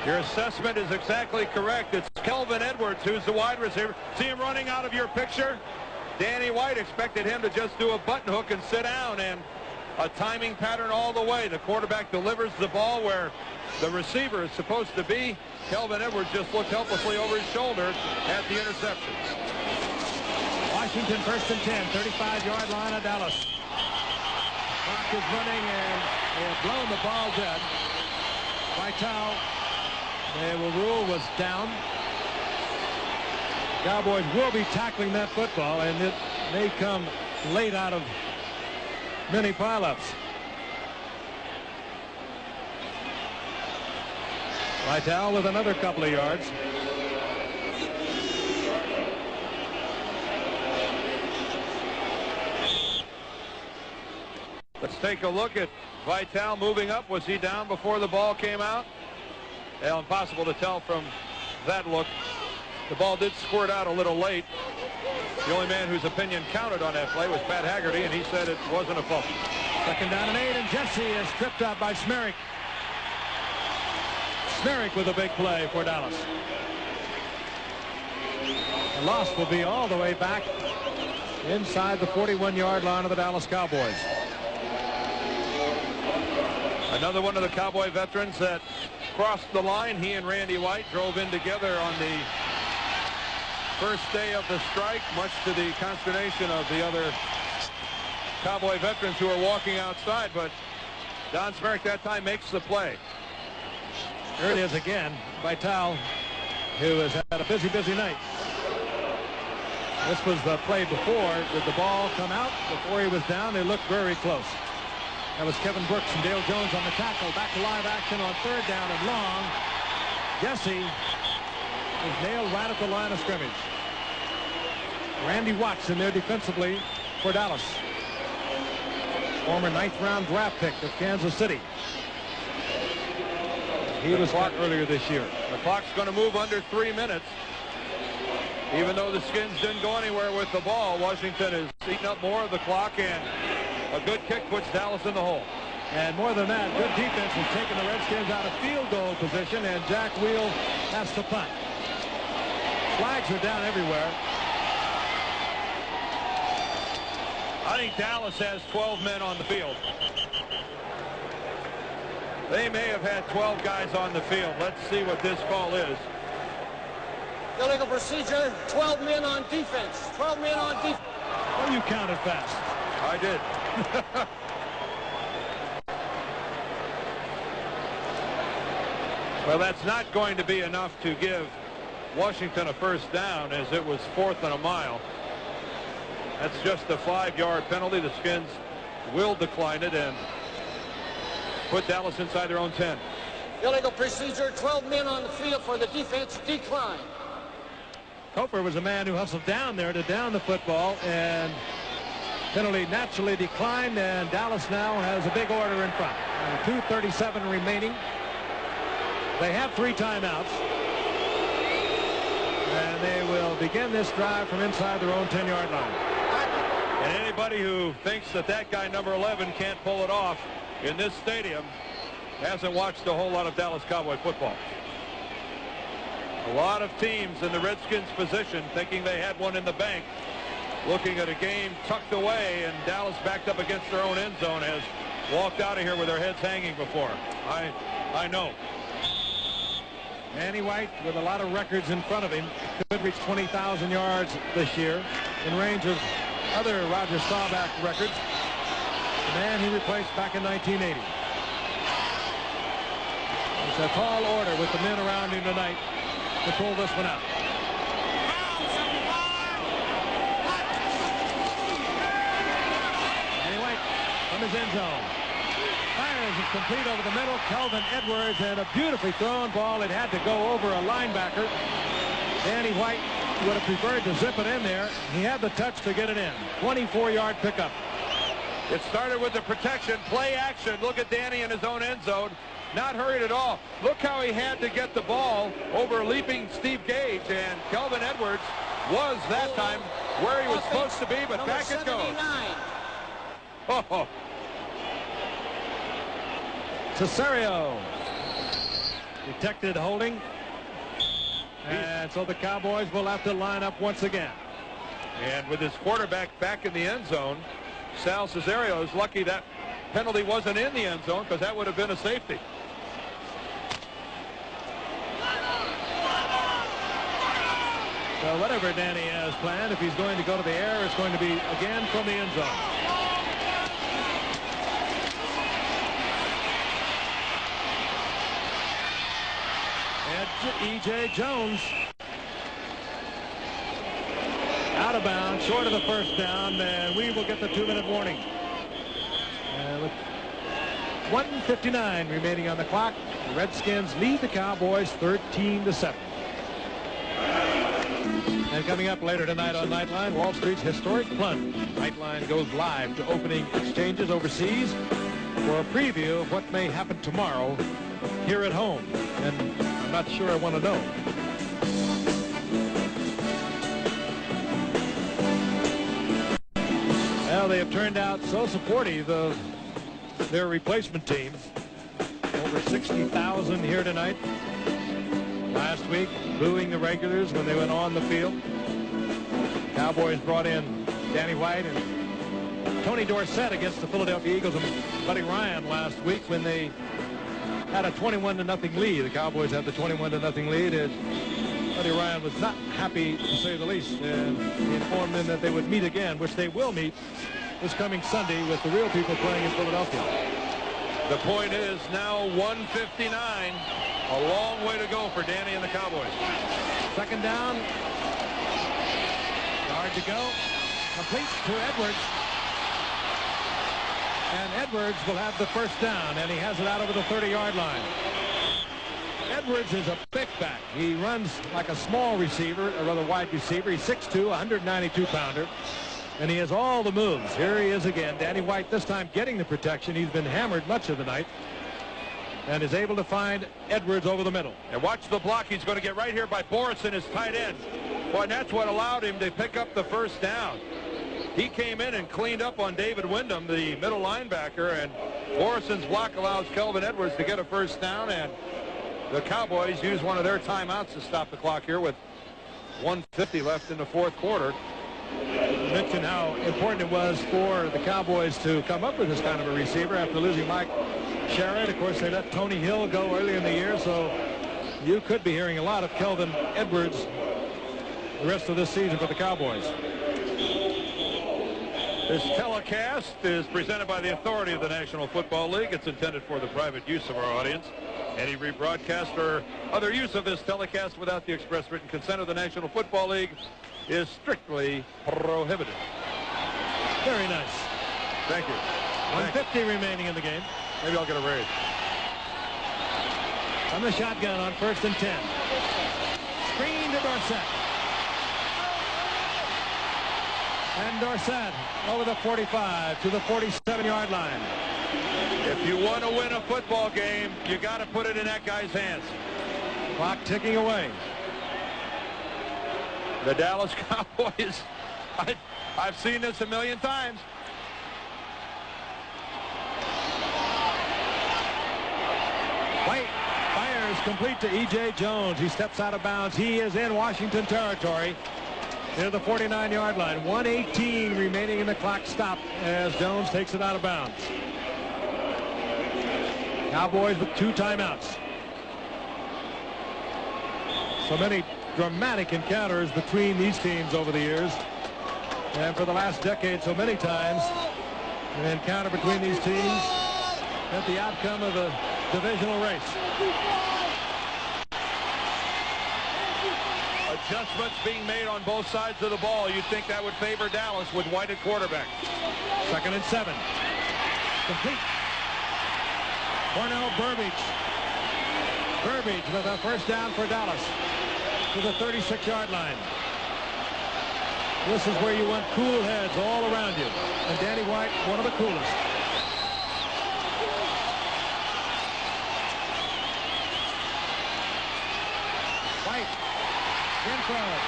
Your assessment is exactly correct. It's Kelvin Edwards who's the wide receiver. See him running out of your picture? Danny White expected him to just do a button hook and sit down, and a timing pattern all the way. The quarterback delivers the ball where the receiver is supposed to be. Kelvin Edwards just looked helplessly over his shoulder at the interception. Washington 1st and 10, 35-yard line of Dallas. Clock is running, and they have blown the ball dead. Vitale, they will rule, was down. Cowboys will be tackling that football, and it may come late out of many pileups. Vitale with another couple of yards. Let's take a look at Vitale moving up. Was he down before the ball came out? Well, impossible to tell from that look. The ball did squirt out a little late. The only man whose opinion counted on that play was Pat Haggerty, and he said it wasn't a fumble. 2nd down and 8, and Jesse is tripped up by Smerrick. Smerrick with a big play for Dallas. The loss will be all the way back inside the 41-yard line of the Dallas Cowboys. Another one of the Cowboy veterans that crossed the line. He and Randy White drove in together on the first day of the strike, much to the consternation of the other Cowboy veterans who are walking outside. But Don Smerrick that time makes the play. Here it is again by Tal, who has had a busy night. This was the play before. Did the ball come out before he was down? They looked very close. That was Kevin Brooks and Dale Jones on the tackle. Back to live action on third down and long. Jesse was nailed right at the line of scrimmage. Randy Watts in there defensively for Dallas. Former 9th-round draft pick of Kansas City. He was hot earlier this year. The clock's going to move under 3 minutes. Even though the Skins didn't go anywhere with the ball, Washington is eating up more of the clock, and a good kick puts Dallas in the hole. And more than that, good defense has taken the Redskins out of field goal position, and Jack Wheel has to punt. Flags are down everywhere. I think Dallas has 12 men on the field. They may have had 12 guys on the field. Let's see what this call is. Illegal procedure, 12 men on defense. 12 men on defense. Well, you counted fast. I did. Well, that's not going to be enough to give Washington a first down, as it was 4th and a mile. That's just a 5-yard penalty. The Skins will decline it and put Dallas inside their own 10. Illegal procedure, 12 men on the field for the defense decline. Koper was a man who hustled down there to down the football, and penalty naturally declined, and Dallas now has a big order in front. 2:37 remaining. They have 3 timeouts, and they will begin this drive from inside their own 10-yard line. And anybody who thinks that that guy, number 11, can't pull it off in this stadium hasn't watched a whole lot of Dallas Cowboy football. A lot of teams in the Redskins position thinking they had one in the bank, looking at a game tucked away, and Dallas backed up against their own end zone has walked out of here with their heads hanging before. I know. Manny White, with a lot of records in front of him, could reach 20,000 yards this year, in range of other Roger Staubach records. The man he replaced back in 1980. It's a tall order with the men around him tonight to pull this one out. Manny White from his end zone. Fires it complete over the middle. Kelvin Edwards, and a beautifully thrown ball. It had to go over a linebacker. Danny White would have preferred to zip it in there. He had the touch to get it in. 24-yard pickup. It started with the protection, play action. Look at Danny in his own end zone. Not hurried at all. Look how he had to get the ball over leaping Steve Gage, and Kelvin Edwards was that time where he was supposed to be, but back it goes. Oh. Cesario detected holding, and so the Cowboys will have to line up once again. And with his quarterback back in the end zone, Sal Cesario is lucky that penalty wasn't in the end zone, because that would have been a safety. So whatever Danny has planned, if he's going to go to the air, it's going to be again from the end zone. And E.J. Jones out of bounds, short of the first down, and we will get the 2-minute warning. With 1:59 remaining on the clock, the Redskins lead the Cowboys 13-7. And coming up later tonight on Nightline, Wall Street's historic plunge. Nightline goes live to opening exchanges overseas for a preview of what may happen tomorrow here at home. And I'm not sure I want to know. Well, they have turned out so supportive of their replacement team. Over 60,000 here tonight. last week, booing the regulars when they went on the field. Cowboys brought in Danny White and Tony Dorsett against the Philadelphia Eagles and Buddy Ryan last week when they had a 21-0 lead. The Cowboys had the 21-0 lead. Buddy Ryan was not happy, to say the least, and he informed them that they would meet again, which they will meet this coming Sunday with the real people playing in Philadelphia. The point is now 1:59. A long way to go for Danny and the Cowboys. Second down. Yard to go. Complete to Edwards. And Edwards will have the first down, and he has it out over the 30-yard line. Edwards is a big back. He runs like a small receiver, or rather wide receiver. He's 6'2", 192-pounder, and he has all the moves. Here he is again. Danny White this time getting the protection. He's been hammered much of the night and is able to find Edwards over the middle. And watch the block. He's going to get right here by Borison, his tight end. Boy, and that's what allowed him to pick up the first down. He came in and cleaned up on David Wyndham, the middle linebacker, and Borison's block allows Kelvin Edwards to get a first down, and the Cowboys use one of their timeouts to stop the clock here with 1:50 left in the fourth quarter. You mentioned how important it was for the Cowboys to come up with this kind of a receiver after losing Mike Sherrod. Of course, they let Tony Hill go early in the year, so you could be hearing a lot of Kelvin Edwards the rest of this season for the Cowboys. This telecast is presented by the authority of the National Football League. It's intended for the private use of our audience. Any rebroadcast or other use of this telecast without the express written consent of the National Football League is strictly prohibited. Very nice. Thank you. 1:50 remaining in the game. Maybe I'll get a raise. From the shotgun on 1st and 10. Screen to Dorsett. And Dorsett over the 45 to the 47-yard line. If you want to win a football game, you got to put it in that guy's hands. Clock ticking away. The Dallas Cowboys, I've seen this a million times. White fires complete to E.J. Jones. He steps out of bounds. He is in Washington territory near the 49-yard line. 1:18 remaining in the clock stop as Jones takes it out of bounds. Cowboys with 2 timeouts. So many dramatic encounters between these teams over the years. And for the last decade, so many times, an encounter between these teams at the outcome of a divisional race. Adjustments being made on both sides of the ball. You'd think that would favor Dallas with White at quarterback. 2nd and 7. Complete. Cornell Burbage. Burbage with a first down for Dallas to the 36-yard line. This is where you want cool heads all around you. And Danny White, one of the coolest. White in front.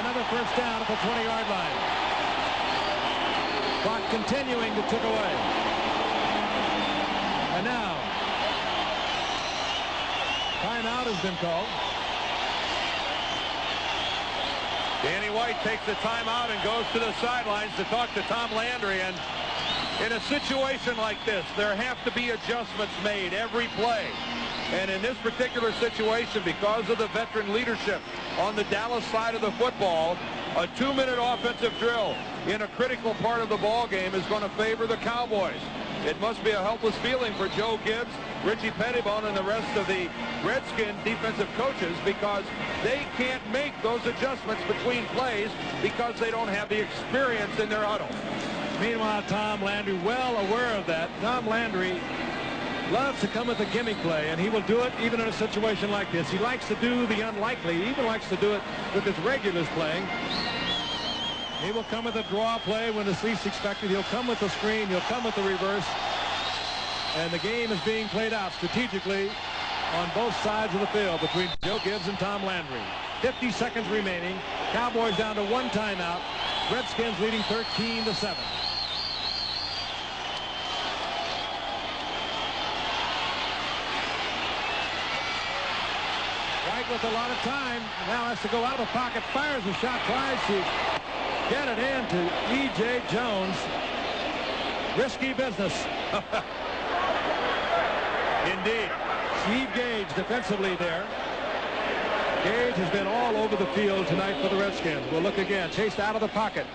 Another first down at the 20-yard line. Clock continuing to tick away. And now, timeout has been called. Danny White takes the timeout and goes to the sidelines to talk to Tom Landry. And in a situation like this, there have to be adjustments made every play. And in this particular situation, because of the veteran leadership on the Dallas side of the football, a 2-minute offensive drill in a critical part of the ball game is going to favor the Cowboys. It must be a helpless feeling for Joe Gibbs, Richie Pettibone, and the rest of the Redskins defensive coaches because they can't make those adjustments between plays because they don't have the experience in their huddle. Meanwhile, Tom Landry, well aware of that. Tom Landry loves to come with a gimme play, and he will do it even in a situation like this. He likes to do the unlikely. He even likes to do it with his regulars playing. He will come with a draw play when it's least expected. He'll come with the screen. He'll come with the reverse. And the game is being played out strategically on both sides of the field between Joe Gibbs and Tom Landry. 50 seconds remaining. Cowboys down to 1 timeout. Redskins leading 13-7. White with a lot of time. Now has to go out of the pocket, fires a shot, tries to get it in to E.J. Jones. Risky business. Indeed. Steve Gage defensively there. Gage has been all over the field tonight for the Redskins. We'll look again. Chased out of the pocket.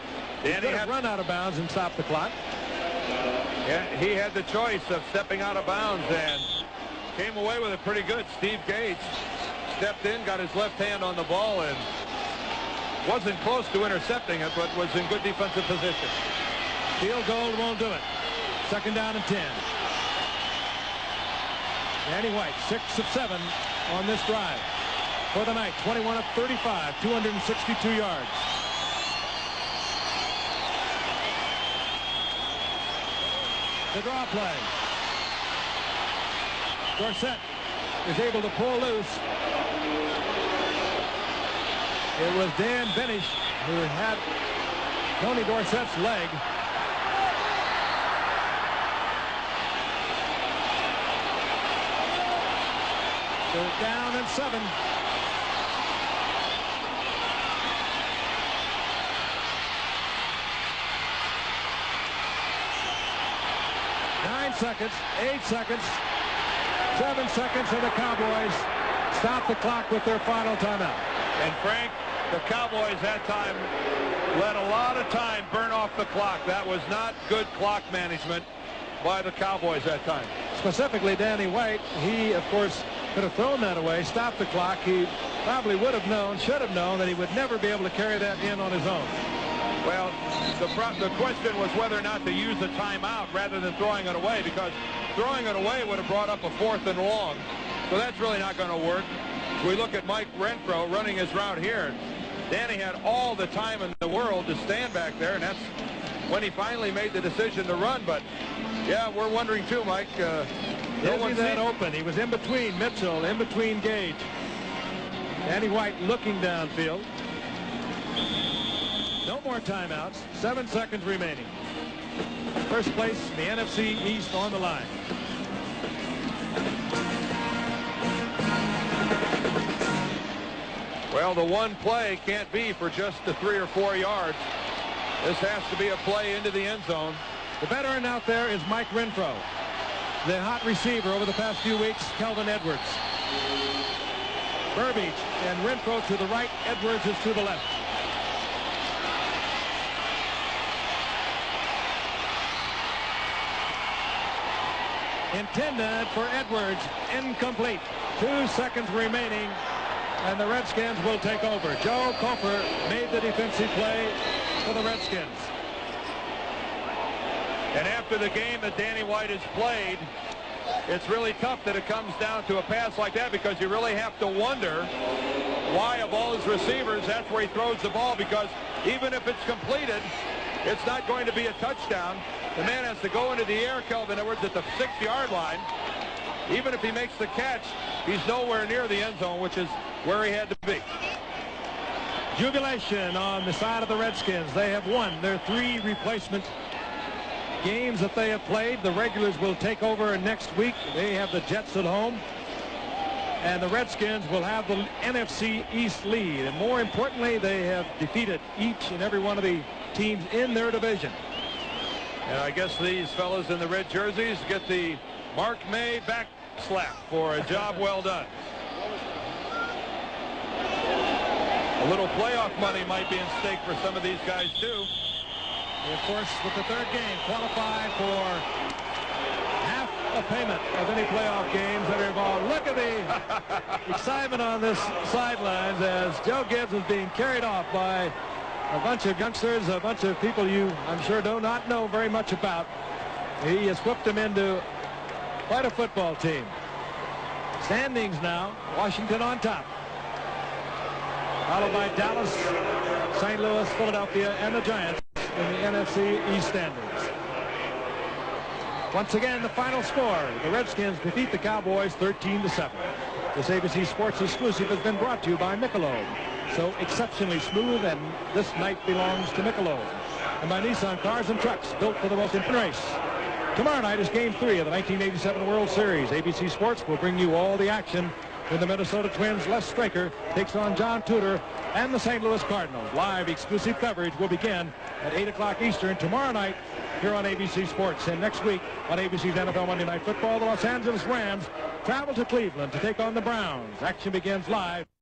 Danny had run out of bounds and stopped the clock. Yeah, he had the choice of stepping out of bounds and came away with it pretty good. Steve Gage stepped in, got his left hand on the ball, and wasn't close to intercepting it, but was in good defensive position. Field goal won't do it. Second down and 10. Danny White, 6 of 7 on this drive. For the night, 21 of 35, 262 yards. The draw play. Dorsett is able to pull loose. It was Dan Benish who had Tony Dorsett's leg. They're down and 7. Seconds, 8 seconds, 7 seconds, and the Cowboys stop the clock with their final timeout. And Frank, the Cowboys that time let a lot of time burn off the clock. That was not good clock management by the Cowboys that time. Specifically Danny White, he of course could have thrown that away, stopped the clock. He probably would have known, should have known, that he would never be able to carry that in on his own. Well, the question was whether or not to use a timeout rather than throwing it away, because throwing it away would have brought up a 4th and long. So that's really not going to work. We look at Mike Renfro running his route here. Danny had all the time in the world to stand back there, and that's when he finally made the decision to run. But, yeah, we're wondering too, Mike. No one's that open. He was in between Mitchell, in between Gage. Danny White looking downfield. No more timeouts. 7 seconds remaining. First place in the NFC East on the line. Well, the one play can't be for just the 3 or 4 yards. This has to be a play into the end zone. The veteran out there is Mike Renfro. The hot receiver over the past few weeks, Kelvin Edwards. Burbage and Renfro to the right. Edwards is to the left. Intended for Edwards, incomplete. 2 seconds remaining, and the Redskins will take over. Joe Kofer made the defensive play for the Redskins. And after the game that Danny White has played, it's really tough that it comes down to a pass like that, because you really have to wonder why, of all his receivers, that's where he throws the ball, because even if it's completed, it's not going to be a touchdown. The man has to go into the air, Kelvin Edwards, at the 6-yard line. Even if he makes the catch, he's nowhere near the end zone, which is where he had to be. Jubilation on the side of the Redskins. They have won their 3 replacement games that they have played. The regulars will take over next week. They have the Jets at home. And the Redskins will have the NFC East lead. And more importantly, they have defeated each and every one of the teams in their division. And I guess these fellas in the red jerseys get the Mark May back slap for a job well done. A little playoff money might be in stake for some of these guys too. Of course, with the third game, qualify for half a payment of any playoff games that are involved. Look at the excitement on this sidelines as Joe Gibbs is being carried off by a bunch of youngsters, a bunch of people you, I'm sure, do not know very much about. He has whipped them into quite a football team. Standings now, Washington on top, followed by Dallas, St. Louis, Philadelphia, and the Giants in the NFC East standings. Once again, the final score, the Redskins defeat the Cowboys 13-7. This ABC Sports exclusive has been brought to you by Michelob. So exceptionally smooth, and this night belongs to Michelob. And by Nissan Cars and Trucks, built for the most important race. Tomorrow night is Game 3 of the 1987 World Series. ABC Sports will bring you all the action when the Minnesota Twins' Les Straker takes on John Tudor and the St. Louis Cardinals. Live exclusive coverage will begin at 8 o'clock Eastern tomorrow night here on ABC Sports. And next week on ABC's NFL Monday Night Football, the Los Angeles Rams travel to Cleveland to take on the Browns. Action begins live.